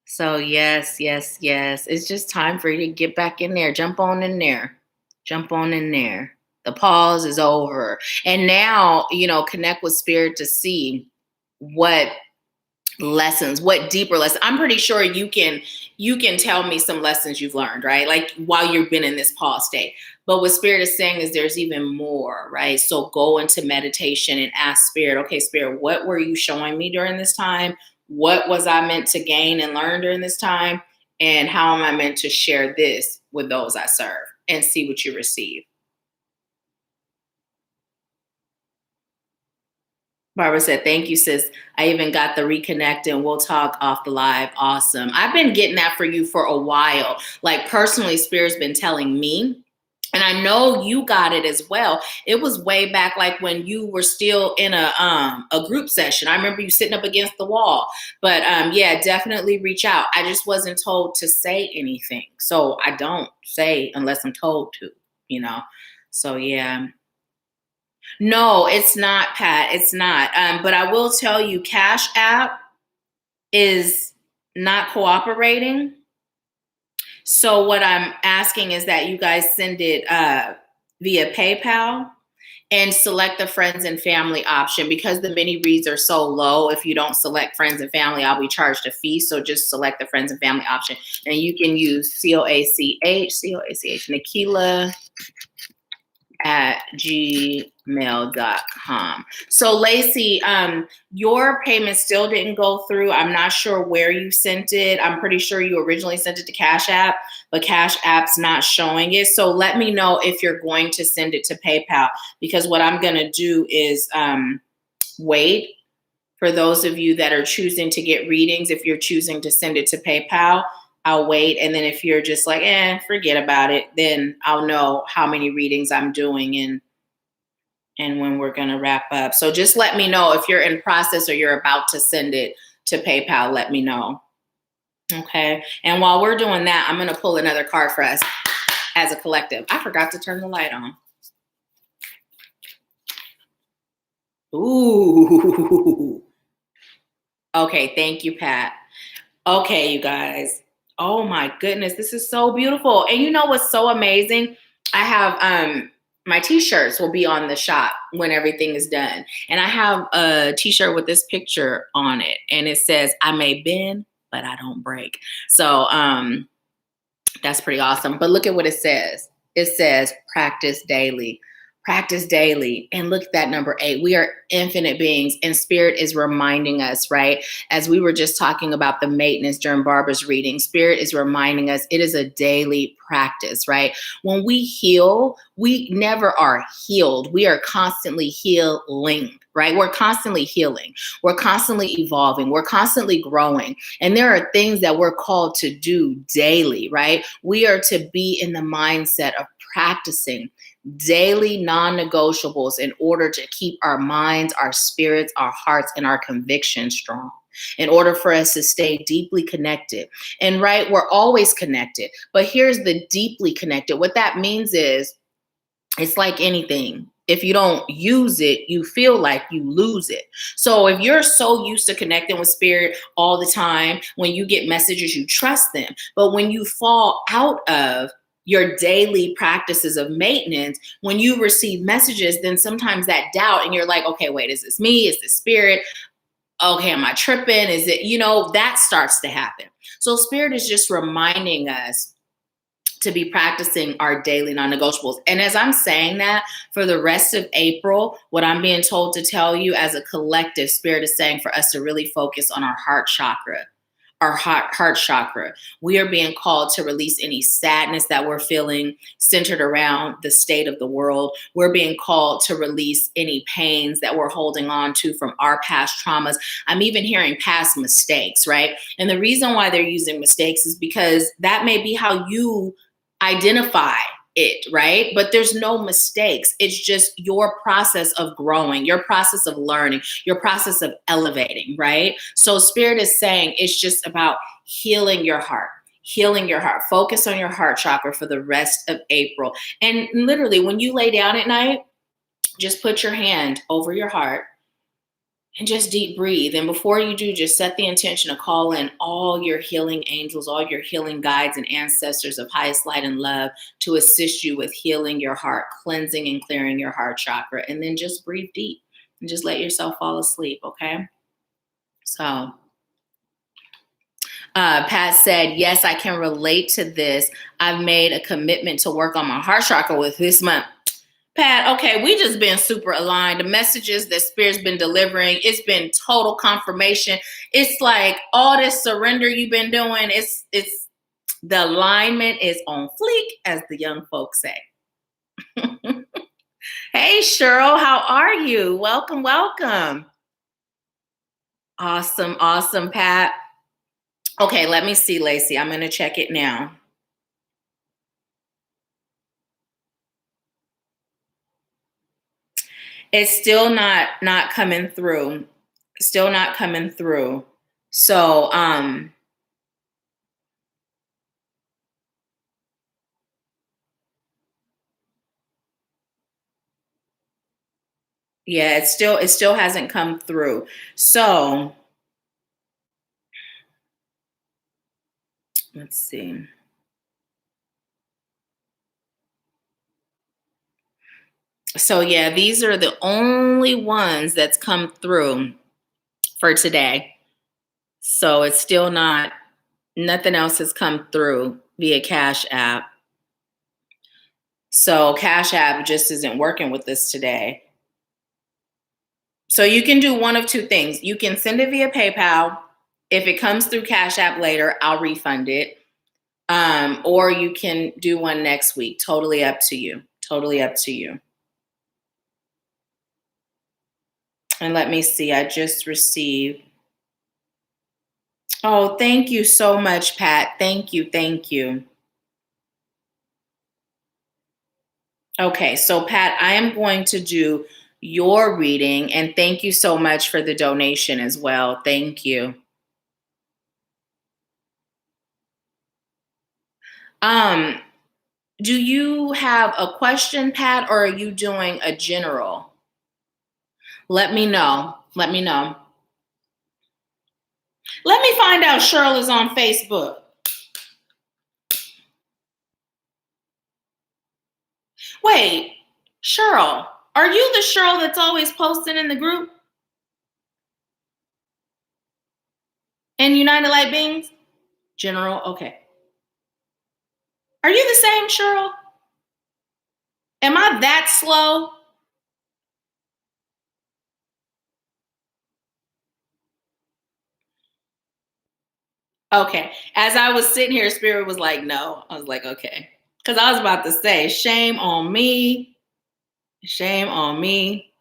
So yes. It's just time for you to get back in there. Jump on in there. The pause is over. And now, connect with Spirit to see what deeper lessons. I'm pretty sure you can tell me some lessons you've learned, right? Like while you've been in this pause state. But what Spirit is saying is there's even more, right? So go into meditation and ask Spirit, okay, Spirit, what were you showing me during this time? What was I meant to gain and learn during this time? And how am I meant to share this with those I serve? And see what you receive. Barbara said, thank you, sis. I even got the reconnect and we'll talk off the live. Awesome. I've been getting that for you for a while. Like personally, Spirit's been telling me, and I know you got it as well. It was way back like when you were still in a group session. I remember you sitting up against the wall. But yeah, definitely reach out. I just wasn't told to say anything. So I don't say unless I'm told to, So yeah. No, it's not, Pat. It's not. But I will tell you, Cashapp is not cooperating. So what I'm asking is that you guys send it via PayPal and select the friends and family option. Because the mini reads are so low, if you don't select friends and family, I'll be charged a fee. So just select the friends and family option. And you can use COACH, Nahkila at gmail.com. So Lacey, your payment still didn't go through. I'm not sure where you sent it. I'm pretty sure you originally sent it to Cashapp, but Cashapp's not showing it. So let me know if you're going to send it to PayPal, because what I'm going to do is wait for those of you that are choosing to get readings. If you're choosing to send it to PayPal, I'll wait. And then if you're just like, forget about it, then I'll know how many readings I'm doing and when we're going to wrap up. So just let me know if you're in process or you're about to send it to PayPal. Let me know. Okay. And while we're doing that, I'm going to pull another card for us as a collective. I forgot to turn the light on. Ooh. Okay. Thank you, Pat. Okay, you guys. Oh my goodness, this is so beautiful. And you know what's so amazing? I have my t-shirts will be on the shop when everything is done. And I have a t-shirt with this picture on it, and it says, I may bend, but I don't break. So that's pretty awesome. But look at what it says. It says practice daily. Practice daily. And look at that number 8. We are infinite beings, and Spirit is reminding us, right? As we were just talking about the maintenance during Barbara's reading, Spirit is reminding us it is a daily practice, right? When we heal, we never are healed. We are constantly healing, right? We're constantly healing. We're constantly evolving. We're constantly growing. And there are things that we're called to do daily, right? We are to be in the mindset of practicing daily non-negotiables in order to keep our minds, our spirits, our hearts, and our convictions strong, in order for us to stay deeply connected. And right, we're always connected, but here's the deeply connected. What that means is, it's like anything. If you don't use it, you feel like you lose it. So if you're so used to connecting with Spirit all the time, when you get messages, you trust them. But when you fall out of your daily practices of maintenance, when you receive messages, then sometimes that doubt, and you're like, okay, wait, is this me? Is this Spirit? Okay, am I tripping? Is it, that starts to happen. So Spirit is just reminding us to be practicing our daily non-negotiables. And as I'm saying that, for the rest of April, what I'm being told to tell you as a collective, Spirit is saying for us to really focus on our heart chakra. Our heart chakra. We are being called to release any sadness that we're feeling centered around the state of the world. We're being called to release any pains that we're holding on to from our past traumas. I'm even hearing past mistakes, right? And the reason why they're using mistakes is because that may be how you identify it, right? But there's no mistakes. It's just your process of growing, your process of learning, your process of elevating, right? So Spirit is saying it's just about healing your heart. Healing your heart. Focus on your heart chakra for the rest of April. And literally, when you lay down at night, just put your hand over your heart and just deep breathe. And before you do, just set the intention to call in all your healing angels, all your healing guides and ancestors of highest light and love to assist you with healing your heart, cleansing and clearing your heart chakra. And then just breathe deep and just let yourself fall asleep, okay? So Pat said, yes, I can relate to this. I've made a commitment to work on my heart chakra with this month. Pat, okay, we just been super aligned. The messages that Spirit's been delivering, it's been total confirmation. It's like all this surrender you've been doing, it's the alignment is on fleek, as the young folks say. Hey, Cheryl, how are you? Welcome, welcome. Awesome, awesome, Pat. Okay, let me see, Lacey. I'm going to check it now. It's still not coming through. Still not coming through. So, yeah, it still hasn't come through. So, let's see. So yeah, these are the only ones that's come through for today. So it's still nothing else has come through via Cash App. So Cashapp just isn't working with this today. So you can do one of two things. You can send it via PayPal. If it comes through Cashapp later, I'll refund it. Or you can do one next week. Totally up to you. Totally up to you. And let me see. I just received. Oh, thank you so much, Pat. Thank you. Thank you. Okay, so Pat, I am going to do your reading, and thank you so much for the donation as well. Thank you. Do you have a question, Pat, or are you doing a general? Let me know. Let me know. Let me find out Cheryl is on Facebook. Wait, Cheryl, are you the Cheryl that's always posting in the group? In United Light Beings? General, okay. Are you the same Cheryl? Am I that slow? Okay. As I was sitting here, Spirit was like, no. I was like, okay. Because I was about to say, shame on me. Shame on me.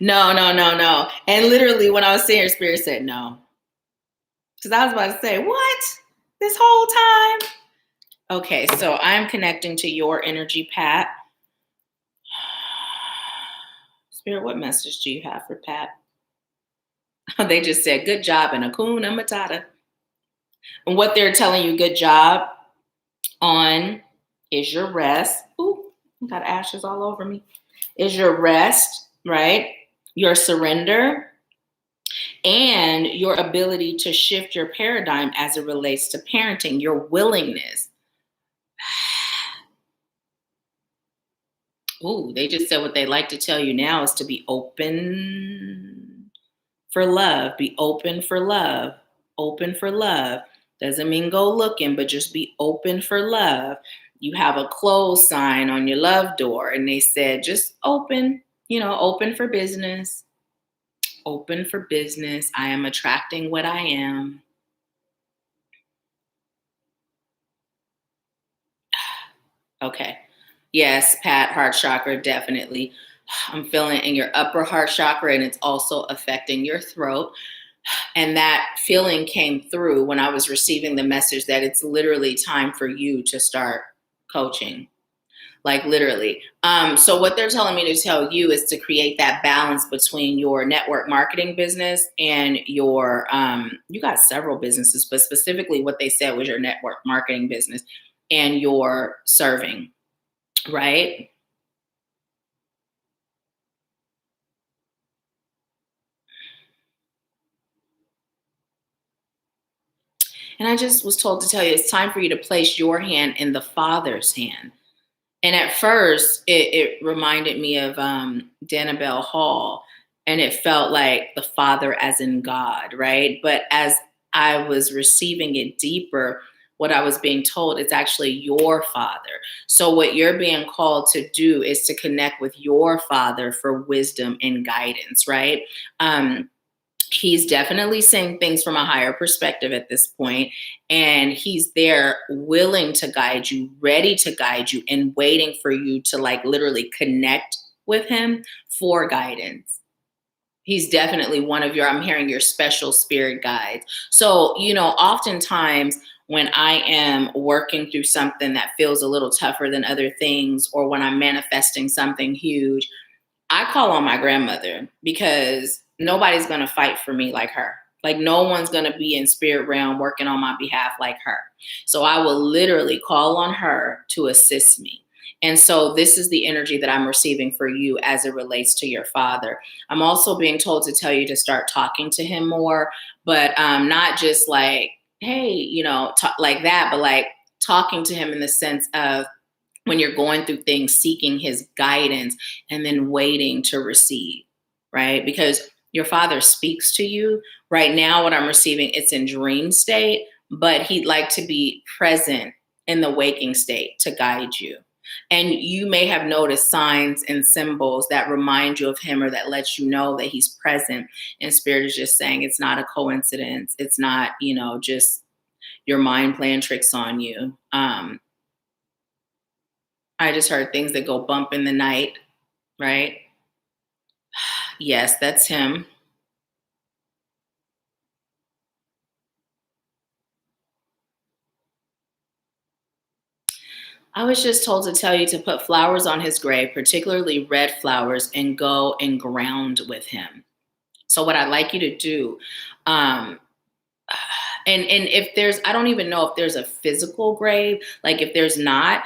No, no, no, no. And literally, when I was sitting here, Spirit said no. Because I was about to say, what? This whole time? Okay, so I'm connecting to your energy, Pat. Spirit, what message do you have for Pat? They just said, good job and Hakuna Matata. And what they're telling you, good job on is your rest. Ooh, got ashes all over me. Is your rest, right? Your surrender and your ability to shift your paradigm as it relates to parenting, your willingness. Ooh, they just said what they like to tell you now is to be open for love. Be open for love. Open for love. Doesn't mean go looking, but just be open for love. You have a close sign on your love door, and they said just open, open for business. Open for business. I am attracting what I am. Okay. Yes, Pat, heart chakra, definitely. I'm feeling in your upper heart chakra, and it's also affecting your throat. And that feeling came through when I was receiving the message that it's literally time for you to start coaching. Like literally. So what they're telling me to tell you is to create that balance between your network marketing business and your, you got several businesses, but specifically what they said was your network marketing business and your serving, right? And I just was told to tell you it's time for you to place your hand in the Father's hand. And at first, it reminded me of Danabelle Hall, and it felt like the Father as in God, right? But as I was receiving it deeper, what I was being told, it's actually your Father. So what you're being called to do is to connect with your Father for wisdom and guidance, right? He's definitely saying things from a higher perspective at this point, and he's there willing to guide you, ready to guide you, and waiting for you to like literally connect with him for guidance. He's definitely one of your, I'm hearing your special spirit guides. So, oftentimes when I am working through something that feels a little tougher than other things, or when I'm manifesting something huge, I call on my grandmother because nobody's going to fight for me like her. Like no one's going to be in spirit realm working on my behalf like her. So I will literally call on her to assist me. And so this is the energy that I'm receiving for you as it relates to your father. I'm also being told to tell you to start talking to him more, but not just like, hey, like that, but like talking to him in the sense of, when you're going through things, seeking his guidance and then waiting to receive, right? Because your father speaks to you. Right now, what I'm receiving, it's in dream state, but he'd like to be present in the waking state to guide you. And you may have noticed signs and symbols that remind you of him or that lets you know that he's present. And spirit is just saying it's not a coincidence. It's not, just your mind playing tricks on you. I just heard things that go bump in the night, right? Yes, that's him. I was just told to tell you to put flowers on his grave, particularly red flowers, and go and ground with him. So what I'd like you to do, um, and if there's, I don't even know if there's a physical grave, like if there's not,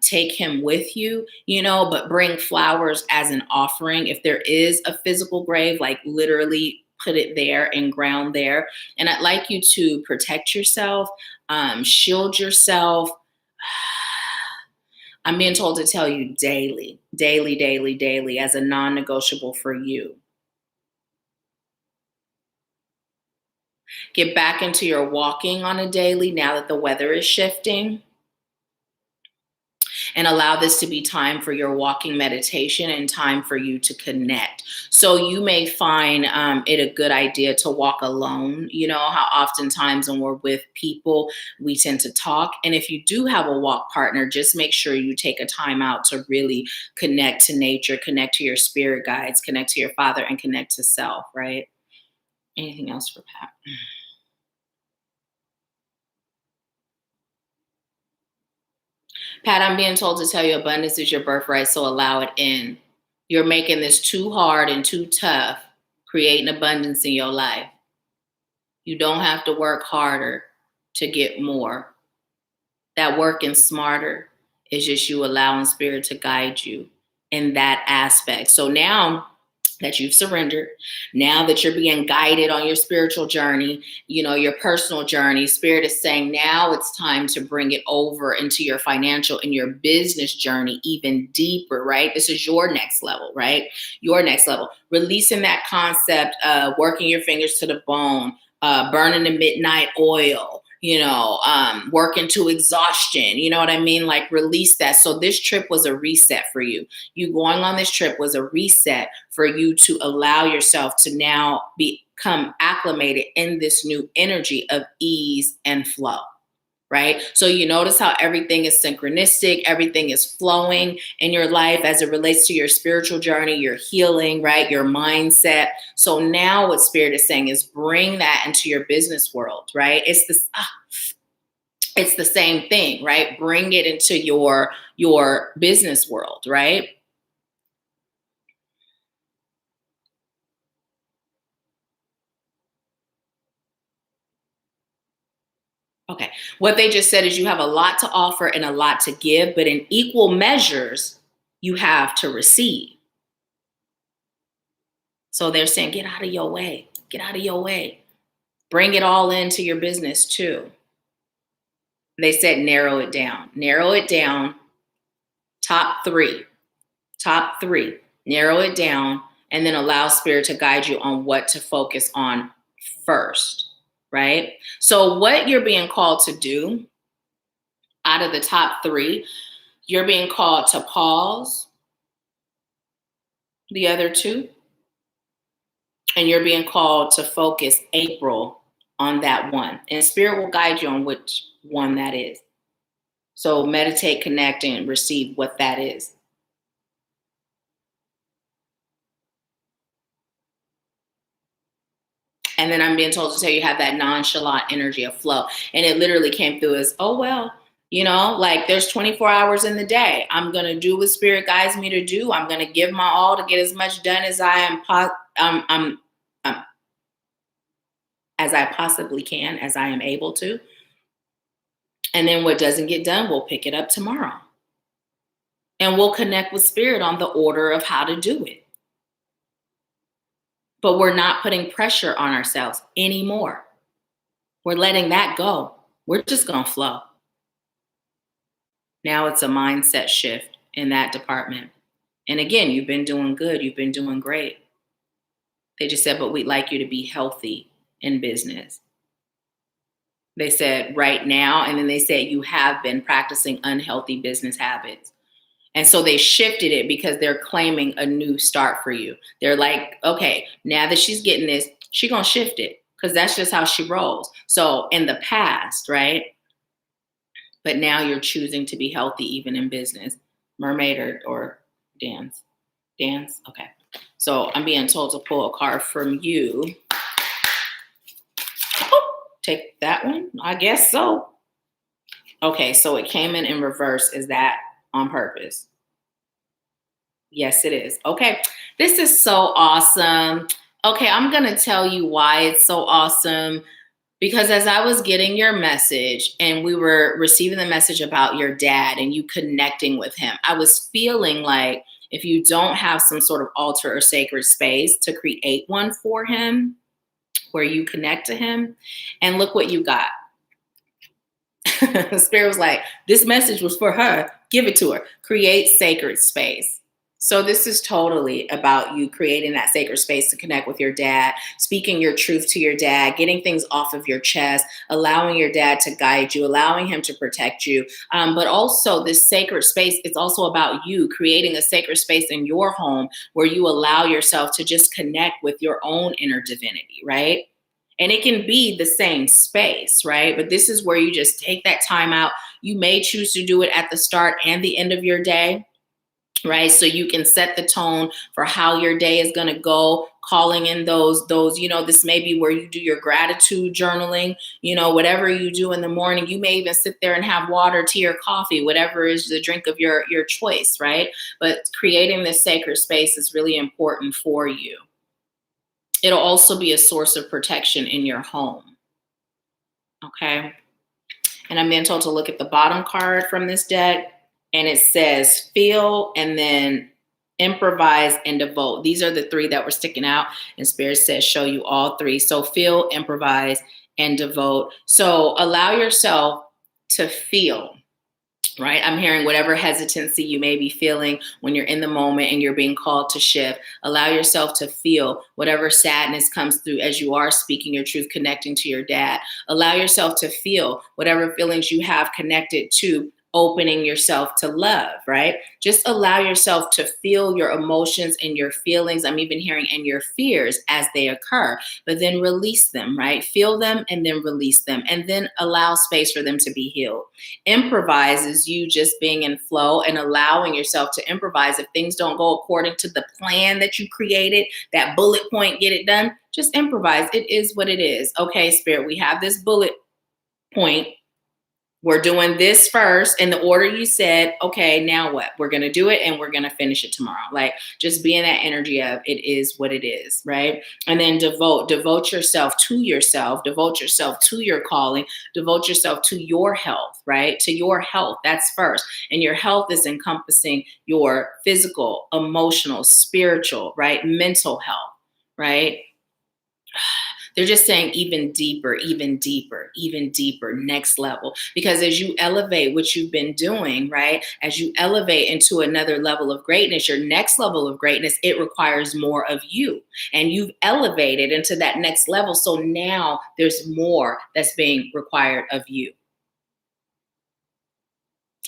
take him with you, but bring flowers as an offering. If there is a physical grave, like literally put it there and ground there. And I'd like you to protect yourself, shield yourself. I'm being told to tell you daily, daily, daily, daily as a non-negotiable for you. Get back into your walking on a daily now that the weather is shifting. And allow this to be time for your walking meditation and time for you to connect. So you may find it a good idea to walk alone. You know how oftentimes when we're with people, we tend to talk. And if you do have a walk partner, just make sure you take a time out to really connect to nature, connect to your spirit guides, connect to your father, and connect to self, right? Anything else for Pat? Pat, I'm being told to tell you abundance is your birthright, so allow it in. You're making this too hard and too tough, creating abundance in your life. You don't have to work harder to get more. That working smarter is just you allowing spirit to guide you in that aspect. So now that you've surrendered, now that you're being guided on your spiritual journey, your personal journey, spirit is saying now it's time to bring it over into your financial and your business journey even deeper, right? This is your next level, right? Your next level. Releasing that concept of working your fingers to the bone, burning the midnight oil, working to exhaustion, you know what I mean? Like release that. So this trip was a reset for you. You going on this trip was a reset for you to allow yourself to now become acclimated in this new energy of ease and flow, right? So you notice how everything is synchronistic, everything is flowing in your life as it relates to your spiritual journey, your healing, right? Your mindset. So now what spirit is saying is bring that into your business world, right? It's the same thing, right? Bring it into your business world, right? Okay. What they just said is you have a lot to offer and a lot to give, but in equal measures, you have to receive. So they're saying, get out of your way. Get out of your way. Bring it all into your business too. They said, narrow it down. Narrow it down. Top three. Top three. Narrow it down and then allow spirit to guide you on what to focus on first, right? So what you're being called to do out of the top three, you're being called to pause the other two, and you're being called to focus April on that one. And spirit will guide you on which one that is. So meditate, connect, and receive what that is. And then I'm being told to tell you have that nonchalant energy of flow. And it literally came through as, oh, well, like there's 24 hours in the day. I'm going to do what spirit guides me to do. I'm going to give my all to get as much done as as I possibly can, as I am able to. And then what doesn't get done, we'll pick it up tomorrow. And we'll connect with spirit on the order of how to do it. But we're not putting pressure on ourselves anymore. We're letting that go. We're just going to flow. Now it's a mindset shift in that department. And again, you've been doing good. You've been doing great. They just said, but we'd like you to be healthy in business. They said right now, and then they said you have been practicing unhealthy business habits. And so they shifted it because they're claiming a new start for you. They're like, okay, now that she's getting this, she's going to shift it because that's just how she rolls. So in the past, right? But now you're choosing to be healthy even in business. Mermaid or dance? Dance? Okay. So I'm being told to pull a card from you. Oh, take that one? I guess so. Okay, so it came in reverse. Is that on purpose? Yes, it is. Okay, this is so awesome. Okay, I'm going to tell you why it's so awesome. Because as I was getting your message and we were receiving the message about your dad and you connecting with him, I was feeling like if you don't have some sort of altar or sacred space to create one for him where you connect to him, and look what you got. The Spirit was like, this message was for her. Give it to her. Create sacred space. So this is totally about you creating that sacred space to connect with your dad, speaking your truth to your dad, getting things off of your chest, allowing your dad to guide you, allowing him to protect you. But also this sacred space, it's also about you creating a sacred space in your home where you allow yourself to just connect with your own inner divinity, right? And it can be the same space, right? But this is where you just take that time out. You may choose to do it at the start and the end of your day, right? So you can set the tone for how your day is going to go, calling in those, this may be where you do your gratitude journaling, whatever you do in the morning. You may even sit there and have water, tea, or coffee, whatever is the drink of your choice, right? But creating this sacred space is really important for you. It'll also be a source of protection in your home. Okay. And I'm being told to look at the bottom card from this deck, and it says feel and then improvise and devote. These are the three that were sticking out, and Spirit says show you all three. So feel, improvise, and devote. So allow yourself to feel. Right? I'm hearing whatever hesitancy you may be feeling when you're in the moment and you're being called to shift. Allow yourself to feel whatever sadness comes through as you are speaking your truth, connecting to your dad. Allow yourself to feel whatever feelings you have connected to opening yourself to love, right? Just allow yourself to feel your emotions and your feelings. I'm even hearing and your fears as they occur, but then release them, right? Feel them and then release them, and then allow space for them to be healed. Improvise is you just being in flow and allowing yourself to improvise. If things don't go according to the plan that you created, that bullet point, get it done, just improvise. It is what it is. Okay, Spirit, we have this bullet point. We're doing this first in the order you said. Okay, now what? We're going to do it and we're going to finish it tomorrow. Like just be in that energy of it is what it is, right? And then devote yourself to yourself, devote yourself to your calling, devote yourself to your health, right? To your health. That's first. And your health is encompassing your physical, emotional, spiritual, right? Mental health, right? They're just saying even deeper, even deeper, even deeper, next level. Because as you elevate what you've been doing, right? As you elevate into another level of greatness, your next level of greatness, it requires more of you. And you've elevated into that next level. So now there's more that's being required of you.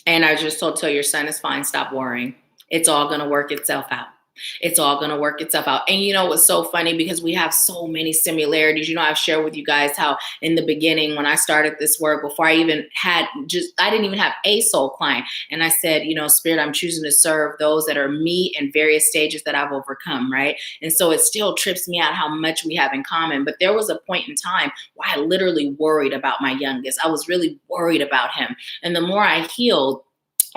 And I just told tell your son it's fine, stop worrying. It's all gonna work itself out. It's all going to work itself out. And you know what's so funny, because we have so many similarities. I've shared with you guys how in the beginning when I started this work, before I even had I didn't even have a soul client. And I said, Spirit, I'm choosing to serve those that are me in various stages that I've overcome, right? And so it still trips me out how much we have in common. But there was a point in time where I literally worried about my youngest. I was really worried about him. And the more I healed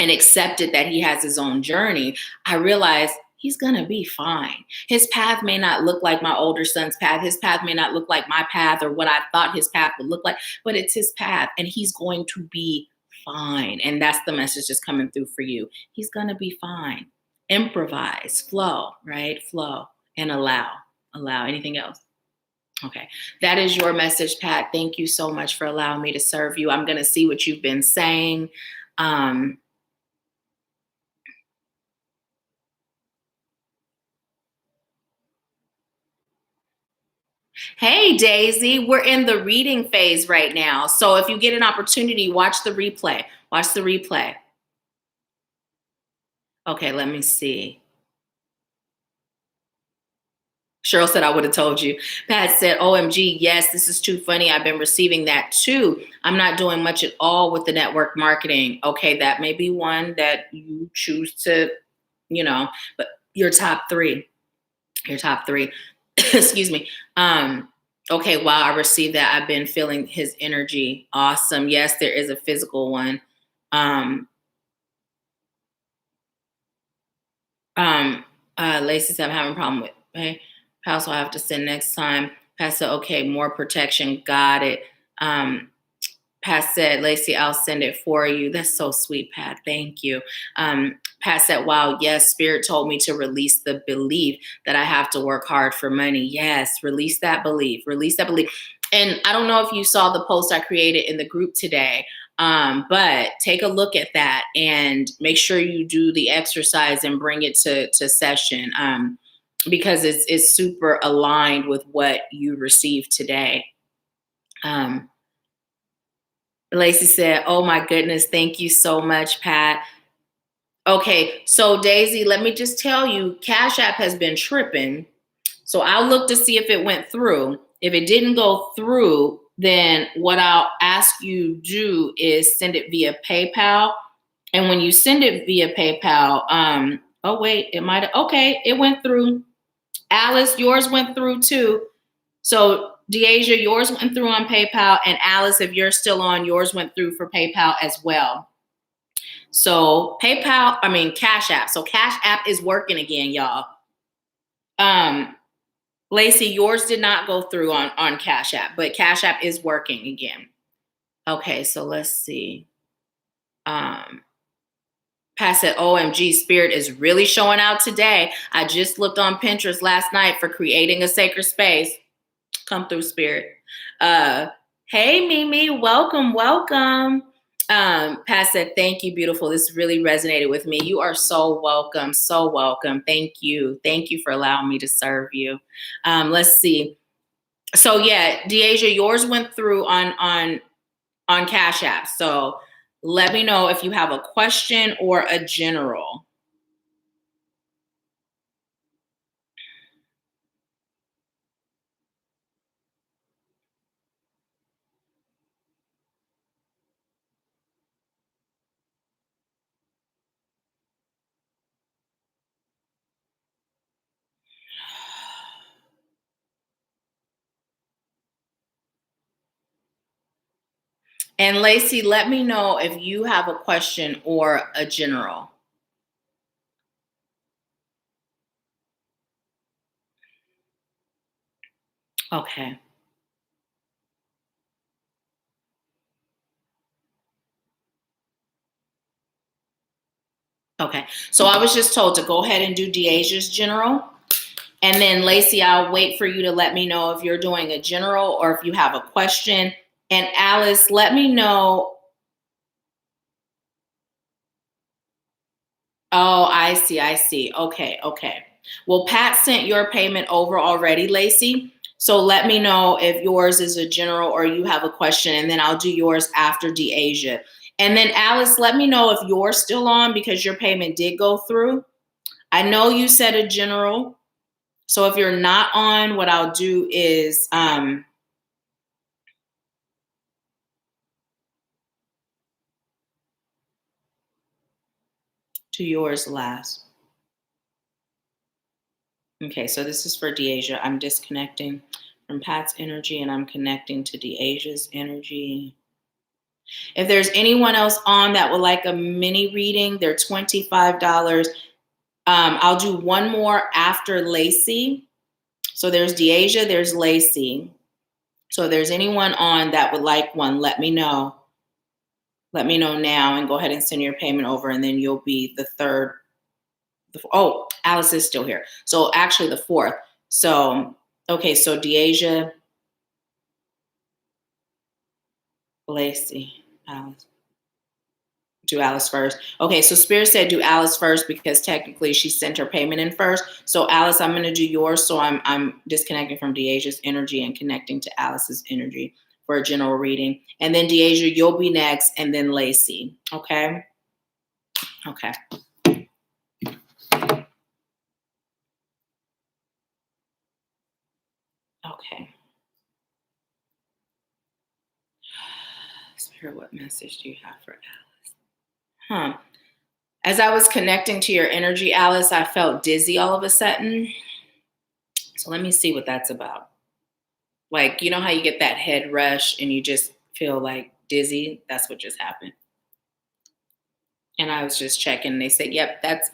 and accepted that he has his own journey, I realized he's going to be fine. His path may not look like my older son's path. His path may not look like my path or what I thought his path would look like, but it's his path and he's going to be fine. And that's the message that's coming through for you. He's going to be fine. Improvise, flow, right? Flow and allow. Anything else? Okay. That is your message, Pat. Thank you so much for allowing me to serve you. I'm going to see what you've been saying. Hey, Daisy, we're in the reading phase right now. So if you get an opportunity, watch the replay. Watch the replay. Okay, let me see. Cheryl said, I would have told you. Pat said, OMG, yes, this is too funny. I've been receiving that too. I'm not doing much at all with the network marketing. Okay, that may be one that you choose to, but your top three, excuse me. Okay, wow, I received that. I've been feeling his energy. Awesome. Yes, there is a physical one. Lacey said, I'm having a problem with, okay, House will have to send next time. Pat said, okay, more protection. Got it. Pat said, Lacey, I'll send it for you. That's so sweet, Pat. Thank you. Pat said, wow, yes, Spirit told me to release the belief that I have to work hard for money. Yes, release that belief. Release that belief. And I don't know if you saw the post I created in the group today, but take a look at that and make sure you do the exercise and bring it to session, because it's super aligned with what you received today. Lacey said, oh my goodness, thank you so much, Pat. Okay, so Daisy, let me just tell you, Cashapp has been tripping. So I'll look to see if it went through. If it didn't go through, then what I'll ask you do is send it via PayPal. And when you send it via PayPal, oh wait, it might have, okay, it went through. Alice, yours went through too. So Deasia, yours went through on PayPal, and Alice, if you're still on, yours went through for PayPal as well. So Cash App. So Cash App is working again, y'all. Lacey, yours did not go through on Cash App, but Cash App is working again. Okay, so let's see. Pat said, OMG, Spirit is really showing out today. I just looked on Pinterest last night for creating a sacred space. Come through, Spirit. Hey, Mimi, welcome. Pat said, thank you, beautiful. This really resonated with me. You are so welcome. So welcome. Thank you. Thank you for allowing me to serve you. Let's see. So yeah, Deasia, yours went through on Cash App. So let me know if you have a question or a general. And Lacey, let me know if you have a question or a general. Okay. Okay. So I was just told to go ahead and do Deasia's general. And then Lacey, I'll wait for you to let me know if you're doing a general or if you have a question. And Alice, let me know. Oh, I see. Okay. Well, Pat sent your payment over already, Lacey. So let me know if yours is a general or you have a question, and then I'll do yours after Deasia. And then Alice, let me know if you're still on because your payment did go through. I know you said a general. So if you're not on, what I'll do is do yours last. Okay, so this is for Deasia. I'm disconnecting from Pat's energy and I'm connecting to Deasia's energy. If there's anyone else on that would like a mini reading, they're $25. I'll do one more after Lacey. So there's Deasia, there's Lacey. So if there's anyone on that would like one, let me know. Let me know now and go ahead and send your payment over, and then you'll be the third. Oh, Alice is still here. So actually the fourth. So, okay, so Deasia, Lacey, Alice. Do Alice first. Okay, so Spirit said do Alice first because technically she sent her payment in first. So Alice, I'm gonna do yours. So I'm disconnecting from Deaja's energy and connecting to Alice's energy for a general reading. And then Deaja, you'll be next, and then Lacey. Okay. Okay. Okay. Spirit, what message do you have for Alice? As I was connecting to your energy, Alice, I felt dizzy all of a sudden. So let me see what that's about. Like, you know how you get that head rush and you just feel like dizzy? That's what just happened. And I was just checking. They said, yep, that's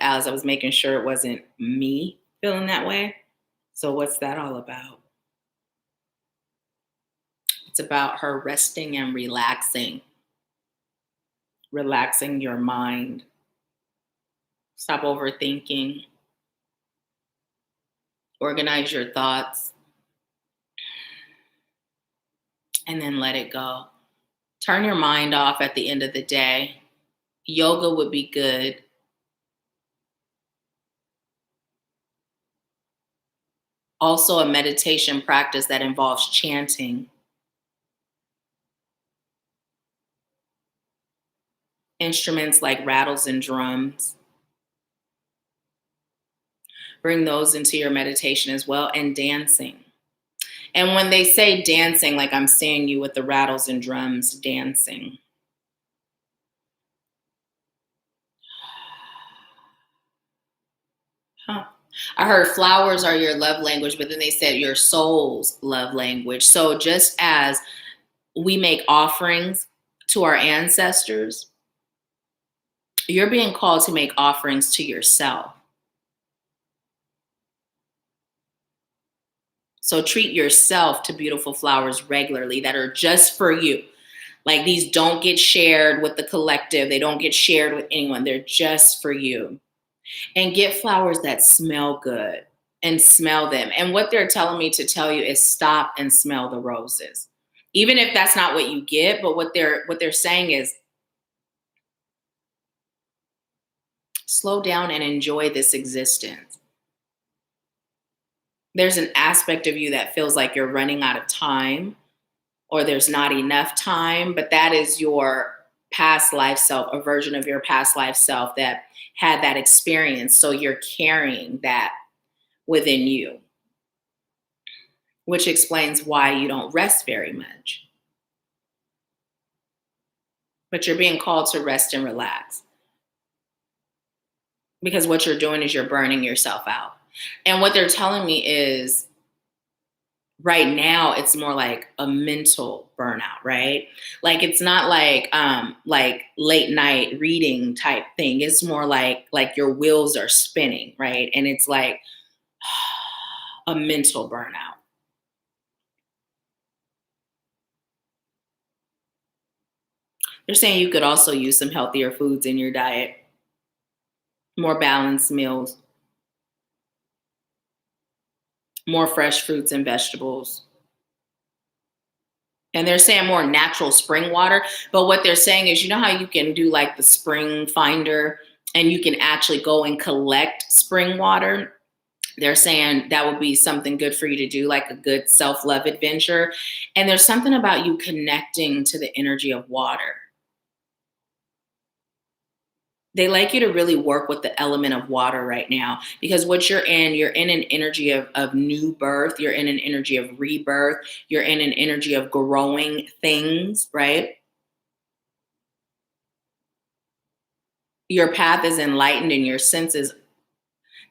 Alice. I was making sure it wasn't me feeling that way. So what's that all about? It's about her resting and relaxing your mind. Stop overthinking. Organize your thoughts. And then let it go. Turn your mind off at the end of the day. Yoga would be good. Also, a meditation practice that involves chanting. Instruments like rattles and drums. Bring those into your meditation as well, and dancing. And when they say dancing, like I'm seeing you with the rattles and drums dancing. Huh. I heard flowers are your love language, but then they said your soul's love language. So just as we make offerings to our ancestors, you're being called to make offerings to yourself. So treat yourself to beautiful flowers regularly that are just for you. Like these don't get shared with the collective. They don't get shared with anyone. They're just for you. And get flowers that smell good and smell them. And what they're telling me to tell you is stop and smell the roses. Even if that's not what you get, but what they're saying is slow down and enjoy this existence. There's an aspect of you that feels like you're running out of time or there's not enough time, but that is your past life self, a version of your past life self that had that experience. So you're carrying that within you, which explains why you don't rest very much. But you're being called to rest and relax because what you're doing is you're burning yourself out. And what they're telling me is right now it's more like a mental burnout, right? Like it's not like late night reading type thing. It's more like your wheels are spinning, right? And it's like a mental burnout. They're saying you could also use some healthier foods in your diet, more balanced meals, more fresh fruits and vegetables. And they're saying more natural spring water. But what they're saying is, you know how you can do like the spring finder and you can actually go and collect spring water? They're saying that would be something good for you to do, like a good self-love adventure. And there's something about you connecting to the energy of water. They like you to really work with the element of water right now because what you're in an energy of new birth. You're in an energy of rebirth. You're in an energy of growing things, right? Your path is enlightened and your senses,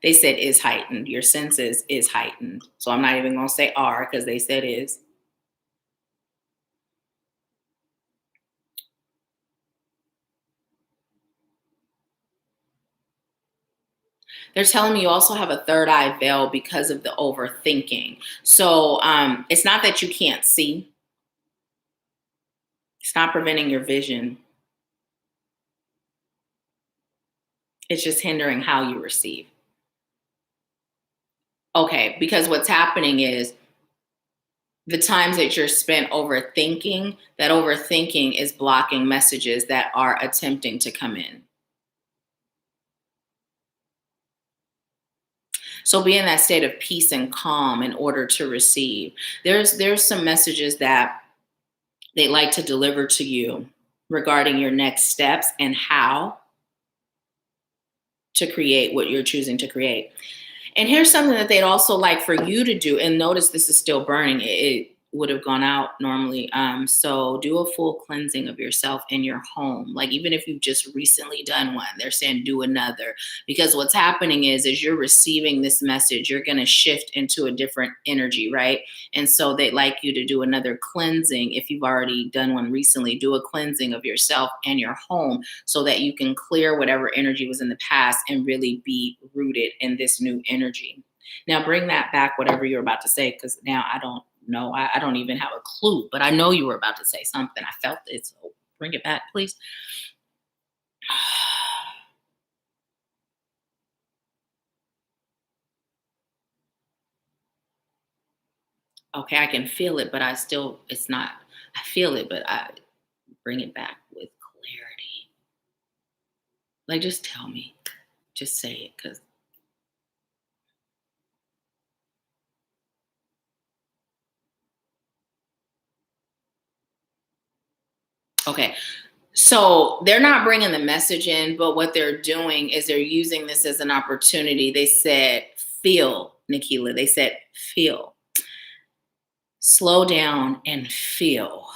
they said is heightened. Your senses is heightened. So I'm not even going to say are because they said is. They're telling me you also have a third eye veil because of the overthinking. So it's not that you can't see. It's not preventing your vision. It's just hindering how you receive. Okay, because what's happening is The times that you're spent overthinking, that overthinking is blocking messages that are attempting to come in. So be in that state of peace and calm in order to receive. There's some messages that they like to deliver to you regarding your next steps and how to create what you're choosing to create. And here's something that they'd also like for you to do. And notice this is still burning. It would have gone out normally. So do a full cleansing of yourself in your home. Like even if you've just recently done one, they're saying do another. Because what's happening is you're receiving this message, you're going to shift into a different energy, right? And so they'd like you to do another cleansing. If you've already done one recently, do a cleansing of yourself and your home so that you can clear whatever energy was in the past and really be rooted in this new energy. Now bring that back, whatever you're about to say, because now I don't know. I don't even have a clue, but I know you were about to say something. I felt it. So bring it back, please. Okay, I can feel it, but it's not, I feel it, but I bring it back with clarity. Like, just tell me, just say it, because okay. So they're not bringing the message in, but what they're doing is they're using this as an opportunity. They said, feel, Nahkila. They said, feel. Slow down and feel.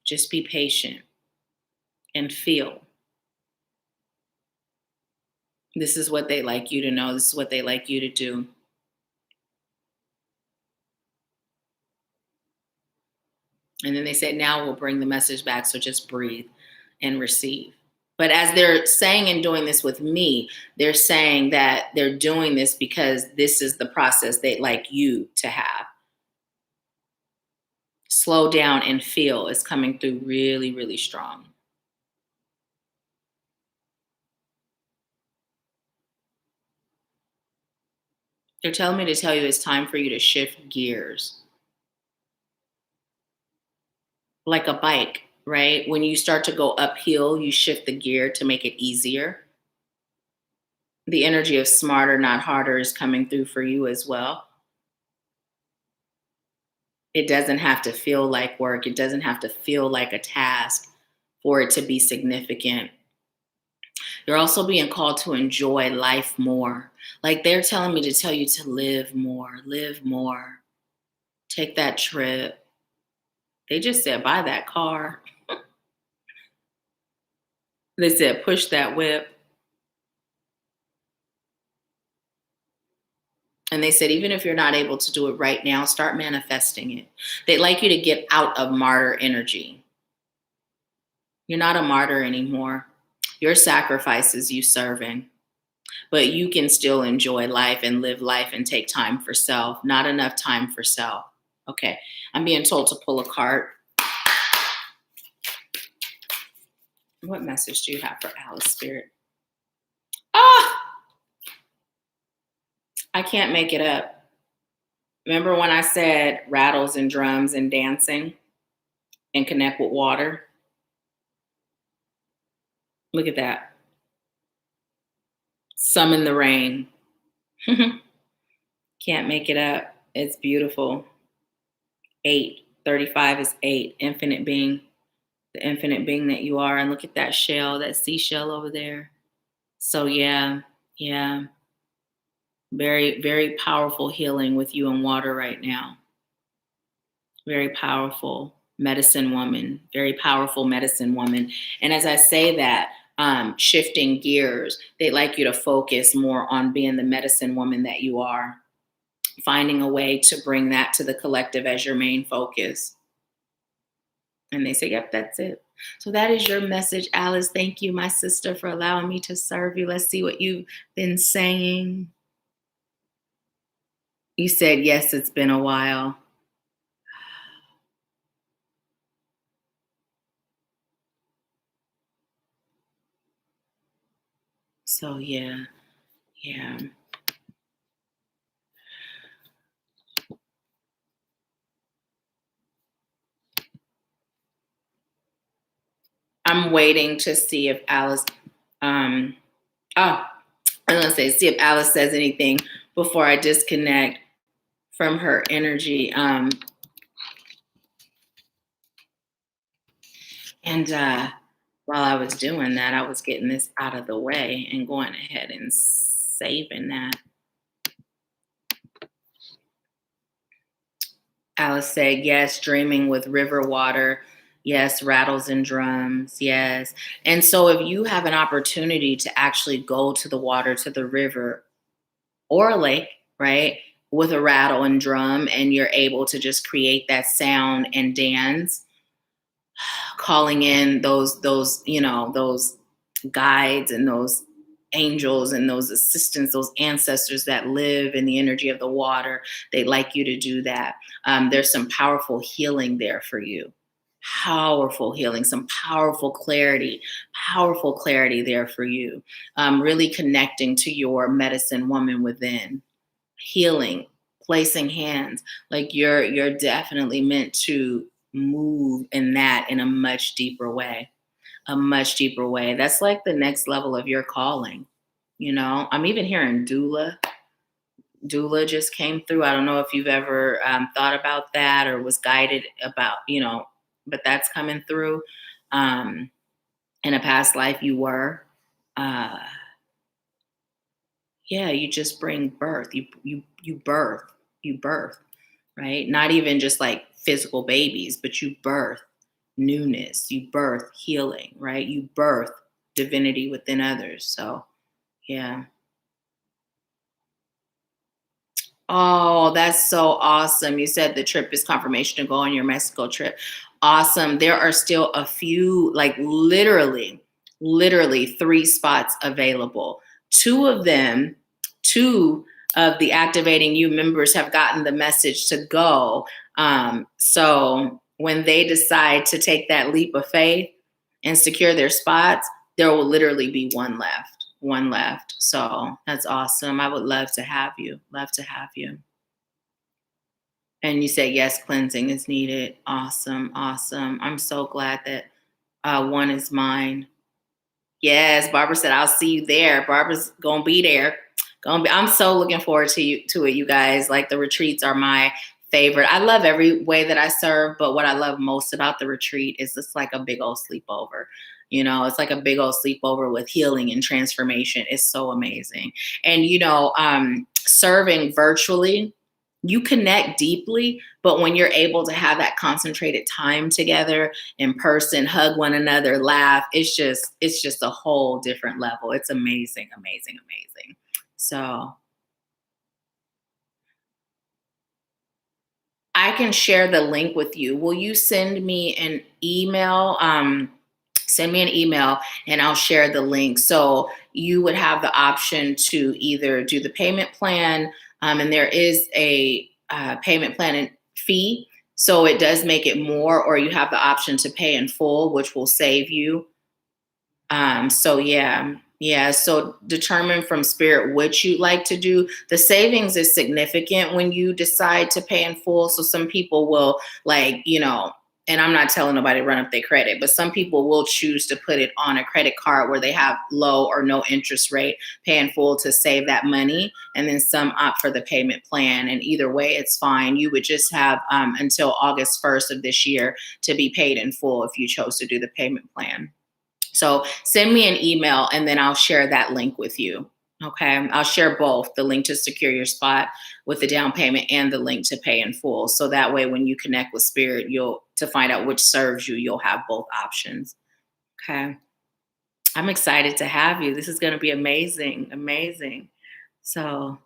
Just be patient and feel. This is what they like you to know. This is what they like you to do. And then they said, now we'll bring the message back. So just breathe and receive. But as they're saying and doing this with me, they're saying that they're doing this because this is the process they'd like you to have. Slow down and feel is coming through really, really strong. They're telling me to tell you it's time for you to shift gears. Like a bike, right? When you start to go uphill, you shift the gear to make it easier. The energy of smarter, not harder is coming through for you as well. It doesn't have to feel like work. It doesn't have to feel like a task for it to be significant. You're also being called to enjoy life more. Like they're telling me to tell you to live more, live more. Take that trip. They just said, buy that car. They said, push that whip. And they said, even if you're not able to do it right now, start manifesting it. They'd like you to get out of martyr energy. You're not a martyr anymore. Your sacrifice is you serving. But you can still enjoy life and live life and take time for self. Not enough time for self. Okay, I'm being told to pull a card. What message do you have for Alice Spirit? Ah, I can't make it up. Remember when I said rattles and drums and dancing and connect with water? Look at that. Summon the rain. Can't make it up. It's beautiful. 8. 35 is 8. Infinite being. The infinite being that you are. And look at that shell, that seashell over there. So yeah. Very, very powerful healing with you in water right now. Very powerful medicine woman. Very powerful medicine woman. And as I say that, shifting gears, they'd like you to focus more on being the medicine woman that you are. Finding a way to bring that to the collective as your main focus. And they say, yep, that's it. So that is your message, Alice. Thank you, my sister, for allowing me to serve you. Let's see what you've been saying. You said, yes, it's been a while. So yeah. waiting to see if Alice, oh, I'm going to say, see if Alice says anything before I disconnect from her energy. And while I was doing that, I was getting this out of the way and going ahead and saving that. Alice said, yes, dreaming with river water. Yes, rattles and drums. Yes. And so if you have an opportunity to actually go to the water, to the river or a lake, right, with a rattle and drum, and you're able to just create that sound and dance, calling in those, you know, those guides and those angels and those assistants, those ancestors that live in the energy of the water. They'd like you to do that. There's some powerful healing there for you. Powerful healing, some powerful clarity there for you. Really connecting to your medicine woman within, healing, placing hands. Like you're definitely meant to move in that in a much deeper way. A much deeper way. That's like the next level of your calling. You know, I'm even hearing doula. Doula just came through. I don't know if you've ever thought about that or was guided about, you know, but that's coming through. In a past life, you were. Yeah, you just bring birth. You birth, right? Not even just like physical babies, but you birth newness, you birth healing, right? You birth divinity within others. So, yeah. Oh, that's so awesome. You said the trip is confirmation to go on your Mexico trip. Awesome. There are still a few, like literally 3 spots available. Two of them, two of the Activating You members have gotten the message to go. So when they decide to take that leap of faith and secure their spots, there will literally be one left. So that's awesome. I would love to have you. Love to have you. And you say, yes, cleansing is needed. Awesome. Awesome. I'm so glad that one is mine. Yes, Barbara said, I'll see you there. Barbara's going to be there. I'm so looking forward to it, you guys. Like the retreats are my favorite. I love every way that I serve, but what I love most about the retreat is it's like a big old sleepover. You know, it's like a big old sleepover with healing and transformation. It's so amazing. And, you know, serving virtually, you connect deeply, but when you're able to have that concentrated time together in person, hug one another, laugh, it's just a whole different level. It's amazing, amazing, amazing. So I can share the link with you. Will you send me an email? Send me an email and I'll share the link. So you would have the option to either do the payment plan, and there is a payment plan and fee. So it does make it more, or you have the option to pay in full, which will save you. So yeah. So determine from spirit what you'd like to do. The savings is significant when you decide to pay in full. So some people will, like, you know, and I'm not telling nobody to run up their credit, but some people will choose to put it on a credit card where they have low or no interest rate, pay in full to save that money. And then some opt for the payment plan. And either way, it's fine. You would just have until August 1st of this year to be paid in full if you chose to do the payment plan. So send me an email and then I'll share that link with you. Okay. I'll share both, the link to secure your spot with the down payment and the link to pay in full. So that way, when you connect with spirit, to find out which serves you, you'll have both options. Okay. I'm excited to have you. This is going to be amazing. Amazing. So,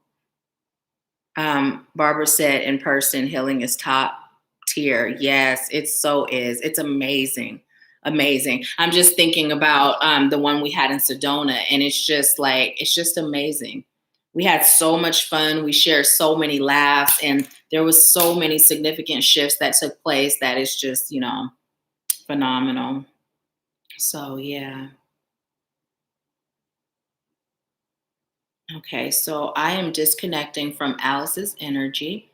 Barbara said in person, healing is top tier. Yes, it so is. It's amazing. Amazing. I'm just thinking about the one we had in Sedona, and it's just amazing. We had so much fun. We shared so many laughs, and there was so many significant shifts that took place that is just, you know, phenomenal. So yeah. Okay, so I am disconnecting from Alice's energy,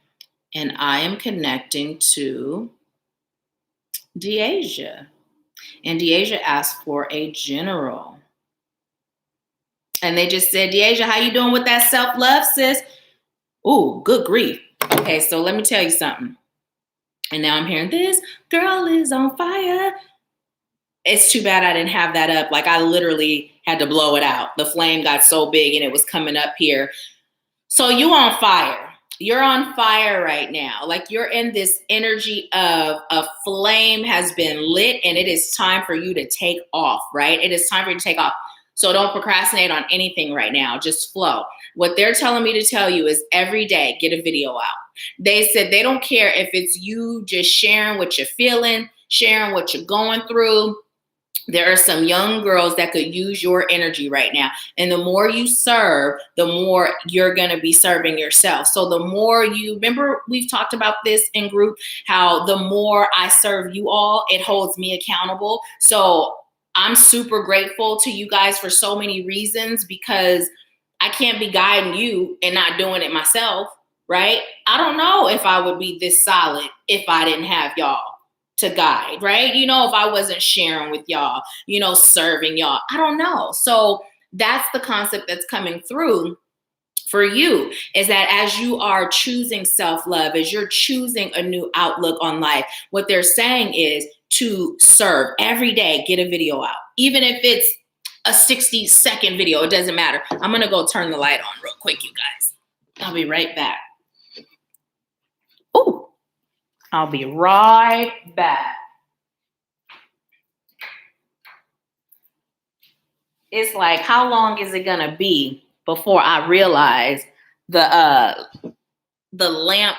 and I am connecting to Deasia. And Deasia asked for a general. And they just said, Deasia, how you doing with that self-love, sis? Ooh, good grief. Okay, so let me tell you something. And now I'm hearing this girl is on fire. It's too bad I didn't have that up. Like I literally had to blow it out. The flame got so big and it was coming up here. So you on fire. You're on fire right now. Like you're in this energy of a flame has been lit and it is time for you to take off, right? It is time for you to take off. So don't procrastinate on anything right now. Just flow. What they're telling me to tell you is every day, get a video out. They said they don't care if it's you just sharing what you're feeling, sharing what you're going through. There are some young girls that could use your energy right now. And the more you serve, the more you're going to be serving yourself. So the more you, remember we've talked about this in group, how the more I serve you all, it holds me accountable. So I'm super grateful to you guys for so many reasons because I can't be guiding you and not doing it myself, right? I don't know if I would be this solid if I didn't have y'all to guide, right? You know, if I wasn't sharing with y'all, you know, serving y'all, I don't know. So that's the concept that's coming through for you, is that as you are choosing self-love, as you're choosing a new outlook on life, what they're saying is to serve every day, get a video out. Even if it's a 60-second video, it doesn't matter. I'm going to go turn the light on real quick, you guys. I'll be right back. Oh, I'll be right back. It's like, how long is it going to be before I realize the light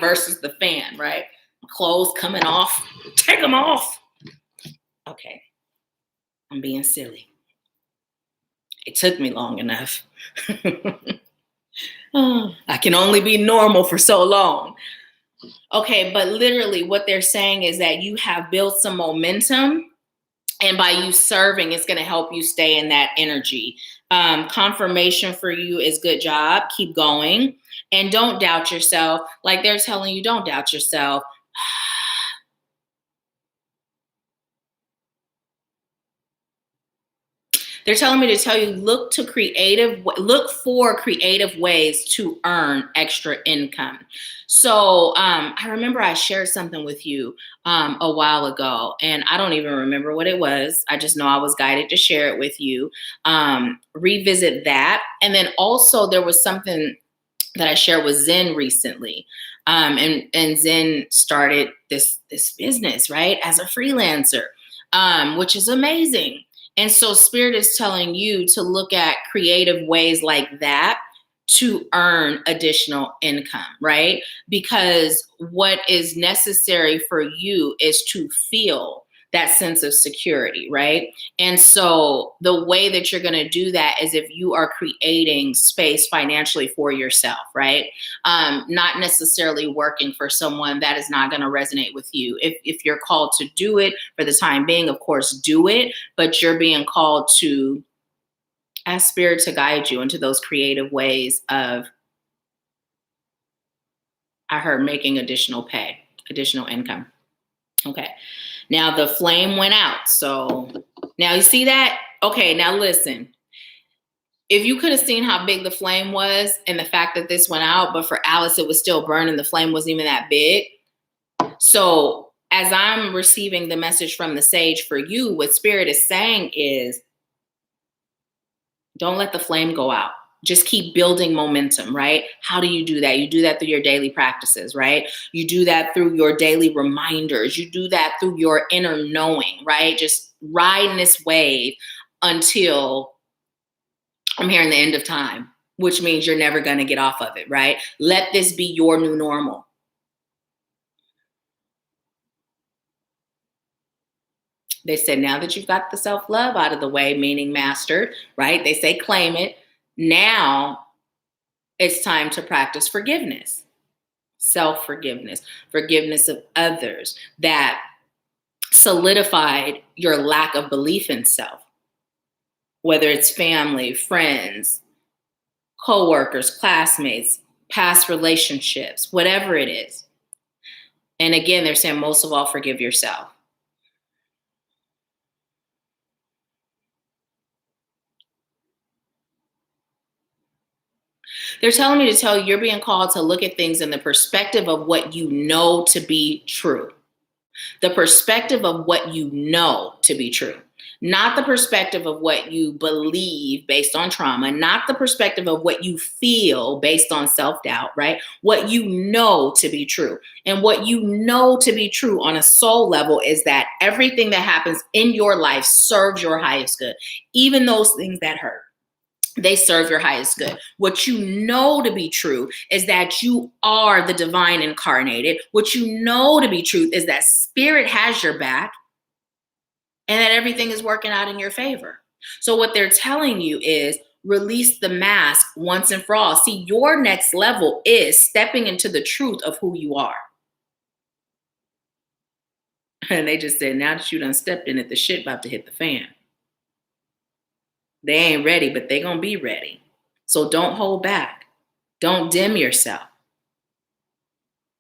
versus the fan, right? Clothes coming off, take them off. Okay, I'm being silly. It took me long enough. I can only be normal for so long. Okay, but literally what they're saying is that you have built some momentum, and by you serving, it's going to help you stay in that energy. Confirmation for you is good job. Keep going. And don't doubt yourself. Like they're telling you, don't doubt yourself. They're telling me to tell you, look for creative ways to earn extra income. So I remember I shared something with you a while ago, and I don't even remember what it was. I just know I was guided to share it with you. Revisit that. And then also there was something that I shared with Zen recently. And Zen started this business, right, as a freelancer, which is amazing. And so Spirit is telling you to look at creative ways like that to earn additional income, right? Because what is necessary for you is to feel that sense of security, right? And so the way that you're going to do that is if you are creating space financially for yourself, right? Not necessarily working for someone that is not going to resonate with you. If you're called to do it for the time being, of course, do it, but you're being called to ask Spirit to guide you into those creative ways of, I heard, making additional pay, additional income. Okay. Now the flame went out. So now you see that? Okay, now listen. If you could have seen how big the flame was and the fact that this went out, but for Alice, it was still burning. The flame wasn't even that big. So as I'm receiving the message from the sage for you, what Spirit is saying is, don't let the flame go out. Just keep building momentum, right? How do you do that? You do that through your daily practices, right? You do that through your daily reminders. You do that through your inner knowing, right? Just riding this wave until I'm hearing the end of time, which means you're never going to get off of it, right? Let this be your new normal. They said, now that you've got the self-love out of the way, meaning mastered, right? They say, claim it. Now it's time to practice forgiveness, self-forgiveness, forgiveness of others that solidified your lack of belief in self, whether it's family, friends, coworkers, classmates, past relationships, whatever it is. And again, they're saying most of all, forgive yourself. They're telling me to tell you you're being called to look at things in the perspective of what you know to be true. The perspective of what you know to be true. Not the perspective of what you believe based on trauma, not the perspective of what you feel based on self-doubt, right? What you know to be true. And what you know to be true on a soul level is that everything that happens in your life serves your highest good, even those things that hurt. They serve your highest good. What you know to be true is that you are the divine incarnated. What you know to be true is that spirit has your back and that everything is working out in your favor. So what they're telling you is release the mask once and for all. See, your next level is stepping into the truth of who you are. And they just said, now that you done stepped in it, the shit about to hit the fan. They ain't ready, but they gonna be ready. So don't hold back. Don't dim yourself.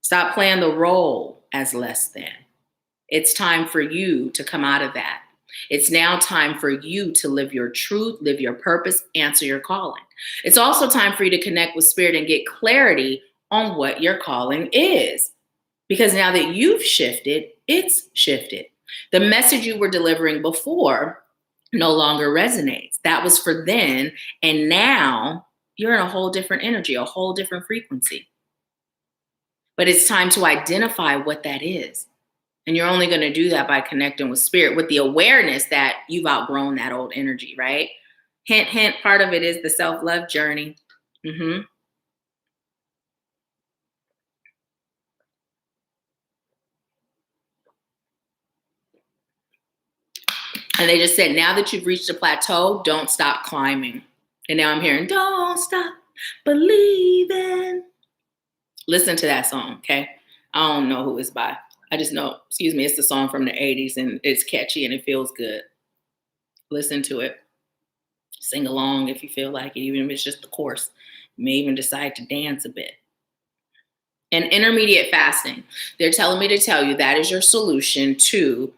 Stop playing the role as less than. It's time for you to come out of that. It's now time for you to live your truth, live your purpose, answer your calling. It's also time for you to connect with spirit and get clarity on what your calling is. Because now that you've shifted, it's shifted. The message you were delivering before no longer resonates. That was for then, and now you're in a whole different energy, a whole different frequency. But it's time to identify what that is. And you're only going to do that by connecting with spirit, with the awareness that you've outgrown that old energy, right? Hint, hint, part of it is the self-love journey. And they just said, now that you've reached a plateau, don't stop climbing. And now I'm hearing, don't stop believing. Listen to that song, okay? I don't know who it's by. I just know, it's the song from the 80s and it's catchy and it feels good. Listen to it. Sing along if you feel like it, even if it's just the chorus. You may even decide to dance a bit. And intermediate fasting. They're telling me to tell you that is your solution to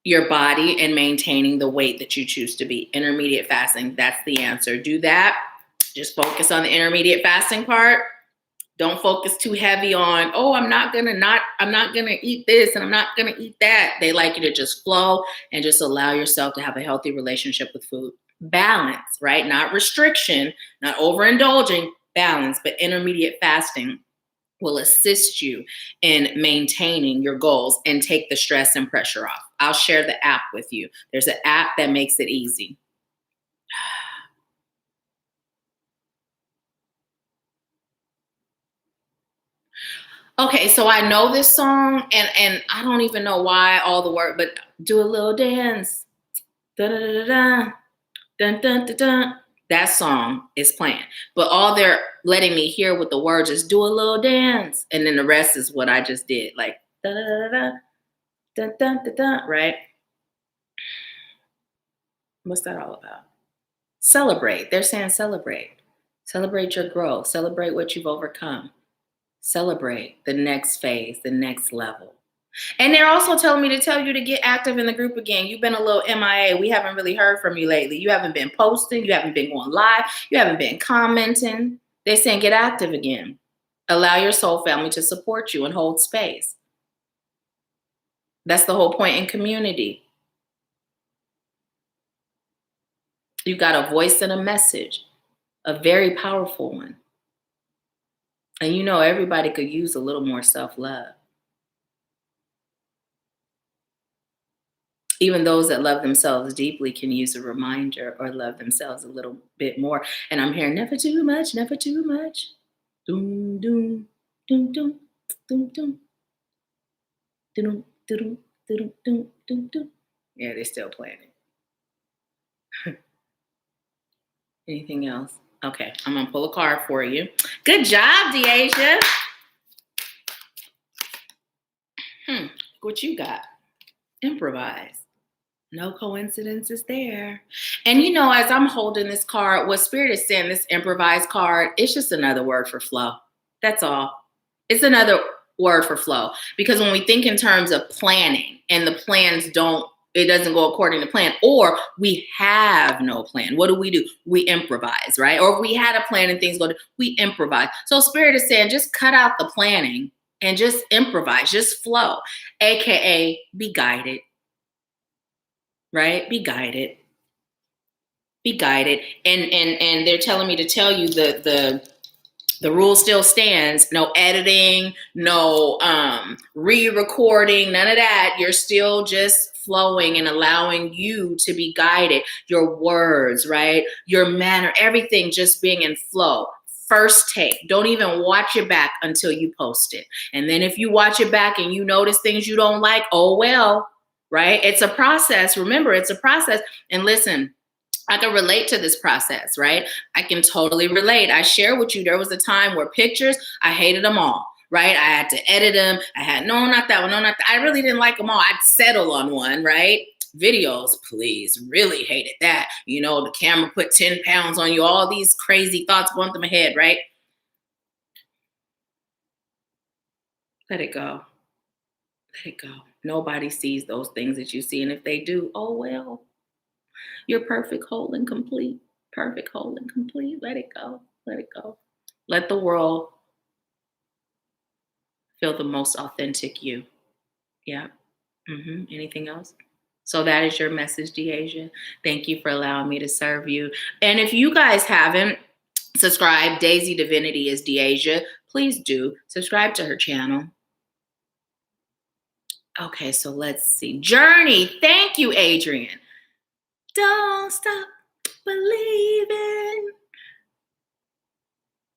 your body and maintaining the weight that you choose to be. Intermediate fasting, that's the answer. Do that. Just focus on the intermediate fasting part. Don't focus too heavy on, oh, I'm not gonna eat this and I'm not gonna eat that. They like you to just flow and just allow yourself to have a healthy relationship with food. Balance, right? Not restriction, not overindulging, balance, but intermediate fasting will assist you in maintaining your goals and take the stress and pressure off. I'll share the app with you. There's an app that makes it easy. Okay, so I know this song, and I don't even know why all the word, but do a little dance. Da da da da dun dun dun dun. That song is playing, but all they're letting me hear with the words is do a little dance, and then the rest is what I just did, like da da da da dun dun dun dun. Right? What's that all about? Celebrate. They're saying celebrate. Celebrate your growth. Celebrate what you've overcome. Celebrate the next phase, the next level. And they're also telling me to tell you to get active in the group again. You've been a little MIA. We haven't really heard from you lately. You haven't been posting. You haven't been going live. You haven't been commenting. They're saying get active again. Allow your soul family to support you and hold space. That's the whole point in community. You've got a voice and a message, a very powerful one. And you know everybody could use a little more self-love. Even those that love themselves deeply can use a reminder or love themselves a little bit more. And I'm hearing never too much, never too much. Doom, doom, doom, doom, doom, doom. Doom, doom, doom, doom, doom, doom. Yeah, they're still playing it. Anything else? Okay, I'm gonna pull a card for you. Good job, Deasia. What you got? Improvise. No coincidences there. And you know, as I'm holding this card, what Spirit is saying, this improvise card, it's just another word for flow. That's all. It's another word for flow. Because when we think in terms of planning and the plans don't it doesn't go according to plan, or we have no plan. What do? We improvise, right? Or if we had a plan and things go, we improvise. So Spirit is saying, just cut out the planning and just improvise, just flow, AKA be guided, right? Be guided. Be guided. And they're telling me to tell you the rule still stands. No editing, no re-recording, none of that. You're still just flowing and allowing you to be guided. Your words, right? Your manner, everything just being in flow. First take. Don't even watch it back until you post it. And then if you watch it back and you notice things you don't like, oh well, right? It's a process. Remember, it's a process. And listen, I can relate to this process, right? I can totally relate. I share with you, there was a time where pictures, I hated them all, right? I had to edit them. I had, no, not that one, no, not that. I really didn't like them all. I'd settle on one, right? Videos, please, really hated that. You know, the camera put 10 pounds on you, all these crazy thoughts going through my head, right? Let it go. Let it go. Nobody sees those things that you see. And if they do, oh well. You're perfect, whole, and complete. Perfect, whole, and complete. Let it go. Let it go. Let the world feel the most authentic you. Yeah. Anything else? So that is your message, Deasia. Thank you for allowing me to serve you. And if you guys haven't subscribed, Daisy Divinity is Deasia. Please do subscribe to her channel. Okay, so let's see. Journey. Thank you, Adrian. Don't stop believing.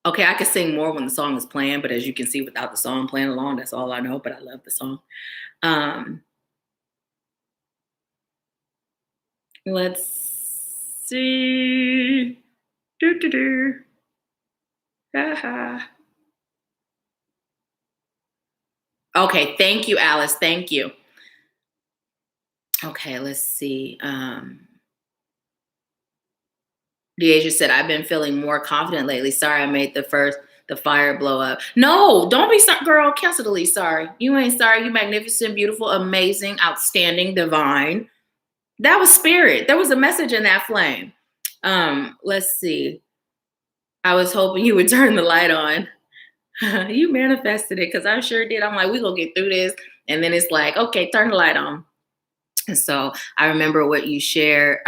Okay, I could sing more when the song is playing, but as you can see, without the song playing along, that's all I know, but I love the song. Let's see. Okay, thank you, Alice. Thank you. Okay, let's see. Deasia said, I've been feeling more confident lately. Sorry I made the fire blow up. No, don't be sorry, girl. Cancel sorry. You ain't sorry. You magnificent, beautiful, amazing, outstanding, divine. That was spirit. There was a message in that flame. Let's see. I was hoping you would turn the light on. You manifested it because I sure did. I'm like, we're going to get through this. And then it's like, okay, turn the light on. And so I remember what you shared.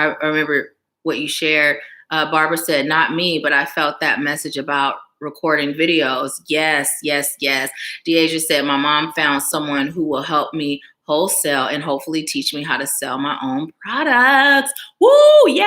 Barbara said, not me, but I felt that message about recording videos. Yes, yes, yes. Deasia said, my mom found someone who will help me wholesale and hopefully teach me how to sell my own products. Woo, yay!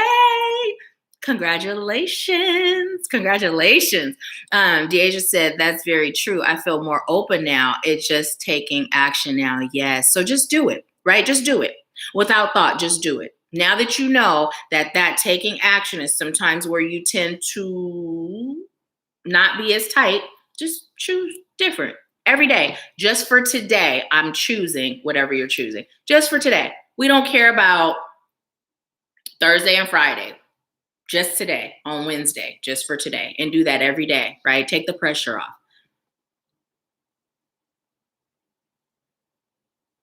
Congratulations. Congratulations. Deasia said, that's very true. I feel more open now. It's just taking action now. Yes. So just do it, right? Just do it. Without thought, just do it. Now that you know that taking action is sometimes where you tend to not be as tight, just choose different every day. Just for today, I'm choosing whatever you're choosing. Just for today. We don't care about Thursday and Friday. Just today, on Wednesday, just for today. And do that every day, right? Take the pressure off.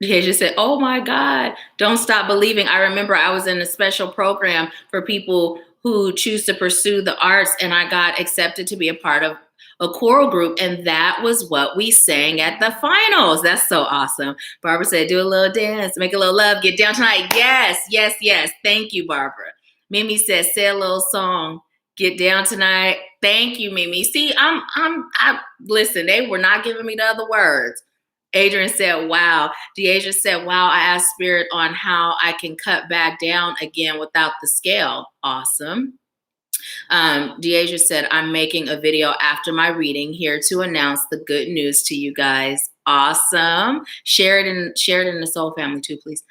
He just said, oh my God, don't stop believing. I remember I was in a special program for people who choose to pursue the arts, and I got accepted to be a part of a choral group, and that was what we sang at the finals. That's so awesome. Barbara said, do a little dance, make a little love, get down tonight. Yes, yes, yes. Thank you, Barbara. Mimi said, say a little song, get down tonight. Thank you, Mimi. See, I listen, they were not giving me the other words. Adrian said, wow. Deasia said, wow, I asked Spirit on how I can cut back down again without the scale. Awesome. Deasia said, I'm making a video after my reading here to announce the good news to you guys. Awesome. Share it in the Soul family too, please.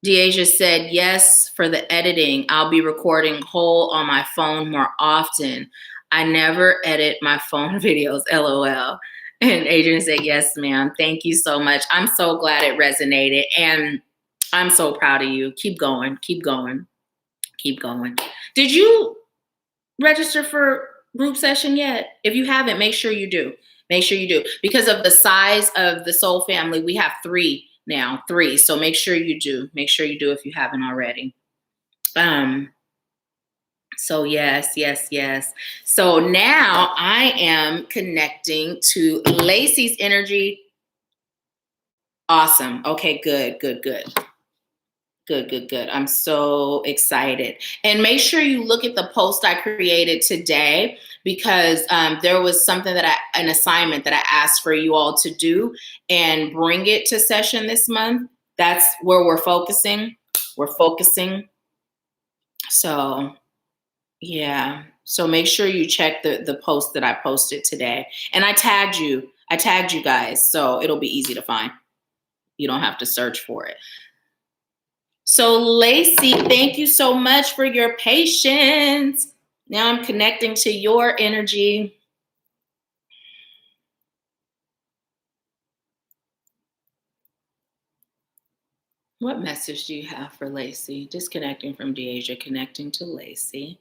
Deasia said, yes, for the editing, I'll be recording whole on my phone more often. I never edit my phone videos, LOL. And Adrian said, yes, ma'am. Thank you so much. I'm so glad it resonated. And I'm so proud of you. Keep going. Keep going. Keep going. Did you register for group session yet? If you haven't, make sure you do. Make sure you do. Because of the size of the Soul family, we have 3 now, 3. So make sure you do. Make sure you do if you haven't already. So yes, yes, yes. So now I am connecting to Lacey's energy. Awesome. Okay, good, good, good. Good, good, good. I'm so excited. And make sure you look at the post I created today, because there was something an assignment that I asked for you all to do and bring it to session this month. That's where we're focusing. We're focusing. So yeah. So make sure you check the post that I posted today. And I tagged you. I tagged you guys. So it'll be easy to find. You don't have to search for it. So Lacey, thank you so much for your patience. Now I'm connecting to your energy. What message do you have for Lacey? Disconnecting from Deasia, connecting to Lacey.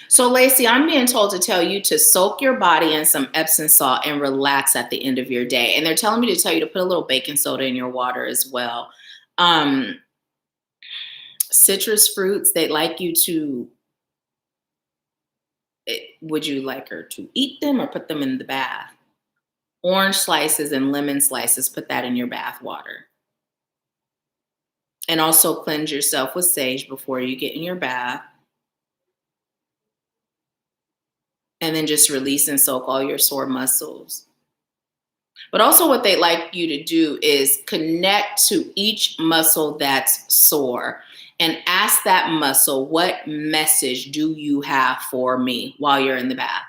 So Lacey, I'm being told to tell you to soak your body in some Epsom salt and relax at the end of your day. And they're telling me to tell you to put a little baking soda in your water as well. Citrus fruits, they'd like you to, would you like her to eat them or put them in the bath? Orange slices and lemon slices, put that in your bath water. And also cleanse yourself with sage before you get in your bath. And then just release and soak all your sore muscles. But also what they'd like you to do is connect to each muscle that's sore and ask that muscle, what message do you have for me while you're in the bath?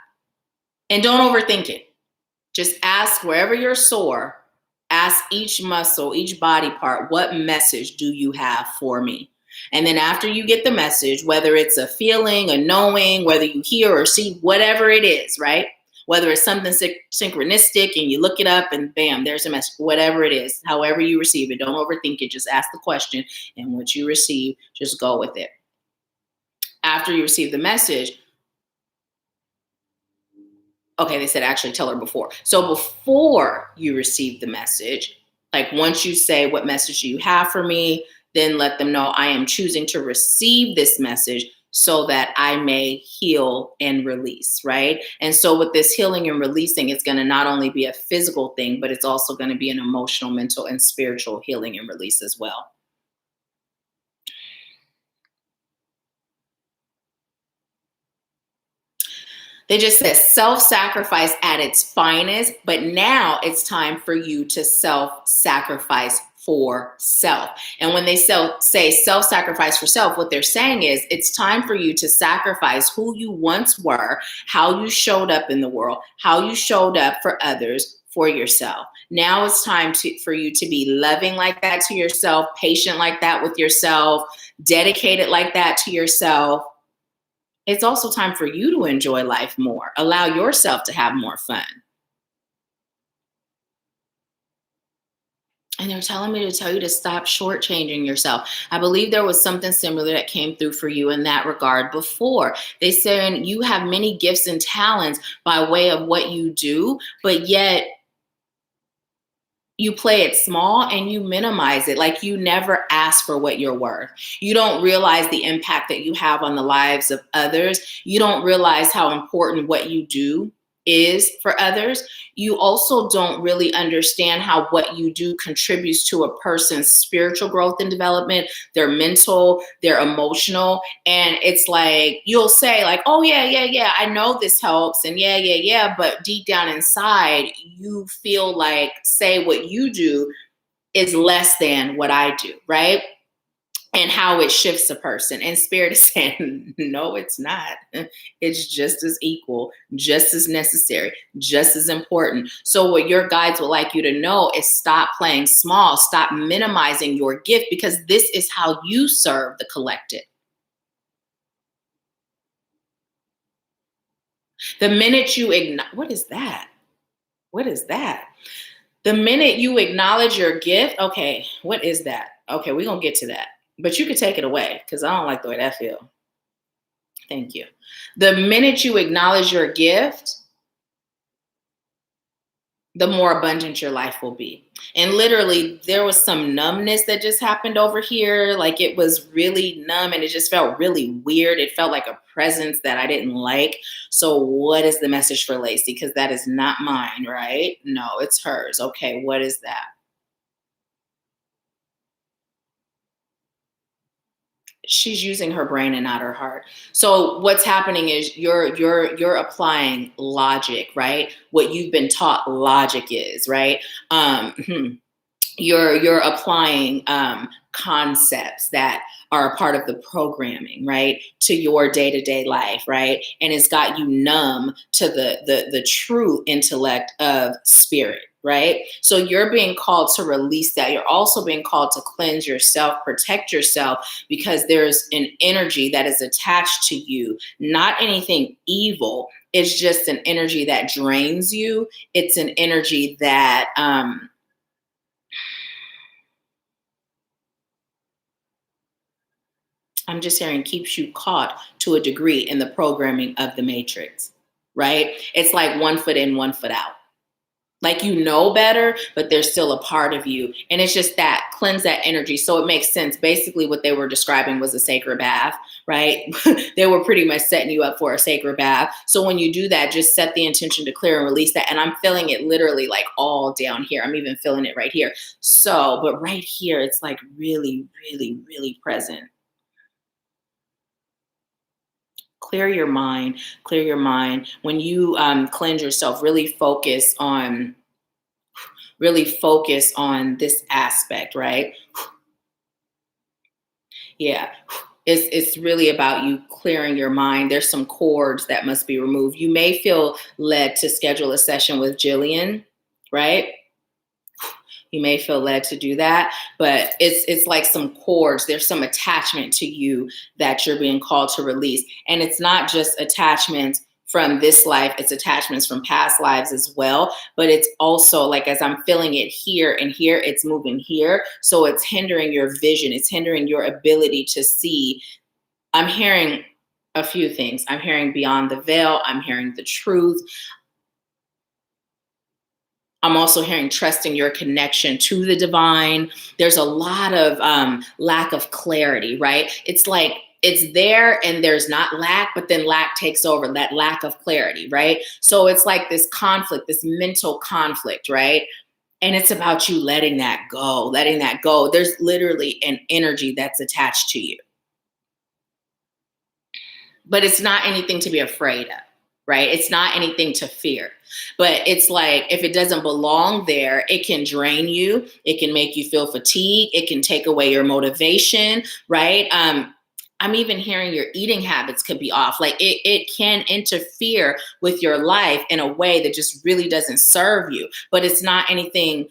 And don't overthink it. Just ask wherever you're sore, ask each muscle, each body part, what message do you have for me? And then after you get the message, whether it's a feeling, a knowing, whether you hear or see, whatever it is, right? Whether it's something synchronistic and you look it up and bam, there's a message, whatever it is, however you receive it, don't overthink it. Just ask the question, and what you receive, just go with it. After you receive the message, okay, they said actually tell her before. So before you receive the message, like once you say, what message do you have for me? Then let them know I am choosing to receive this message so that I may heal and release, right? And so with this healing and releasing, it's going to not only be a physical thing, but it's also going to be an emotional, mental, and spiritual healing and release as well. They just said self-sacrifice at its finest, but now it's time for you to self-sacrifice for self. And when they say self-sacrifice for self, what they're saying is it's time for you to sacrifice who you once were, how you showed up in the world, how you showed up for others, for yourself. Now it's time for you to be loving like that to yourself, patient like that with yourself, dedicated like that to yourself. It's also time for you to enjoy life more. Allow yourself to have more fun. And they're telling me to tell you to stop shortchanging yourself. I believe there was something similar that came through for you in that regard before. They said you have many gifts and talents by way of what you do, but yet you play it small and you minimize it. Like you never ask for what you're worth. You don't realize the impact that you have on the lives of others. You don't realize how important what you do is for others. You also don't really understand how what you do contributes to a person's spiritual growth and development, their mental, their emotional. And it's like, you'll say like, oh yeah, I know this helps. And yeah. But deep down inside, you feel like, say what you do is less than what I do, right? And how it shifts a person. And Spirit is saying, no, it's not. It's just as equal, just as necessary, just as important. So what your guides would like you to know is stop playing small, stop minimizing your gift, because this is how you serve the collective. The minute you what is that? What is that? The minute you acknowledge your gift, okay, what is that? Okay, we're going to get to that. But you could take it away because I don't like the way that feels. Thank you. The minute you acknowledge your gift, the more abundant your life will be. And literally, there was some numbness that just happened over here. Like it was really numb and it just felt really weird. It felt like a presence that I didn't like. So, what is the message for Lacey? Because that is not mine, right? No, it's hers. Okay, what is that? She's using her brain and not her heart. So what's happening is you're applying logic, right? What you've been taught logic is, right? You're applying concepts that are a part of the programming, right, to your day-to-day life, right? And it's got you numb to the true intellect of spirit, right? So you're being called to release that. You're also being called to cleanse yourself, protect yourself, because there's an energy that is attached to you, not anything evil. It's just an energy that drains you. It's an energy that I'm just hearing keeps you caught to a degree in the programming of the matrix, right? It's like 1 foot in, 1 foot out. Like you know better, but there's still a part of you. And it's just that cleanse that energy. So it makes sense. Basically, what they were describing was a sacred bath, right? They were pretty much setting you up for a sacred bath. So when you do that, just set the intention to clear and release that. And I'm feeling it literally like all down here. I'm even feeling it right here. So, but right here, it's like really, really, really present. Clear your mind, clear your mind. When you cleanse yourself, really focus on this aspect, right? Yeah. It's really about you clearing your mind. There's some cords that must be removed. You may feel led to schedule a session with Gillian, right? You may feel led to do that, but it's like some cords. There's some attachment to you that you're being called to release. And it's not just attachments from this life, it's attachments from past lives as well. But it's also like as I'm feeling it here and here, it's moving here. So it's hindering your vision, it's hindering your ability to see. I'm hearing a few things. I'm hearing beyond the veil, I'm hearing the truth. I'm also hearing trusting your connection to the divine. There's a lot of lack of clarity, right? It's like it's there and there's not lack, but then lack takes over, that lack of clarity, right? So it's like this conflict, this mental conflict, right? And it's about you letting that go, letting that go. There's literally an energy that's attached to you, but it's not anything to be afraid of, right? It's not anything to fear. But it's like if it doesn't belong there, it can drain you. It can make you feel fatigued. It can take away your motivation, right? I'm even hearing your eating habits could be off. Like it can interfere with your life in a way that just really doesn't serve you. But it's not anything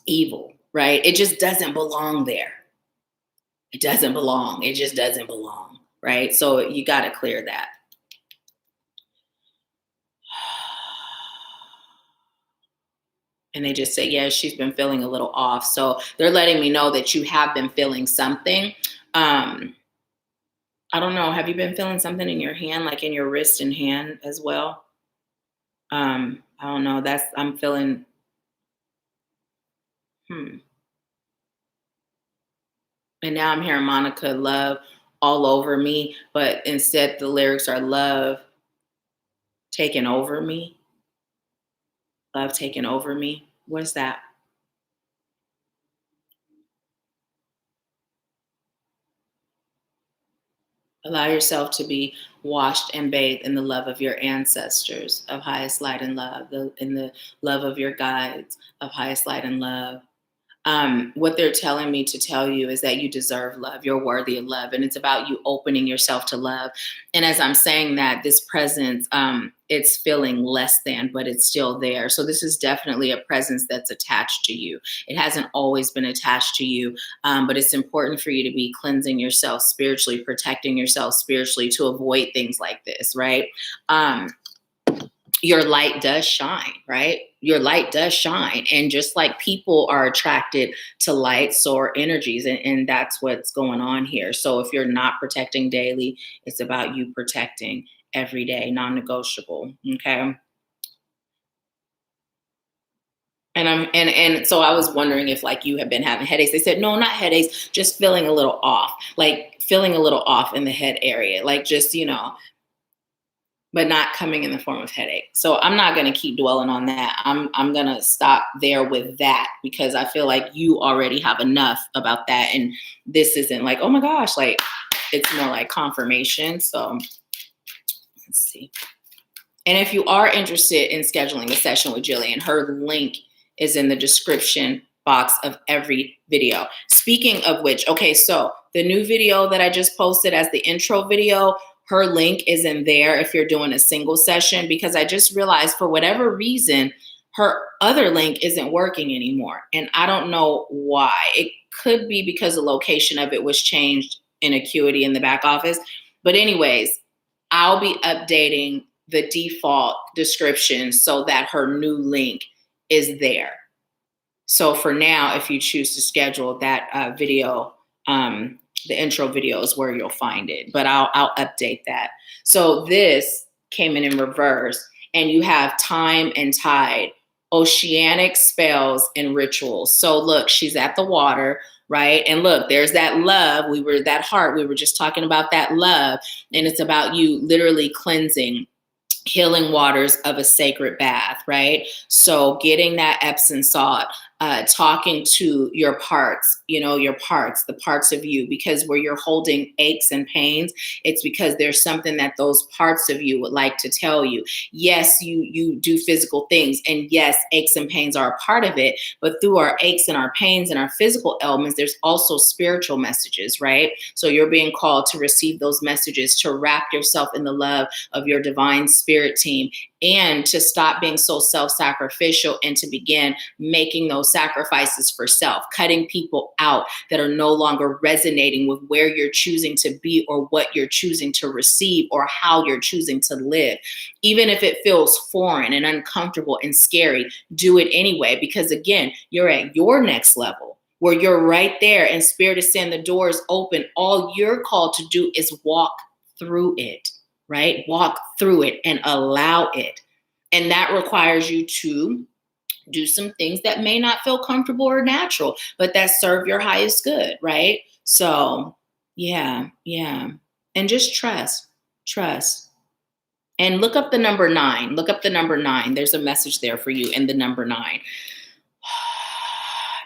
evil, right? It just doesn't belong there. It doesn't belong. It just doesn't belong, right? So you got to clear that. And they just say, yeah, she's been feeling a little off. So they're letting me know that you have been feeling something. I don't know. Have you been feeling something in your hand, like in your wrist and hand as well? I don't know. I'm feeling, And now I'm hearing Monica love all over me, but instead the lyrics are love taking over me. Love taking over me. What is that? Allow yourself to be washed and bathed in the love of your ancestors of highest light and love, in the love of your guides of highest light and love. What they're telling me to tell you is that you deserve love. You're worthy of love. And it's about you opening yourself to love. And as I'm saying that, this presence, it's feeling less than, but it's still there. So this is definitely a presence that's attached to you. It hasn't always been attached to you, but it's important for you to be cleansing yourself spiritually, protecting yourself spiritually to avoid things like this, right? Your light does shine, right? your light does shine. And just like people are attracted to light, so are energies. And that's what's going on here. So if you're not protecting daily, it's about you protecting every day, non-negotiable. Okay. And so I was wondering if like you have been having headaches. They said, no, not headaches, just feeling a little off, like feeling a little off in the head area, like just, but not coming in the form of headache. So I'm not going to keep dwelling on that. I'm going to stop there with that because I feel like you already have enough about that. And this isn't like, oh my gosh, like it's more like confirmation. So let's see. And if you are interested in scheduling a session with Gillian, her link is in the description box of every video. Speaking of which, okay, so the new video that I just posted as the intro video, her link is in there if you're doing a single session, because I just realized for whatever reason, her other link isn't working anymore. And I don't know why. It could be because the location of it was changed in Acuity in the back office. But anyways, I'll be updating the default description so that her new link is there. So for now, if you choose to schedule that video, the intro video is where you'll find it, but I'll update that. So this came in reverse, and you have time and tide, oceanic spells and rituals. So look, she's at the water, right? And look, there's that love. That heart. We were just talking about that love, and it's about you literally cleansing, healing waters of a sacred bath, right? So getting that Epsom salt, talking to your parts, the parts of you, because where you're holding aches and pains, it's because there's something that those parts of you would like to tell you. Yes, you do physical things, and yes, aches and pains are a part of it, but through our aches and our pains and our physical ailments, there's also spiritual messages, right? So you're being called to receive those messages, to wrap yourself in the love of your divine spirit team, and to stop being so self-sacrificial and to begin making those sacrifices for self, cutting people out that are no longer resonating with where you're choosing to be or what you're choosing to receive or how you're choosing to live. Even if it feels foreign and uncomfortable and scary, do it anyway, because again, you're at your next level where you're right there and spirit is saying the door is open. All you're called to do is walk through it. Right? Walk through it and allow it. And that requires you to do some things that may not feel comfortable or natural, but that serve your highest good, right? So yeah. And just trust. And look up the number 9. There's a message there for you in the number 9.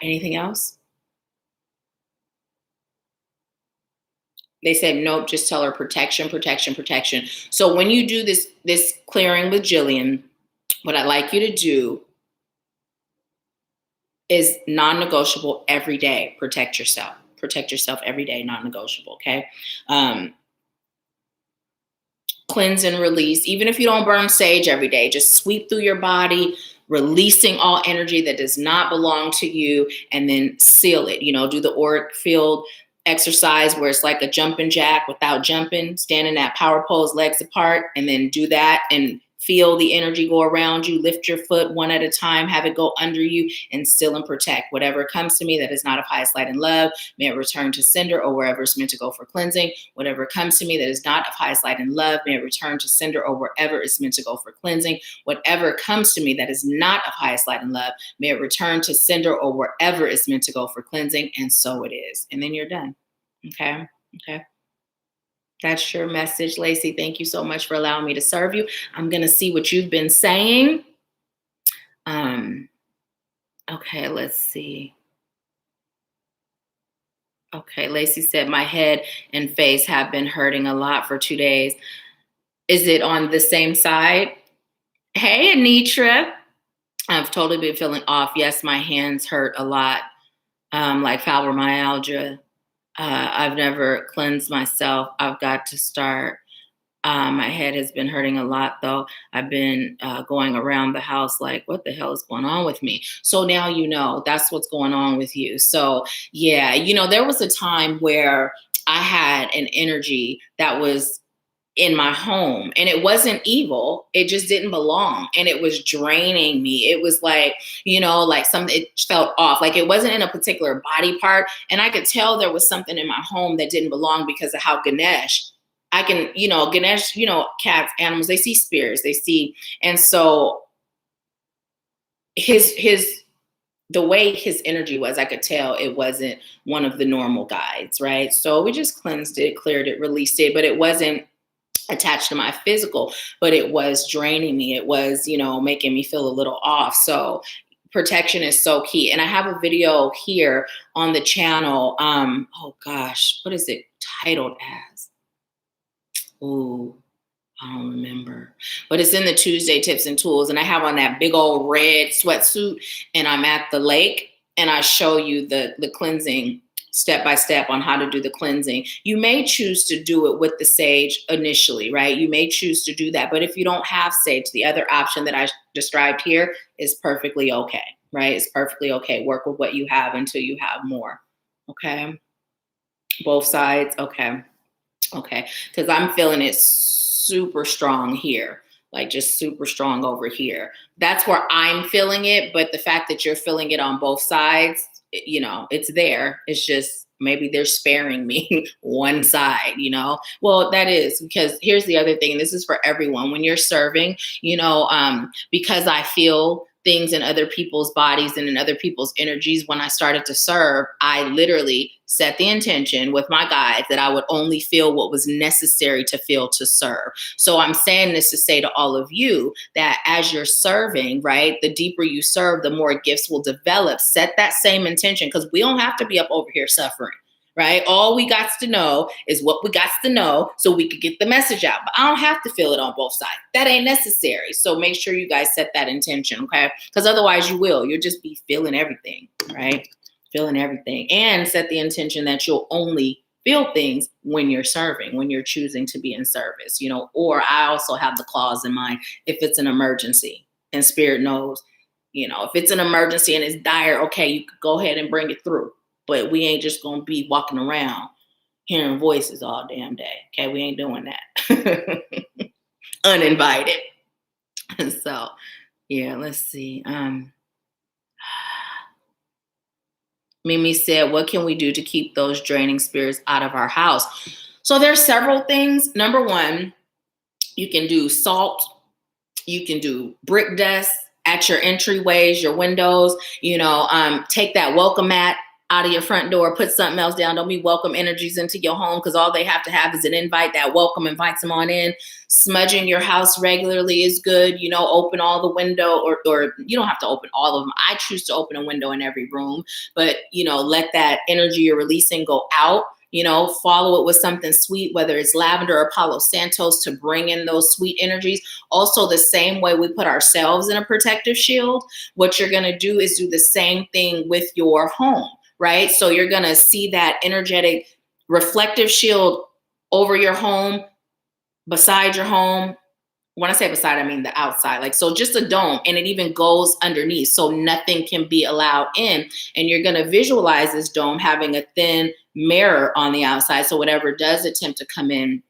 Anything else? They said, nope, just tell her protection. So when you do this clearing with Gillian, what I'd like you to do is non-negotiable every day. Protect yourself every day, non-negotiable, okay? Cleanse and release. Even if you don't burn sage every day, just sweep through your body, releasing all energy that does not belong to you, and then seal it. Do the auric field exercise where it's like a jumping jack without jumping, stand in that power pose, legs apart, and then do that and feel the energy go around you. Lift your foot one at a time, have it go under you, and seal and protect. Whatever comes to me that is not of highest light and love, may it return to sender or wherever it's meant to go for cleansing. Whatever comes to me that is not of highest light and love, may it return to sender or wherever it's meant to go for cleansing. Whatever comes to me that is not of highest light and love, may it return to sender or wherever it's meant to go for cleansing. And so it is. And then you're done. Okay. That's your message, Lacey. Thank you so much for allowing me to serve you. I'm going to see what you've been saying. Okay, let's see. Okay, Lacey said, my head and face have been hurting a lot for 2 days. Is it on the same side? Hey, Anitra. I've totally been feeling off. Yes, my hands hurt a lot, like fibromyalgia. I've never cleansed myself. I've got to start. My head has been hurting a lot, though. I've been going around the house like, what the hell is going on with me? So now that's what's going on with you. So yeah, there was a time where I had an energy that was in my home, and it wasn't evil. It just didn't belong, and it was draining me. It was like, like something, it felt off. Like it wasn't in a particular body part, and I could tell there was something in my home that didn't belong because of how Ganesh, Ganesh, cats, animals, they see spirits, they see, and so his the way his energy was, I could tell it wasn't one of the normal guides, right? So we just cleansed it, cleared it, released it, but it wasn't attached to my physical, but it was draining me. It was, making me feel a little off. So protection is so key. And I have a video here on the channel. Oh gosh, what is it titled as? Ooh, I don't remember, but it's in the Tuesday tips and tools. And I have on that big old red sweatsuit, and I'm at the lake, and I show you the cleansing step by step on how to do the cleansing. You may choose to do it with the sage initially, right? You may choose to do that. But if you don't have sage, the other option that I described here is perfectly okay, right? It's perfectly okay. Work with what you have until you have more. Okay. Both sides. Okay. Okay. Because I'm feeling it super strong here, like just super strong over here. That's where I'm feeling it. But the fact that you're feeling it on both sides, it's there. It's just maybe they're sparing me one side, Well, that is because here's the other thing. And this is for everyone. When you're serving, because I feel things in other people's bodies and in other people's energies. When I started to serve, I literally set the intention with my guides that I would only feel what was necessary to feel to serve. So I'm saying this to say to all of you that as you're serving, right, the deeper you serve, the more gifts will develop. Set that same intention, because we don't have to be up over here suffering. Right? All we got to know is what we got to know so we could get the message out. But I don't have to feel it on both sides. That ain't necessary. So make sure you guys set that intention, okay? Because otherwise you'll just be feeling everything, right? Feeling everything. And set the intention that you'll only feel things when you're serving, when you're choosing to be in service, or I also have the clause in mind if it's an emergency and spirit knows, if it's an emergency and it's dire, okay, you could go ahead and bring it through. But we ain't just going to be walking around hearing voices all damn day. Okay, we ain't doing that. Uninvited. So, yeah, let's see. Mimi said, what can we do to keep those draining spirits out of our house? So there's several things. Number one, you can do salt. You can do brick dust at your entryways, your windows. Take that welcome mat out of your front door, put something else down. Don't be welcome energies into your home, because all they have to have is an invite. That welcome invites them on in. Smudging your house regularly is good. Open all the window, or you don't have to open all of them. I choose to open a window in every room, but let that energy you're releasing go out. Follow it with something sweet, whether it's lavender or Palo Santos, to bring in those sweet energies. Also, the same way we put ourselves in a protective shield, what you're going to do is do the same thing with your home. Right? So you're going to see that energetic reflective shield over your home, beside your home. When I say beside, I mean the outside. Like, so just a dome, and it even goes underneath, so nothing can be allowed in. And you're going to visualize this dome having a thin mirror on the outside. So whatever does attempt to come in,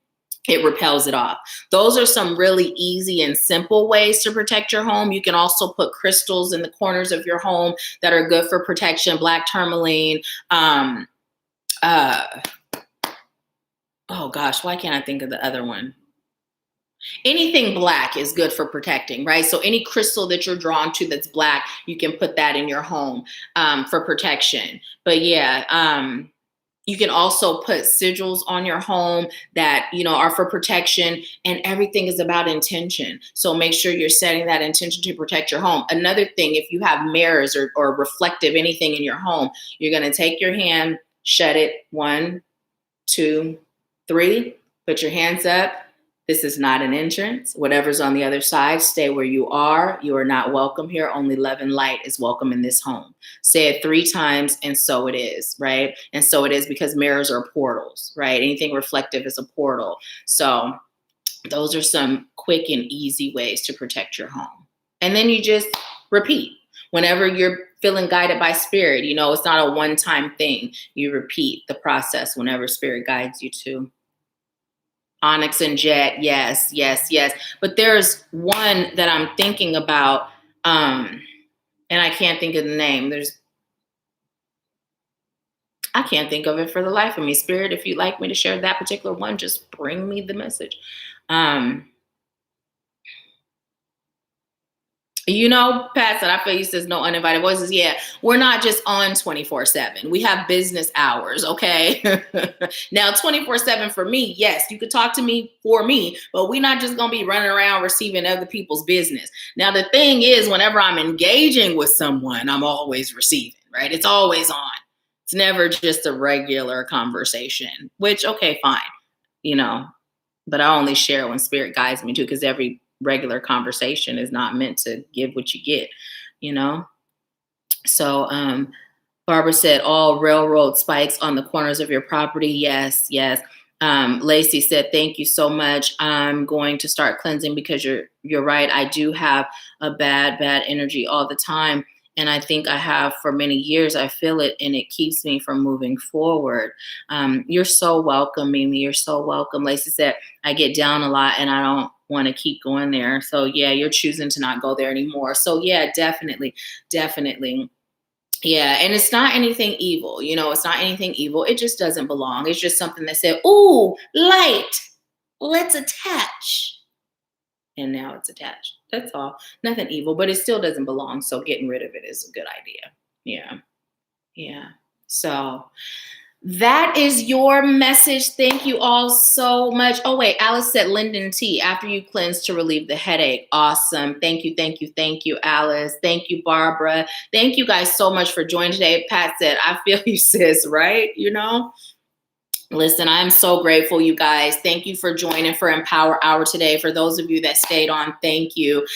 it repels it off. Those are some really easy and simple ways to protect your home. You can also put crystals in the corners of your home that are good for protection. Black tourmaline. Oh gosh, why can't I think of the other one? Anything black is good for protecting, right? So any crystal that you're drawn to that's black, you can put that in your home for protection. But yeah, you can also put sigils on your home that, are for protection, and everything is about intention. So make sure you're setting that intention to protect your home. Another thing, if you have mirrors or reflective anything in your home, you're going to take your hand, shut it, 1, 2, 3, put your hands up. This is not an entrance. Whatever's on the other side, stay where you are. You are not welcome here. Only love and light is welcome in this home. Say it 3 times, and so it is, right? And so it is, because mirrors are portals, right? Anything reflective is a portal. So those are some quick and easy ways to protect your home. And then you just repeat. Whenever you're feeling guided by spirit, it's not a one-time thing. You repeat the process whenever spirit guides you to. Onyx and Jet. Yes, yes, yes. But there's one that I'm thinking about, and I can't think of the name. I can't think of it for the life of me. Spirit, if you'd like me to share that particular one, just bring me the message. You know, Pat said, I feel you says no uninvited voices. Yeah, we're not just on 24/7. We have business hours, okay? Now, 24/7 for me, yes, you could talk to me for me, but we're not just going to be running around receiving other people's business. Now, the thing is, whenever I'm engaging with someone, I'm always receiving, right? It's always on. It's never just a regular conversation, which, okay, fine, you know, but I only share when spirit guides me to, because every regular conversation is not meant to give what you get, you know? So Barbara said, all railroad spikes on the corners of your property. Yes, yes. Lacey said, thank you so much. I'm going to start cleansing because you're right. I do have a bad energy all the time. And I think I have for many years. I feel it and it keeps me from moving forward. You're so welcome, Mimi. You're so welcome. Lacey said, I get down a lot and I don't want to keep going there. So yeah, you're choosing to not go there anymore. So yeah, definitely. Yeah, and it's not anything evil, you know, it's not anything evil. It just doesn't belong. It's just something that said, ooh, light, let's attach. And now it's attached. That's all. Nothing evil, but it still doesn't belong. So getting rid of it is a good idea. Yeah. Yeah. So that is your message. Thank you all so much. Oh, wait, Alice said Linden tea after you cleanse to relieve the headache. Awesome. Thank you, Alice. Thank you, Barbara. Thank you guys so much for joining today. Pat said, I feel you, sis, right? You know? Listen, I'm so grateful, you guys. Thank you for joining for Empower Hour today. For those of you that stayed on, thank you.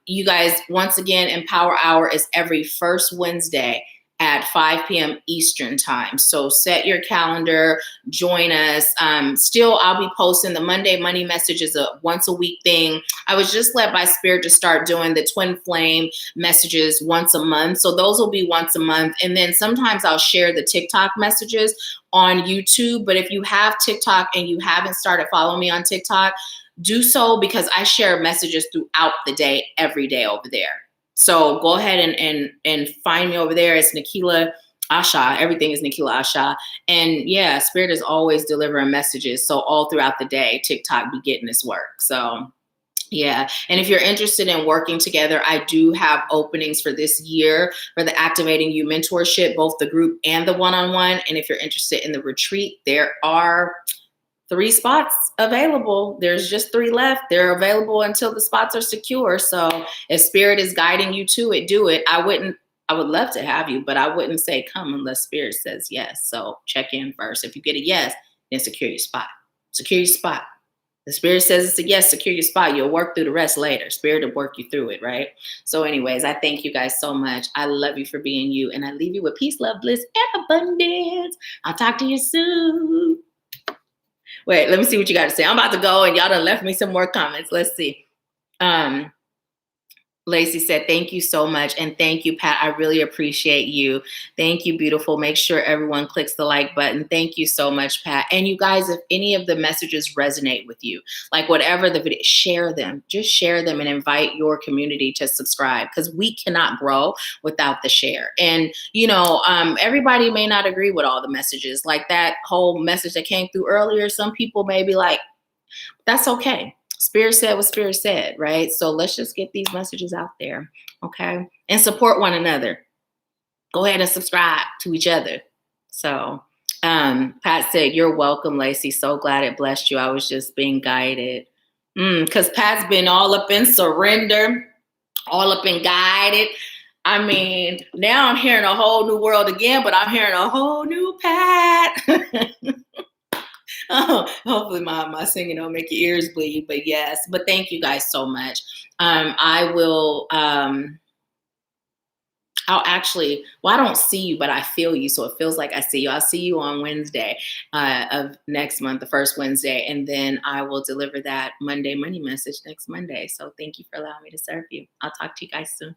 You guys, once again, Empower Hour is every first Wednesday at 5 p.m. Eastern time. So set your calendar, join us. Still, I'll be posting the Monday Money Message is a once a week thing. I was just led by Spirit to start doing the Twin Flame messages once a month. So those will be once a month. And then sometimes I'll share the TikTok messages on YouTube. But if you have TikTok and you haven't started following me on TikTok, do so, because I share messages throughout the day, every day over there. So go ahead and find me over there. It's Nahkila Isha. Everything is Nahkila Isha. And yeah, Spirit is always delivering messages. So all throughout the day, TikTok be getting this work. So yeah. And if you're interested in working together, I do have openings for this year for the Activating You mentorship, both the group and the one-on-one. And if you're interested in the retreat, there are 3 spots available. There's just 3 left. They're available until the spots are secure. So if Spirit is guiding you to it, do it. I would love to have you, but I wouldn't say come unless Spirit says yes. So check in first. If you get a yes, then secure your spot. Secure your spot. The Spirit says it's a yes, secure your spot. You'll work through the rest later. Spirit will work you through it, right? So anyways, I thank you guys so much. I love you for being you. And I leave you with peace, love, bliss, and abundance. I'll talk to you soon. Wait, let me see what you got to say. I'm about to go and y'all done left me some more comments. Let's see. Lacey said, thank you so much. And thank you, Pat. I really appreciate you. Thank you, beautiful. Make sure everyone clicks the like button. Thank you so much, Pat. And you guys, if any of the messages resonate with you, like whatever the video, share them. Just share them and invite your community to subscribe, because we cannot grow without the share. And, you know, everybody may not agree with all the messages. Like that whole message that came through earlier, some people may be like, that's okay. Spirit said what Spirit said, right? So let's just get these messages out there, okay? And support one another. Go ahead and subscribe to each other. So Pat said, you're welcome, Lacey. So glad it blessed you. I was just being guided. Because Pat's been all up in surrender, all up in guided. I mean, now I'm hearing a whole new world again, but I'm hearing a whole new Pat. Oh, hopefully my singing don't make your ears bleed, but yes. But thank you guys so much. I will. I'll actually. Well, I don't see you, but I feel you, so it feels like I see you. I'll see you on Wednesday of next month, the first Wednesday, and then I will deliver that Monday money message next Monday. So thank you for allowing me to serve you. I'll talk to you guys soon.